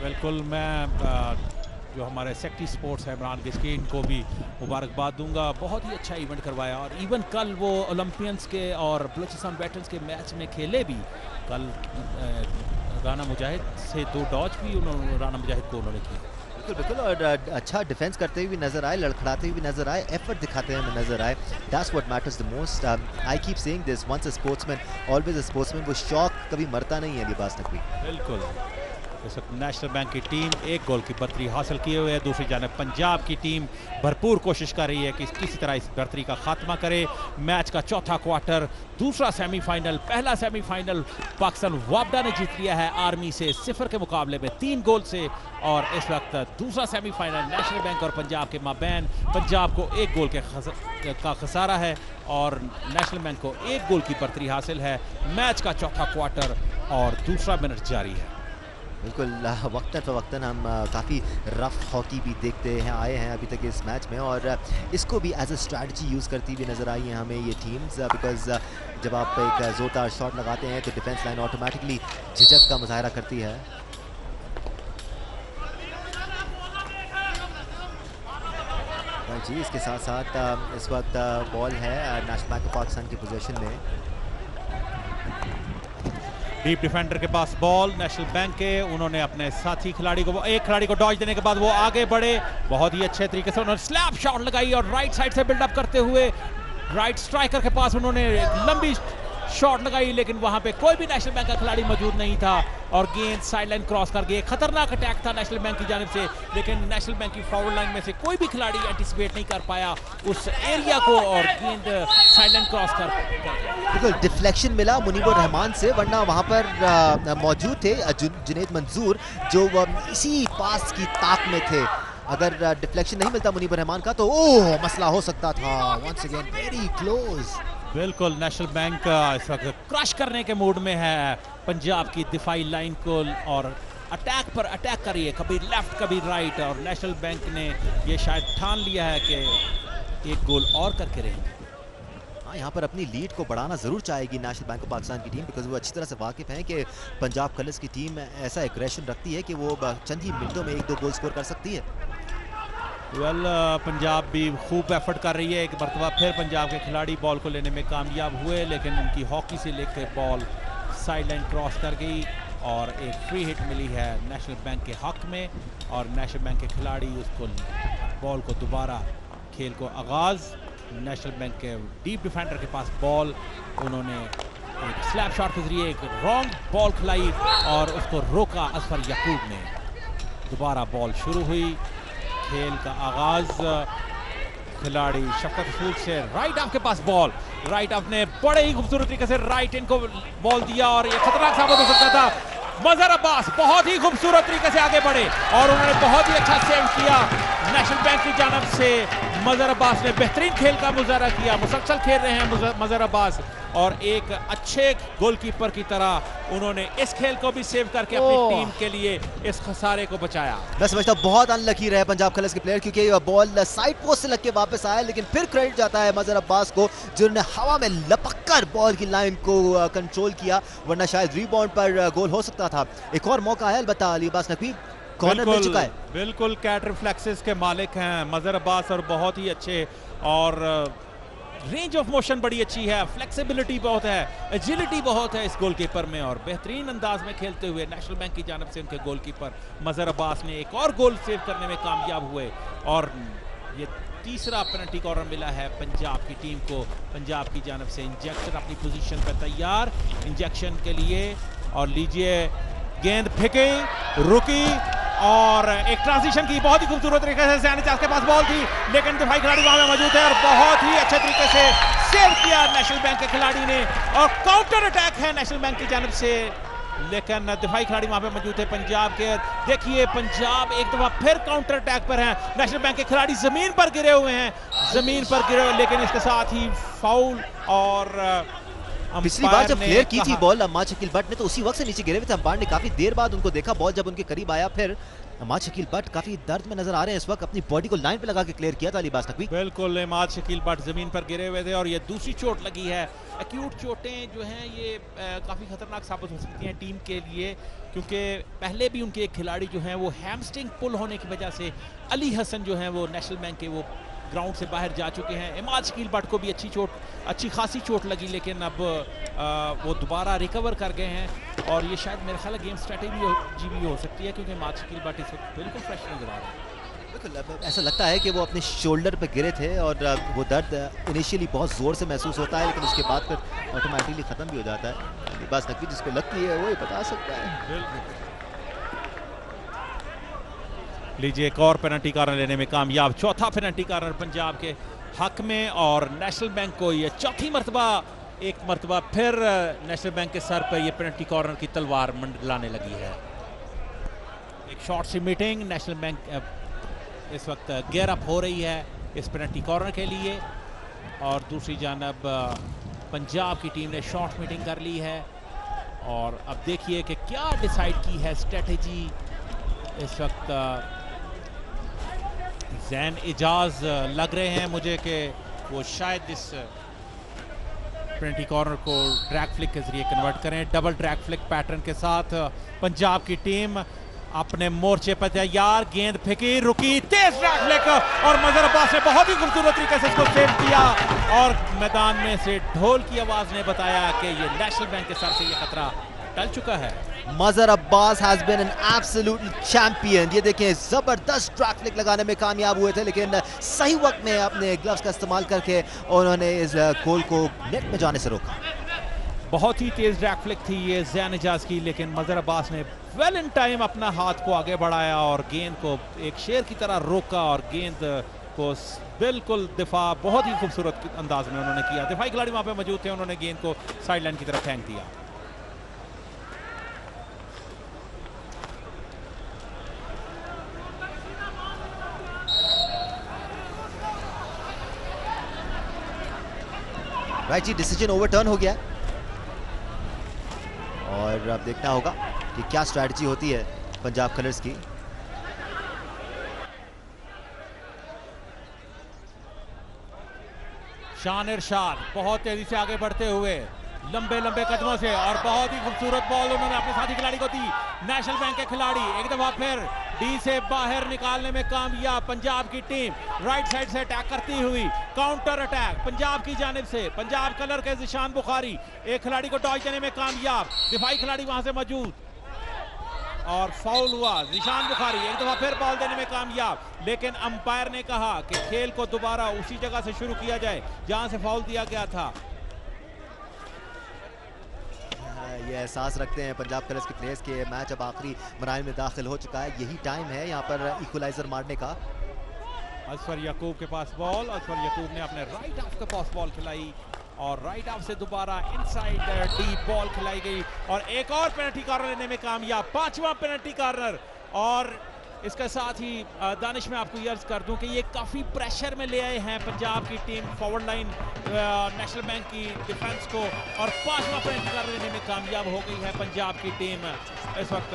बिल्कुल, मैं जो हमारे सेक्रेटरी स्पोर्ट्स है इमरान किचकी, इनको भी मुबारकबाद दूंगा। बहुत ही अच्छा इवेंट करवाया, और इवन कल वो ओलंपियंस के और बलूचिस्तान वेटरन्स के मैच में खेले भी। कल राना मुजाहिद से 2 डॉज भी उन्होंने राना मुजाहिद को उन्होंने किया। बिल्कुल, और अच्छा डिफेंस करते हुए नजर आए, लड़खड़ाते हुए नजर आए, एफर्ट दिखाते हुए नजर आए। That's what matters the most. I keep saying this, once a sportsman always a sportsman. वो शौक कभी मरता नहीं है अली अब्बास नकवी। बिल्कुल, इस वक्त नेशनल बैंक की टीम 1 गोल की बढ़तरी हासिल किए हुए है। दूसरी जानब पंजाब की टीम भरपूर कोशिश कर रही है कि किसी तरह इस बढ़तरी का खात्मा करे। मैच का चौथा क्वार्टर, दूसरा सेमीफाइनल, पहला सेमीफाइनल पाकिस्तान वापडा ने जीत लिया है आर्मी से 0 के मुकाबले में 3 गोल से, और इस वक्त दूसरा सेमीफाइनल नेशनल बैंक और पंजाब के माबैन पंजाब को 1 गोल का खसारा है और नेशनल बैंक को 1 गोल की बढ़तरी हासिल है। मैच का चौथा क्वार्टर और दूसरा मिनट जारी है। बिल्कुल, वक्तन फ़वक्तन हम काफ़ी रफ हॉकी भी देखते हैं आए हैं अभी तक इस मैच में, और इसको भी एज अ स्ट्रैटेजी यूज़ करती हुई नज़र आई हैं हमें ये टीम्स। बिकॉज जब आप एक ज़ोरदार शॉट लगाते हैं तो डिफेंस लाइन ऑटोमेटिकली झिझक का मुजाहरा करती है। जी, इसके साथ साथ इस वक्त बॉल है नेशनल बैंक ऑफ पाकिस्तान की पोजीशन में। डीप डिफेंडर के पास बॉल नेशनल बैंक के, उन्होंने अपने साथी खिलाड़ी को, एक खिलाड़ी को डॉज देने के बाद वो आगे बढ़े, बहुत ही अच्छे तरीके से उन्होंने स्लैप शॉट लगाई और राइट साइड से बिल्डअप करते हुए राइट स्ट्राइकर के पास उन्होंने लंबी शॉट लगाई, लेकिन वहां पे कोई भी नेशनल बैंक का खिलाड़ी मौजूद नहीं था और गेंद साइडलाइन क्रॉस कर गई। खतरनाक अटैक था नेशनल बैंक की जानिब से, लेकिन नेशनल बैंक की फाउल लाइन में से कोई भी खिलाड़ी एंटिसिपेट नहीं कर पाया उस एरिया को और गेंद साइडलाइन क्रॉस कर। बिल्कुल डिफ्लेक्शन मिला मुनीबुर रहमान से, वरना वहां पर मौजूद थे जुनैद मंजूर जो इसी पास की ताक में थे। अगर डिफ्लेक्शन नहीं मिलता मुनीबुर रहमान का तो मसला हो सकता था। Once again very close. बिल्कुल, नेशनल बैंक इस वक्त क्रश करने के मूड में है पंजाब की दिफाई लाइन को और अटैक पर अटैक कर रही है, कभी लेफ्ट कभी राइट, और नेशनल बैंक ने ये शायद ठान लिया है कि 1 गोल और करके रहेंगे। हाँ, यहाँ पर अपनी लीड को बढ़ाना जरूर चाहेगी नेशनल बैंक ऑफ पाकिस्तान की टीम, बिकॉज वो अच्छी तरह से वाकिफ हैं कि पंजाब कलर्स की टीम ऐसा एग्रेशन रखती है कि वो चंद ही मिनटों में 1-2 गोल स्कोर कर सकती है। पंजाब भी खूब एफर्ट कर रही है। एक मरतबा फिर पंजाब के खिलाड़ी बॉल को लेने में कामयाब हुए, लेकिन उनकी हॉकी से लेकर बॉल साइडलाइन क्रॉस कर गई और एक फ्री हिट मिली है नेशनल बैंक के हक में, और नेशनल बैंक के खिलाड़ी उसको बॉल को दोबारा खेल को आगाज़। नेशनल बैंक के डीप डिफेंडर के पास बॉल, उन्होंने एक स्लैप शॉट के जरिए एक रॉन्ग बॉल खिलाई और उसको रोका असफर यकूब ने। दोबारा बॉल शुरू हुई, खेल का आगाज। खिलाड़ी शफकत रसूल से राइट हाफ के पास बॉल, राइट हाफ ने बड़े ही खूबसूरत तरीके से राइट इनको बॉल दिया और ये खतरनाक साबित हो सकता था। मजहर अब्बास बहुत ही खूबसूरत तरीके से आगे बढ़े और उन्होंने बहुत ही अच्छा सेव किया। नेशनल बैंक की जानब से मजहर अब्बास ने बेहतरीन खेल का मुजाहरा किया। मुसलसल खेल रहे हैं मजहर अब्बास और एक अच्छे गोलकीपर की तरह उन्होंने इस खेल को भी सेव करके अपनी टीम के लिए इस खसारे को बचाया। मैं समझता हूँ बहुत अनलकी रहे पंजाब कलर्स के प्लेयर, क्योंकि बॉल साइड पोस्ट से लग के वापस आया, लेकिन फिर क्रेडिट जाता है मजहर अब्बास को जिन्होंने हवा में लपक कर बॉल की लाइन को कंट्रोल किया, वरना शायद रीबाउंड पर गोल हो सकता था। एक और मौका है अलबत्ता अली अब्बास नकवी, कॉर्नर मिल चुका है। बिल्कुल कैट रिफ्लेक्सेस के मालिक हैं मजहर अब्बास और बहुत ही अच्छे, और रेंज ऑफ मोशन बड़ी अच्छी है, फ्लेक्सिबिलिटी बहुत है, एजिलिटी बहुत है इस गोलकीपर में, और बेहतरीन अंदाज में खेलते हुए नेशनल बैंक की जानब से उनके गोलकीपर मजहर अब्बास ने एक और गोल सेव करने में कामयाब हुए और ये तीसरा पेनल्टी कॉर्नर मिला है पंजाब की टीम को। पंजाब की जानब से इंजेक्शन अपनी पोजीशन पर तैयार इंजेक्शन के लिए, और लीजिए गेंद फेंकी, रुकी और एक ट्रांजिशन की बहुत ही खूबसूरत तरीके से ज़ैन एजाज के पास बॉल थी, लेकिन दिफाई खिलाड़ी वहां में मौजूद है और बहुत ही अच्छे तरीके से सेव किया नेशनल बैंक के खिलाड़ी ने। और काउंटर अटैक है नेशनल बैंक की जानब से, लेकिन दिफाई खिलाड़ी वहां पे मौजूद है पंजाब के। देखिए पंजाब एक दफा फिर काउंटर अटैक पर है, नेशनल बैंक के खिलाड़ी जमीन पर गिरे हुए हैं, जमीन पर गिरे, लेकिन इसके साथ ही फाउल। और पिछली बार जब फ्लेयर की थी बॉल अम्माद शकील बट ने, तो उसी वक्त से नीचे गिरे हुए थे। अंपायर ने काफी देर बाद उनको देखा, बॉल जब उनके करीब आया, फिर अम्माद शकील बट काफी दर्द में नजर आ रहे हैं इस वक्त, अपनी बॉडी को लाइन पे लगा के क्लियर किया था अलीबाज नकवी। बिल्कुल, अम्माद शकील बट जमीन पर गिरे हुए थे और ये दूसरी चोट लगी है। एक्यूट चोटें जो हैं ये काफी खतरनाक साबित हो सकती हैं टीम के लिए, क्योंकि पहले भी उनके एक खिलाड़ी जो हैं वो हैमस्ट्रिंग पुल होने की वजह से, अली हसन जो हैं वो नेशनल बैंक के वो ग्राउंड से बाहर जा चुके हैं। इमाद शकील बट को भी अच्छी खासी चोट लगी, लेकिन अब वो दोबारा रिकवर कर गए हैं और ये शायद मेरे ख्याल है गेम स्ट्रेटेजी भी हो सकती है, क्योंकि इमाद शकील बट इस वक्त बिल्कुल फ्रेश नजर आ रहे हैं। बिल्कुल ऐसा लगता है कि वो अपने शोल्डर पे गिरे थे और वो दर्द इनिशियली बहुत जोर से महसूस होता है, लेकिन उसके बाद फिर ऑटोमेटिकली खत्म भी हो जाता है। अलीबाज नकवी जिसको लगती है वो ही बता सकता है। लीजिए एक और पेनल्टी कॉर्नर लेने में कामयाब, चौथा पेनल्टी कॉर्नर पंजाब के हक में और नेशनल बैंक को ये चौथी मरतबा, एक मरतबा फिर नेशनल बैंक के सर पर ये पेनल्टी कॉर्नर की तलवार मंडलाने लगी है। एक शॉर्ट सी मीटिंग, नेशनल बैंक इस वक्त गेयर अप हो रही है इस पेनल्टी कॉर्नर के लिए और दूसरी जानब पंजाब की टीम ने शॉर्ट मीटिंग कर ली है और अब देखिए कि क्या डिसाइड की है स्ट्रेटेजी। इस वक्त ज़ैन एजाज लग रहे हैं मुझे कि वो शायद इस पेनल्टी कॉर्नर को ड्रैग फ्लिक के जरिए कन्वर्ट करें। डबल ड्रैग फ्लिक पैटर्न के साथ पंजाब की टीम अपने मोर्चे पर तैयार, गेंद फेंकी, रुकी, तेज ड्रैग फ्लिक और मजहर अब्बास ने बहुत ही खूबसूरत तरीके से इसको सेव किया और मैदान में से ढोल की आवाज ने बताया कि ये नेशनल बैंक के सर से ये खतरा टल चुका है। Mazhar Abbas has been an absolute champion. ये देखें जबरदस्त ड्रैग फ्लिक लगाने में कामयाब हुए थे, लेकिन सही वक्त में अपने ग्लव्स का इस्तेमाल करके उन्होंने इस गोल को नेट में जाने से रोका। बहुत ही तेज ड्रैग फ्लिक थी ये ज़ैन एजाज की, लेकिन मजहर अब्बास ने वेल इन टाइम अपना हाथ को आगे बढ़ाया और गेंद को एक शेर की तरह रोका और गेंद को बिल्कुल दिफा बहुत ही खूबसूरत अंदाज में उन्होंने किया। दिफाई खिलाड़ी वहां पे मौजूद थे, उन्होंने गेंद को साइड लाइन की तरफ फेंक दिया। राइट जी, डिसीजन ओवरटर्न हो गया और अब देखना होगा कि क्या स्ट्रैटेजी होती है पंजाब कलर्स की। शान इरशाद बहुत तेजी से आगे बढ़ते हुए लंबे लंबे कदमों से और बहुत ही खूबसूरत बॉल उन्होंने अपने साथी खिलाड़ी को दी। नेशनल बैंक के खिलाड़ी एक दफा फिर डी से बाहर निकालने में कामयाब। पंजाब की टीम राइट साइड से अटैक करती हुई, काउंटर अटैक पंजाब की जानिब से। पंजाब कलर के जिशान बुखारी एक खिलाड़ी को डॉज देने में कामयाब, दिफाई खिलाड़ी वहां से मौजूद और फाउल हुआ। जिशान बुखारी एक दफा फिर बॉल देने में कामयाब, लेकिन अंपायर ने कहा कि खेल को दोबारा उसी जगह से शुरू किया जाए जहां से फाउल दिया गया था। ये एहसास रखते हैं पंजाब कलर्स के प्लेयर्स के मैच अब आखिरी मराहल में दाखिल हो चुका है, यही टाइम है यहाँ पर इक्वलाइजर मारने का। असफर यकूब के पास बॉल, असफर यकूब ने अपने राइट हाफ के पास बॉल खिलाई और राइट हाफ से दोबारा इनसाइड डीप बॉल खिलाई गई और एक और पेनल्टी कॉर्नर लेने में कामयाब, पांचवा पेनल्टी कॉर्नर। और इसके साथ ही दानिश में आपको ये अर्ज कर दूं कि ये काफ़ी प्रेशर में ले आए हैं पंजाब की team forward line national bank की डिफेंस को और पांचवा पेनल्टी कॉर्नर लेने में कामयाब हो गई है पंजाब की टीम इस वक्त।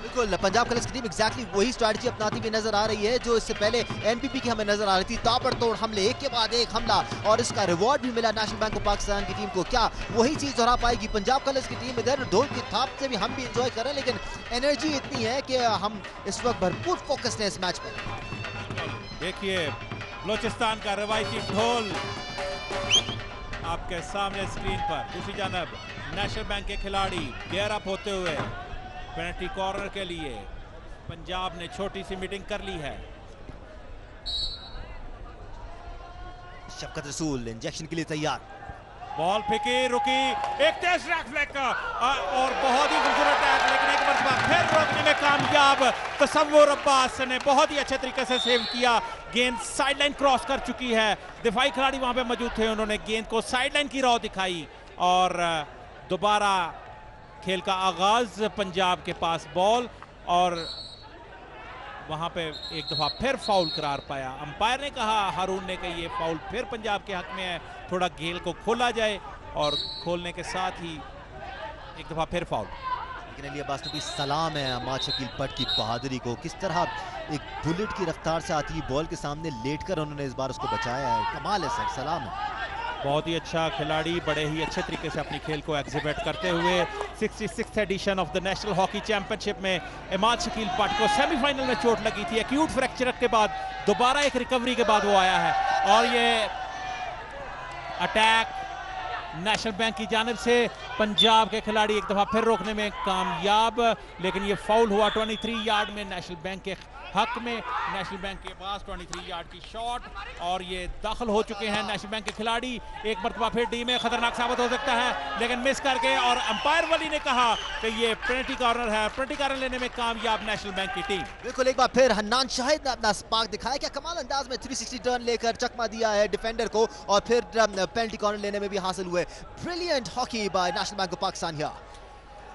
बिल्कुल, पंजाब कलर्स की टीम एग्जैक्टली वही स्ट्रैटेजी अपनाती हुई नजर आ रही है जो इससे पहले एनपीपी की हमें नजर आ रही थी। ताबड़तोड़ हमले, एक के बाद एक हमला और इसका रिवॉर्ड भी मिला नेशनल बैंक ऑफ पाकिस्तान की टीम को। क्या वही चीज दोहरा पाएगी पंजाब कलर्स की टीम? इधर ढोल की थाप से भी हम भी एंजॉय करें, लेकिन एनर्जी इतनी है कि हम इस वक्त भरपूर फोकस्ड हैं इस मैच पर। देखिए बलोचिस्तान का रवायती ढोल आपके सामने स्क्रीन पर। दूसरी जानब नेशनल बैंक के खिलाड़ी गेयर अप होते हुए पेनल्टी कॉर्नर के लिए पंजाब ने छोटी सी मीटिंग कर ली है। शफकत रसूल इंजेक्शन के लिए तैयार। बॉल फेंकी, रुकी, एक तेज रैक फ्लैग और बहुत ही खूबसूरत टैग, लेकिन एक मरतबा फिर रोकने में कामयाब तसव्वुर अब्बास ने बहुत ही अच्छे तरीके से सेव किया। गेंद साइडलाइन क्रॉस कर चुकी है, दिफाई खिलाड़ी वहां पे मौजूद थे, उन्होंने गेंद को साइडलाइन की राह दिखाई और दोबारा खेल का आगाज पंजाब के पास बॉल और वहां पे एक दफा फिर फाउल करार पाया। अंपायर ने कहा, हारून ने कहा, ये फाउल फिर पंजाब के हक में है, थोड़ा गेल को खोला जाए और खोलने के साथ ही एक दफा फिर फाउल। लेकिन अली अब्बास नकवी सलाम है अहमद शकील भट्ट की बहादुरी को, किस तरह एक बुलेट की रफ्तार से आती हुई बॉल के सामने लेटकर उन्होंने इस बार उसको बचाया है। कमाल है सर, सलाम है। बहुत ही अच्छा खिलाड़ी, बड़े ही अच्छे तरीके से अपनी खेल को एग्जिबिट करते हुए 66th edition of the national hockey championship में अहमद शकील भट्ट को सेमीफाइनल में चोट लगी थी, एक्यूट फ्रैक्चर के बाद दोबारा एक रिकवरी के बाद वो आया है और ये अटैक नेशनल बैंक की जानिब से पंजाब के खिलाड़ी एक दफा फिर रोकने में कामयाब, लेकिन ये फाउल हुआ 23 यार्ड में नेशनल बैंक के हक में। नेशनल बैंक के पास 23 यार्ड की शॉट और ये दाखिल हो चुके हैं नेशनल बैंक के खिलाड़ी। एक मरतबा फिर डी में खतरनाक साबित हो सकता है, लेकिन मिस करके, और अंपायर वली ने कहा कि ये पेनल्टी कॉर्नर है। पेनल्टी कॉर्नर लेने में कामयाब नेशनल बैंक की टीम। बिल्कुल, एक बार फिर हन्नान शाहिद ने अपना स्पार्क दिखाया, क्या कमाल अंदाज में 360 टर्न लेकर चकमा दिया है डिफेंडर को और फिर पेनल्टी कॉर्नर लेने में भी हासिल हुए। Brilliant hockey by national bank of Pakistan here.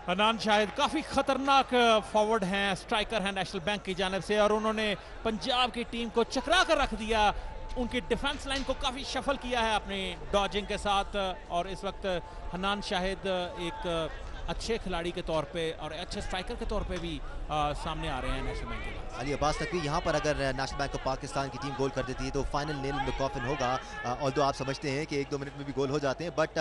Hannan Shahid काफी खतरनाक फॉरवर्ड हैं, स्ट्राइकर हैं नेशनल बैंक की जानिब से और उन्होंने पंजाब की टीम को चकरा कर रख दिया। उनकी डिफेंस लाइन को काफी शफल किया है अपनी डॉजिंग के साथ और इस वक्त हन्नान शाहिद एक अच्छे खिलाड़ी के तौर पे और अच्छे स्ट्राइकर के तौर पे भी सामने आ रहे हैं नेशनल बैंक के पास। अली अब्बास नकवी, यहाँ पर अगर नेशनल बैंक ऑफ पाकिस्तान की टीम गोल कर देती है तो final nail in the coffin होगा। ऑल्दो आप समझते हैं कि 1-2 मिनट में भी गोल हो जाते हैं, बट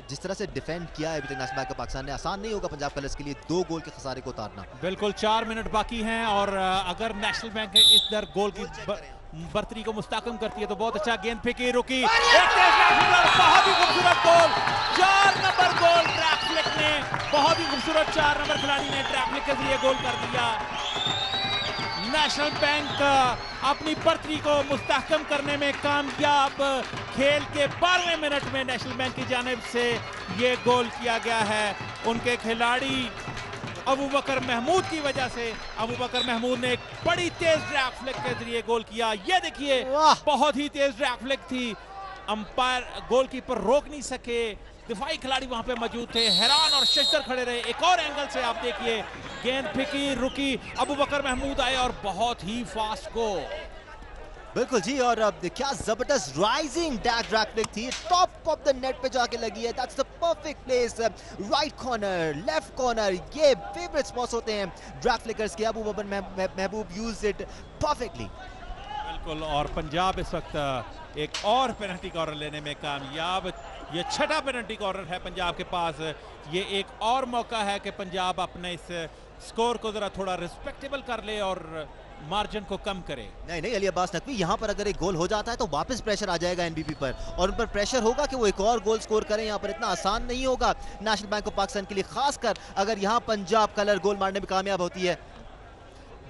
जिस तरह से डिफेंड किया है अभी तक नेशनल बैंक ऑफ पाकिस्तान ने, आसान नहीं होगा पंजाब कलर्स के लिए 2 गोल के खसारे को उतारना। बिल्कुल, 4 मिनट बाकी हैं और अगर नेशनल बैंक इधर गोल की बर्तरी को मुस्तकम करती है तो बहुत अच्छा। गेंद फेंकी, रुकी, एक बहुत ही खूबसूरत गोल, 4 नंबर गोल ड्रैक फ्लिक ने, बहुत ही खूबसूरत 4 नंबर खिलाड़ी ने ड्रैक फ्लिक के जरिए गोल कर दिया। नेशनल बैंक अपनी बर्तरी को मुस्तहकम करने में कामयाब। खेल के 12वें मिनट में नेशनल बैंक की जानिब से ये गोल किया गया है। उनके खिलाड़ी अबू बकर महमूद की वजह से, अबू बकर महमूद ने एक बड़ी तेज ड्रैग फ्लिक के जरिए गोल किया। ये देखिए, बहुत ही तेज ड्रैग फ्लिक थी, अंपायर गोलकीपर रोक नहीं सके, दिफाई खिलाड़ी वहां पे मौजूद थे, हैरान और शशदर खड़े रहे। एक और एंगल से आप देखिए, गेंद फेंकी, रुकी, अबू बकर महमूद आए और बहुत ही फास्ट गोल। बिल्कुल जी, और क्या जबरदस्त राइजिंग ड्रैग फ्लिक थी, टॉप ऑफ द नेट पे जाके लगी है। That's the perfect place, right corner, left corner, ये फेवरेट स्पॉट्स होते हैं ड्रैग फ्लिकर्स के। अबू बकर महबूब यूज्ड इट परफेक्टली। बिल्कुल, और पंजाब इस वक्त एक और पेनल्टी कॉर्नर लेने में कामयाब। ये 6ठा पेनल्टी कॉर्नर है पंजाब के पास। ये एक और मौका है कि पंजाब अपने इस स्कोर को जरा थोड़ा रिस्पेक्टेबल कर ले और मार्जिन को कम करे। नहीं अली अब्बास नकवी, यहाँ पर अगर एक गोल हो जाता है तो वापस प्रेशर आ जाएगा एनबीपी पर और उन पर प्रेशर होगा कि वो एक और गोल स्कोर करें। यहाँ पर इतना आसान नहीं होगा नेशनल बैंक ऑफ पाकिस्तान के लिए, खासकर अगर यहाँ पंजाब कलर गोल मारने में कामयाब होती है।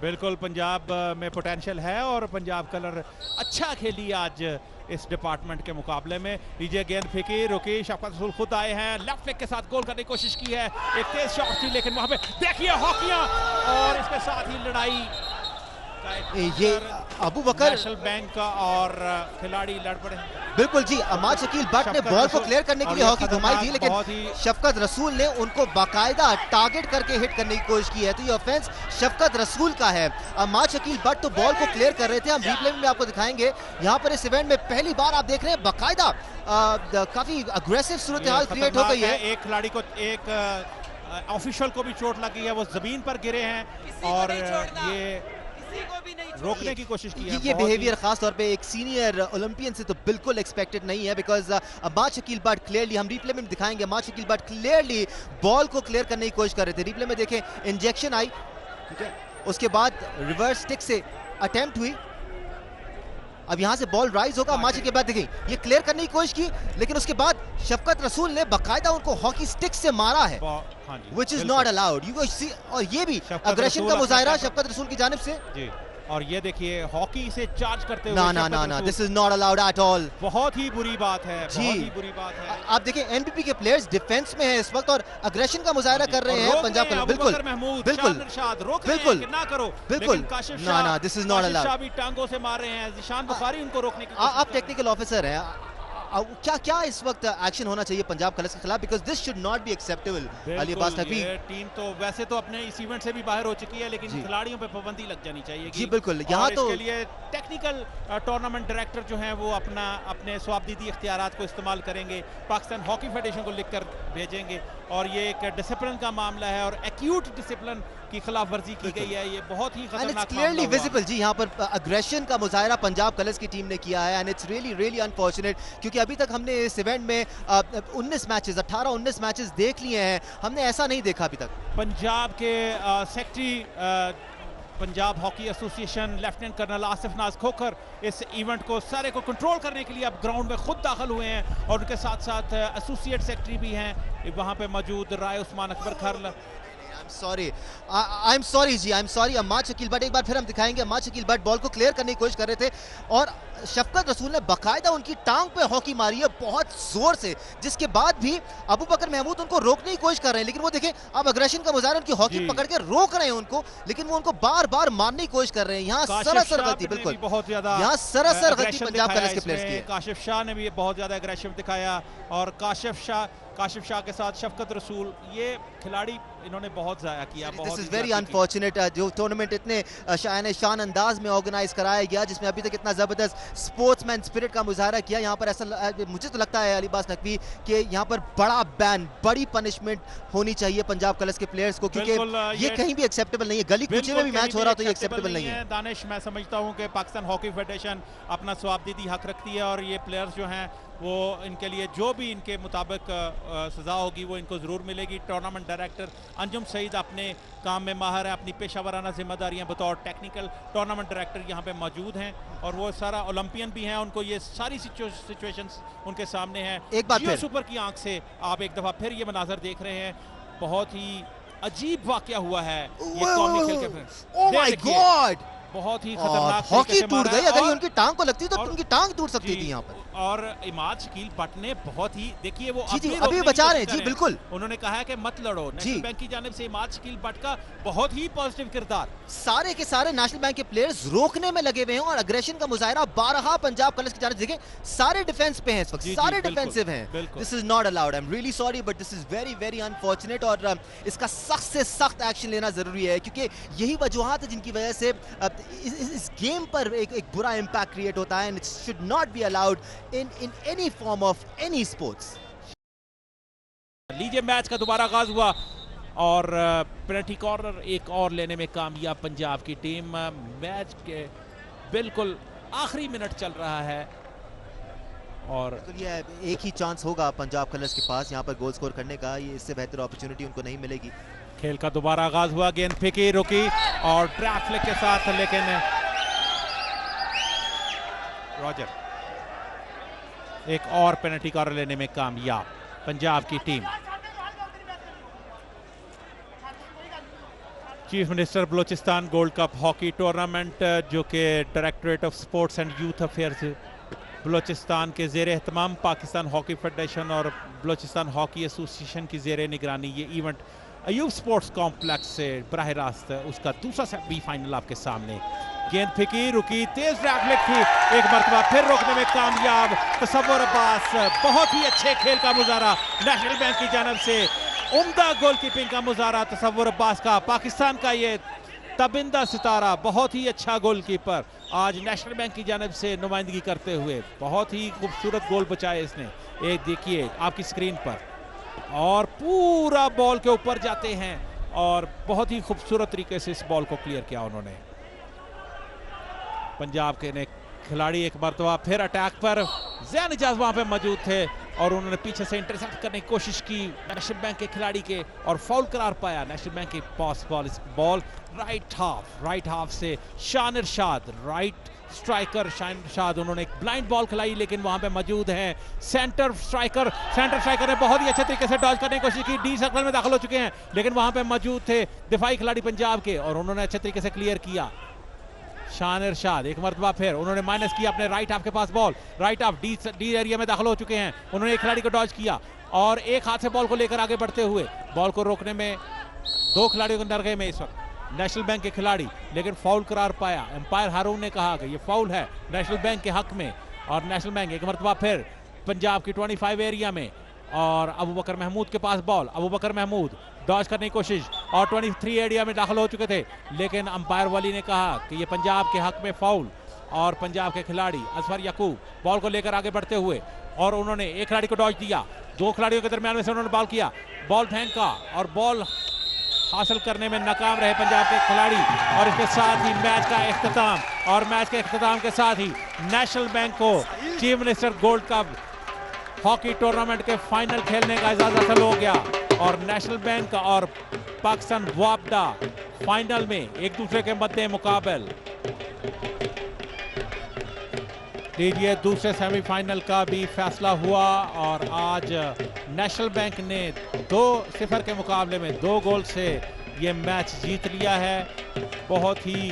बिल्कुल, पंजाब में पोटेंशियल है और पंजाब कलर अच्छा खेली आज इस डिपार्टमेंट के मुकाबले में। लीजिए, गेंद फेंकी, रुकी, शफकत रसूल खुद आए हैं, लेफ्ट लेग के साथ गोल करने की कोशिश की है। एक तेज शॉट थी, लेकिन वहां पे देखिए हॉकियां और इसके साथ ही लड़ाई। ये अबू बकर नेशनल बैंक का और खिलाड़ी लड़ पड़े। बिल्कुल जी, अहमद शकील भट्ट ने बॉल को क्लियर करने के लिए हॉकी घुमाई थी, लेकिन शफकत रसूल ने उनको बाकायदा टारगेट करके हिट करने की कोशिश की है। तो ये ऑफेंस शफकत रसूल का है। अहमद शकील भट्ट तो बॉल को क्लियर कर रहे थे, हम रिप्ले में आपको दिखाएंगे। यहाँ पर इस इवेंट में पहली बार आप देख रहे हैं बाकायदा काफी अग्रेसिव सूरत हाल क्रिएट हो गई है। एक खिलाड़ी को, एक ऑफिशियल को भी चोट लगी है, वो जमीन पर गिरे हैं और ये रोकने की कोशिश की है। ये बिहेवियर खास तौर पे एक सीनियर ओलंपियन से तो बिल्कुल एक्सपेक्टेड नहीं है, बिकॉज अहमद शकील भट्ट क्लियरली, हम रिप्ले में दिखाएंगे, अहमद शकील भट्ट क्लियरली बॉल को क्लियर करने की कोशिश कर रहे थे। रिप्ले में देखें, इंजेक्शन आई, ठीक है, उसके बाद रिवर्स स्टिक से अटेम्प्ट हुई, अब यहां से बॉल राइज होगा। अहमद शकील भट्ट देखें, ये क्लियर करने की कोशिश की, लेकिन उसके बाद शफकत रसूल ने बाकायदा उनको हॉकी स्टिक से मारा है, which is not allowed. You see, और ये भी अग्रेशन का मुजाहिरा शफकत रसूल की जानिब से। जी, और ये देखिए हॉकी से चार्ज करते हुए ना ना ना ना, this is not allowed at all. बहुत ही बुरी बात है, जी, बहुत ही बुरी बात है। आप देखिए एनबीपी के प्लेयर्स डिफेंस में हैं इस वक्त और अग्रेशन का मुजाहरा कर रहे हैं पंजाब का। बिल्कुल बिल्कुल बिल्कुल ना करो, बिल्कुल, ना ना, दिस इज नॉट अलाउड। भी टांगों से मार रहे हैं, जिशान बुखारी उनको रोकने की आप टेक्निकल ऑफिसर हैं, क्या क्या इस वक्त एक्शन होना चाहिए पंजाब कलर्स के खिलाफ, because this should not be acceptable. Ali Abbas Naqvi, team तो वैसे तो अपने इस इवेंट से भी बाहर हो चुकी है, लेकिन खिलाड़ियों पे पाबंदी लग जानी चाहिए जी बिल्कुल। यहाँ तो इसके लिए टेक्निकल टूर्नामेंट डायरेक्टर जो हैं वो अपने स्वाबदीदी इख्तियारात को इस्तेमाल करेंगे, पाकिस्तान हॉकी फेडरेशन को लिखकर भेजेंगे और ये एक डिसिप्लिन का मामला है और एक्यूट डिसिप्लिन की खिलाफ वर्जी की गई है, ये बहुत ही खतरनाक क्लियरली विजिबल जी। यहाँ पर अग्रेशन का मुजाहरा पंजाब कलर्स की टीम ने किया है and it's really really unfortunate, क्योंकि अभी तक हमने इस इवेंट में 19 मैचेस 18-19 मैचेस देख लिए हैं, हमने ऐसा नहीं देखा अभी तक। पंजाब के secretary Punjab hockey association lieutenant colonel Asif Naz Khokhar इस इवेंट को सारे को कंट्रोल करने के लिए अब ग्राउंड में खुद दाखिल हुए हैं और उनके साथ साथ एसोसिएट सेक्रेटरी भी हैं वहां पे मौजूद, Rai Usman Akbar Kharal. I am sorry जी, I am sorry. Ammad Shakeel Butt, एक बार फिर हम दिखाएंगे, अम्माद शकील बट बॉल को क्लियर करने की कोशिश कर रहे थे और शफकत रसूल ने बाकायदा उनकी टांग पे हॉकी मारी है बहुत जोर से, जिसके बाद भी अबू बकर महमूद उनको रोकने की कोशिश कर रहे हैं, लेकिन वो देखें अब अग्रेशन का मुजाहरा, उनकी हॉकी पकड़ के रोक रहे हैं उनको, लेकिन वो उनको बार बार मारने की कोशिश कर रहे हैं। यहाँ सरासर गलती, बिल्कुल बहुत ज्यादा यहाँ सरासर गलती पंजाब कलर्स के प्लेयर्स की है। काशिफ शाह ने भी बहुत ज्यादा एग्रेसिव दिखाया और काशिफ शाह के साथ शफकत रसूल, ये खिलाड़ी इन्होंने बहुत जाया किया। This is very unfortunate. जो टूर्नामेंट इतने शान अंदाज में ऑर्गेनाइज कराया गया, जिसमें अभी तक इतना जबरदस्त स्पोर्ट्समैन स्पिरिट का मुजाहरा किया, यहाँ पर ऐसा मुझे तो लगता है अली अब्बास नकवी कि यहाँ पर बड़ा बैन, बड़ी पनिशमेंट होनी चाहिए पंजाब कलर्स के प्लेयर्स को, क्योंकि ये कहीं भी एक्सेप्टेबल नहीं है। गली कूचे में भी मैच हो रहा तो ये एक्सेप्टेबल नहीं है। दानिश, मैं समझता हूँ कि पाकिस्तान हॉकी फेडरेशन अपना स्वाबदीदी हक रखती है और ये प्लेयर्स जो हैं वो इनके लिए जो भी इनके मुताबिक सजा होगी वो इनको ज़रूर मिलेगी। टूर्नामेंट डायरेक्टर अंजुम सईद अपने काम में माहिर है, अपनी पेशावराना जिम्मेदारियां बतौर टेक्निकल टूर्नामेंट डायरेक्टर यहाँ पे मौजूद हैं और वो सारा ओलंपियन भी हैं, उनको ये सारी सिचुएशंस उनके सामने हैं। एक बात जियो सुपर की आंख से आप एक दफ़ा फिर ये मनाजर देख रहे हैं, बहुत ही अजीब वाकया हुआ है ये कौमी खेल के। ओह माय गॉड, बहुत ही खतरनाक हॉकी टूट गई। अगर ये उनकी टांग को लगती तो उनकी टांग टूट सकती थी यहाँ पर। और इमाद शकील बट ने बहुत ही, देखिए वो अभी बचा रहे हैं जी, बिल्कुल उन्होंने कहा है कि मत लड़ो। नेशनल बैंक की जानिब से इमाद शकील बट का बहुत ही पॉजिटिव किरदार, सारे के सारे नेशनल बैंक के प्लेयर्स रोकने में लगे हुए हैं और अग्रेशन का मुजाहरा बारहा पंजाब कलर्स की जानिब से। देखें सारे डिफेंस पे हैं इस वक्त, सारे डिफेंसिव हैं। This is not allowed, I am really sorry but this is very very unfortunate और इसका सख्त से सख्त एक्शन लेना जरूरी है, क्योंकि यही वजूहात है जिनकी वजह से इस गेम पर एक बुरा इंपैक्ट क्रिएट होता है and it should not be allowed in any form of any sports. लीजिए मैच का दोबारा आगाज हुआ और पेनल्टी कॉर्नर एक और लेने में कामयाब पंजाब की टीम। मैच के बिल्कुल आखिरी मिनट चल रहा है और ये एक ही चांस होगा पंजाब कलर्स के पास यहाँ पर गोल स्कोर करने का, ये इससे बेहतर अपॉर्चुनिटी उनको नहीं मिलेगी। खेल का दोबारा आगाज हुआ, गेंद फेंकी, रुकी और ट्रैप फ्लिक के साथ, लेकिन रॉजर एक और पेनल्टी कॉर्नर लेने में कामयाब पंजाब की team. Chief minister Balochistan gold cup hockey tournament जो कि directorate of sports and youth affairs Balochistan के ज़ेर एहतमाम पाकिस्तान हॉकी फेडरेशन और बलूचिस्तान हॉकी एसोसिएशन की ज़ेर निगरानी ये इवेंट अयूब स्पोर्ट्स कॉम्प्लेक्स से बराह रास्त उसका दूसरा सेमीफाइनल आपके सामने। गेंद फेंकी, रुकी, तेज ड्रैग थी, एक मरतबा फिर रोकने में कामयाब तसव्वुर अब्बास। बहुत ही अच्छे खेल का मुजाहरा नेशनल बैंक की जानब से, उम्दा गोलकीपिंग का मुजाहरा तसव्वुर अब्बास का। पाकिस्तान का ये तबिंदा सितारा, बहुत ही अच्छा गोलकीपर, आज नेशनल बैंक की जानब से नुमाइंदगी करते हुए बहुत ही खूबसूरत गोल बचाए इसने। एक देखिए आपकी स्क्रीन पर, और पूरा बॉल के ऊपर जाते हैं और बहुत ही खूबसूरत तरीके से इस बॉल को क्लियर किया उन्होंने। पंजाब के ने खिलाड़ी एक मरतबा फिर अटैक पर, ज़ैन इजाज़ वहां पे मौजूद थे और उन्होंने पीछे से इंटरसेप्ट करने की कोशिश की नेशनल बैंक के खिलाड़ी के और फाउल करार पाया नेशनल बैंक के पास। बॉल राइट हाफ से शान इरशाद, राइट स्ट्राइकर शान इरशाद, उन्होंने एक ब्लाइंड बॉल खिलाई लेकिन वहां पे मौजूद हैं सेंटर स्ट्राइकर ने बहुत ही अच्छे तरीके से डॉज करने की कोशिश की, डी सर्कल में दाखिल हो चुके हैं लेकिन वहां पे मौजूद थे दिफाई खिलाड़ी पंजाब के और उन्होंने अच्छे तरीके से क्लियर किया। शान इरशाद एक मरतबा फिर उन्होंने माइनस किया अपने राइट हाफ के पास ball, right half D area में दाखिल हो चुके हैं। उन्होंने एक खिलाड़ी को डॉज किया और एक हाथ से बॉल को लेकर आगे बढ़ते हुए बॉल को रोकने में दो खिलाड़ियों के नरगे में इस वक्त नेशनल बैंक के खिलाड़ी, लेकिन फाउल करार पाया। एम्पायर हारून ने कहा कि ये फाउल है नेशनल बैंक के हक में, और नेशनल बैंक एक मरतबा फिर पंजाब की 25 एरिया में, और अबू बकर महमूद के पास बॉल। अबू बकर महमूद डॉज करने की कोशिश और 23 एरिया में दाखिल हो चुके थे, लेकिन अंपायर वली ने कहा कि ये पंजाब के हक में फाउल, और पंजाब के खिलाड़ी असफर याकूब बॉल को लेकर आगे बढ़ते हुए, और उन्होंने एक खिलाड़ी को डॉज दिया। दो खिलाड़ियों के दरमियान में से उन्होंने बॉल किया, बॉल फेंका और बॉल हासिल करने में नाकाम रहे पंजाब के खिलाड़ी, और इसके साथ ही मैच का इख्तिताम, और मैच के इख्तिताम के साथ ही नेशनल बैंक को chief minister gold cup hockey tournament के फाइनल खेलने का इजाजत हासिल हो गया, और नेशनल बैंक और पाकिस्तान वापडा फाइनल में एक दूसरे के मद्दे मुकाबल। लीजिए दूसरे सेमीफाइनल का भी फैसला हुआ, और आज नेशनल बैंक ने 2-0 के मुकाबले में 2 गोल से ये मैच जीत लिया है। बहुत ही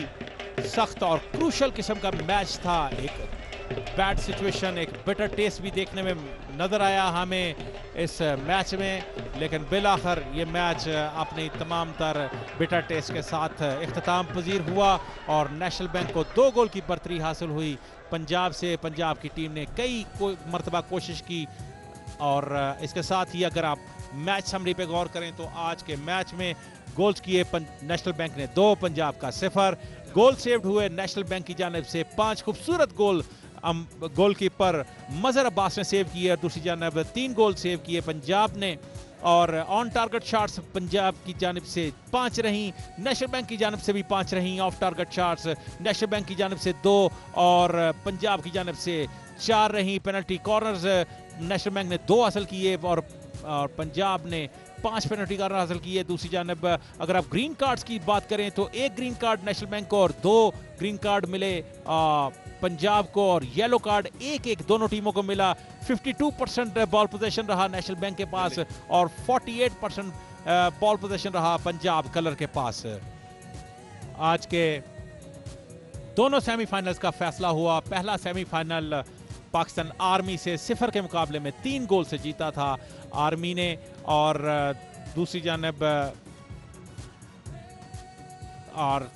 सख्त और क्रूशल किस्म का मैच था, एक बैड सिचुएशन, एक बिटर टेस्ट भी देखने में नजर आया हमें इस मैच में, लेकिन बिलाखिर ये मैच अपनी तमाम तर बिटर टेस्ट के साथ इख्तिताम पजीर हुआ, और नेशनल बैंक को 2 गोल की बर्तरी हासिल हुई पंजाब से। पंजाब की टीम ने कई मरतबा कोशिश की, और इसके साथ ही अगर आप मैच समरी पे गौर करें तो आज के मैच में गोल्स किए नेशनल बैंक ने 2, पंजाब का 0। गोल सेव्ड हुए नेशनल बैंक की जानिब से 5 खूबसूरत गोल गोलकीपर मजहर अब्बास ने सेव किए, और दूसरी जानब 3 गोल सेव किए पंजाब ने, और ऑन टारगेट शॉट्स पंजाब की जानिब से 5 रहीं, नेशनल बैंक की जानिब से भी 5 रहीं। Of target shots national bank की जानिब से 2 और पंजाब की जानिब से 4 रहीं। पेनल्टी कॉर्नर्स नेशनल बैंक ने 2 हासिल किए, और पंजाब ने 5 पेनल्टी कॉर्नर हासिल किए। दूसरी जानब अगर आप ग्रीन कार्ड्स की बात करें तो 1 ग्रीन कार्ड नेशनल बैंक को और 2 ग्रीन कार्ड मिले पंजाब को, और येलो कार्ड 1-1 दोनों टीमों को मिला। 52% बॉल पोजीशन रहा नेशनल बैंक के पास, और 48% बॉल पोजीशन रहा पंजाब कलर के पास। आज के दोनों सेमीफाइनल्स का फैसला हुआ। पहला सेमीफाइनल पाकिस्तान आर्मी से 0 के मुकाबले में 3 गोल से जीता था आर्मी ने, और दूसरी जानब और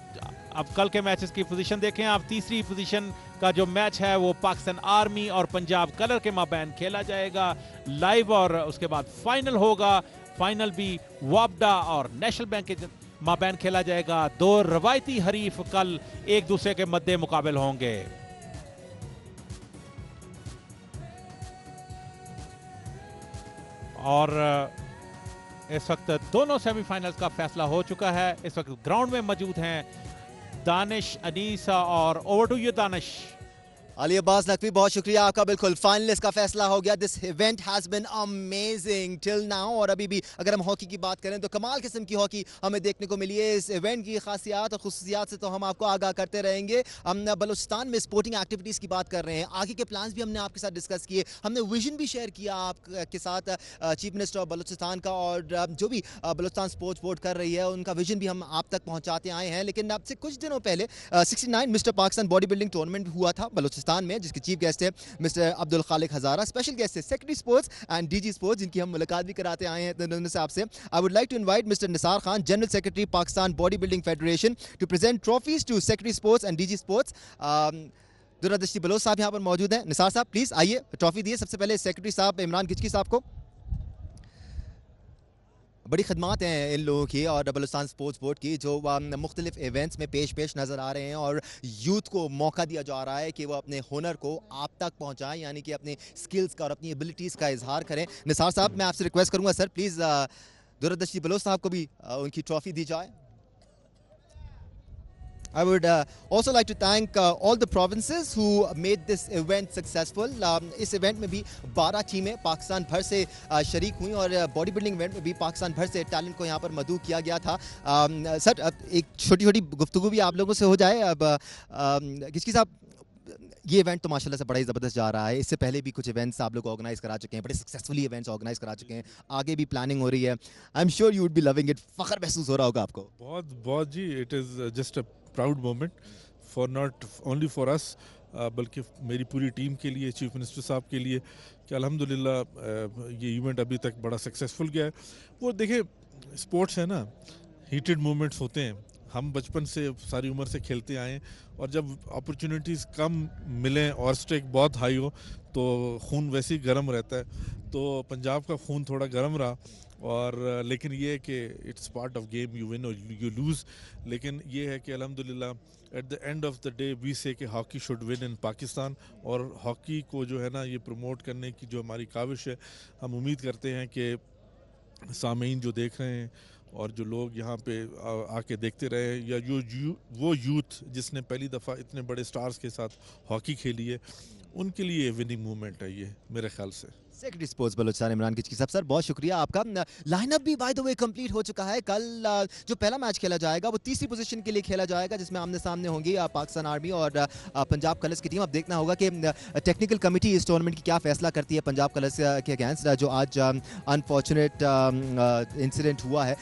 अब कल के मैचेस की पोजीशन देखें आप। तीसरी पोजीशन का जो मैच है वो पाकिस्तान आर्मी और पंजाब कलर के माबैन खेला जाएगा लाइव, और उसके बाद फाइनल होगा। फाइनल भी वापडा और नेशनल बैंक के माबैन खेला जाएगा। 2 रवायती हरीफ कल एक दूसरे के मद्दे मुकाबल होंगे। और इस वक्त दोनों सेमीफाइनल्स का फैसला हो चुका है। इस वक्त ग्राउंड में मौजूद हैं दानिश, अनीसा, और over to you Danish. Ali Abbas Naqvi, बहुत शुक्रिया आपका। बिल्कुल फाइनलिस्ट का फैसला हो गया। This event has been amazing till now, और अभी भी अगर हम हॉकी की बात करें तो कमाल किस्म की हॉकी हमें देखने को मिली है। इस इवेंट की खासियत और खुसूसियात से तो हम आपको आगाह करते रहेंगे। हम बलूचिस्तान में स्पोर्टिंग एक्टिविटीज़ की बात कर रहे हैं, आगे के प्लान्स भी हमने आपके साथ डिस्कस किए, हमने विजन भी शेयर किया आपके साथ चीफ मिनिस्टर ऑफ बलूचिस्तान का, और जो भी बलूचिस्तान स्पोर्ट्स बोर्ड कर रही है उनका विजन भी हम आप तक पहुँचाते आए हैं। लेकिन अब से कुछ दिनों पहले 69 mister Pakistan body building tournament हुआ था बलूचिस्तान में, जिसके चीफ गेस्ट है मिस्टर अब्दुल खालिक हजारा, स्पेशल गेस्ट है secretary sports and DG sports, जिनकी हम मुलाकात भी कराते आए हैं दोनों से आपसे। I would like to invite mister Nisar Khan, general secretary Pakistan body building federation, to present trophies to secretary sports and DG sports. दुरादृष्टि बलोच साहब यहाँ पर मौजूद हैं। निसार साहब प्लीज आइए, ट्रॉफी दिए सबसे पहले सेक्रेटरी साहब इमरान खिचकी साहब को। बड़ी खदमात हैं इन लोगों की और बलूचिस्तान स्पोर्ट्स बोर्ड की, जो मुख्तलिफ इवेंट्स में पेश नज़र आ रहे हैं, और यूथ को मौका दिया जा रहा है कि वो अपने हुनर को आप तक पहुंचाएं, यानी कि अपने स्किल्स का और अपनी एबिलिटीज़ का इजहार करें। निसार साहब, मैं आपसे रिक्वेस्ट करूंगा सर प्लीज़ दुरादृष्टि बलोच साहब को भी उनकी ट्रॉफी दी जाए। I would also like to thank all the provinces who made this event successful. इस इवेंट में भी 12 टीमें पाकिस्तान भर से शरीक हुई, और बॉडी बिल्डिंग इवेंट में भी पाकिस्तान भर से टैलेंट को यहाँ पर मदऊ किया गया था। सर, एक छोटी छोटी गुफ्तगू भी आप लोगों से हो जाए। अब किसकी साहब, ये इवेंट तो माशाल्लाह से बड़ा ही ज़बरदस्त जा रहा है। इससे पहले भी कुछ इवेंट्स आप लोग ऑर्गेनाइज करा चुके हैं, बड़े सक्सेसफुली इवेंट्स ऑर्गेनाइज करा चुके हैं, आगे भी प्लानिंग हो रही है। I am sure you would be loving it. फ़ख्र महसूस हो रहा होगा आपको। बहुत बहुत जी, it is just a proud moment for not only for us बल्कि मेरी पूरी टीम के लिए, चीफ मिनिस्टर साहब के लिए, कि अल्हम्दुलिल्लाह ये इवेंट अभी तक बड़ा सक्सेसफुल गया है। वो देखिए, स्पोर्ट्स है ना, हीटेड मोमेंट्स होते हैं। हम बचपन से सारी उम्र से खेलते आए हैं, और जब अपॉर्चुनिटीज़ कम मिलें और स्टेक बहुत हाई हो तो खून वैसे ही गर्म रहता है। तो पंजाब का खून थोड़ा गर्म रहा, और लेकिन ये है कि it's part of game, you win और यू लूज़। लेकिन ये है कि अल्हम्दुलिल्लाह at the end of the day we say कि hockey should win in Pakistan, और हॉकी को जो है ना ये प्रमोट करने की जो हमारी काविश है, हम उम्मीद करते हैं कि सामीन जो देख रहे हैं और जो लोग यहाँ पे आके देखते रहे, या वो यूथ जिसने पहली दफ़ा इतने बड़े स्टार्स के साथ हॉकी खेली है, उनके लिए विनिंग मूवमेंट है ये मेरे ख्याल से। सेक्रेटरी स्पोर्ट्स बलोचिस्तान इमरान किचकी साहब, सर बहुत शुक्रिया आपका। लाइनअप भी बाय द वे कंप्लीट हो चुका है। कल जो पहला मैच खेला जाएगा वो तीसरी पोजीशन के लिए खेला जाएगा, जिसमें आमने सामने होंगी पाकिस्तान आर्मी और पंजाब कलर्स की टीम। अब देखना होगा कि टेक्निकल कमेटी इस टूर्नामेंट की क्या फैसला करती है पंजाब कलर्स के अगेंस्ट जो आज अनफॉर्चुनेट इंसिडेंट हुआ है।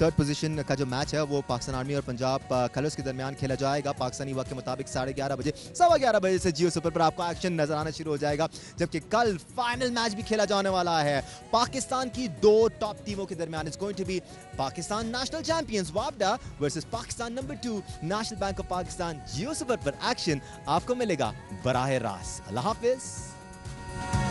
थर्ड पोजीशन का जो मैच है वो पाकिस्तान आर्मी और पंजाब कलर्स के दरमियान खेला जाएगा पाकिस्तानी वक्त के मुताबिक 11:30 बजे, 11:15 बजे से जियो सुपर पर आपको एक्शन नजर आना शुरू हो जाएगा। जबकि कल फाइनल मैच भी खेला जाने वाला है पाकिस्तान की दो टॉप टीमों के दरमियान। It's going to be Pakistan national champions वापडा versus Pakistan number 2 national bank of Pakistan. Geo super पर एक्शन आपको मिलेगा बराह रास्त। अल्लाह हाफिज।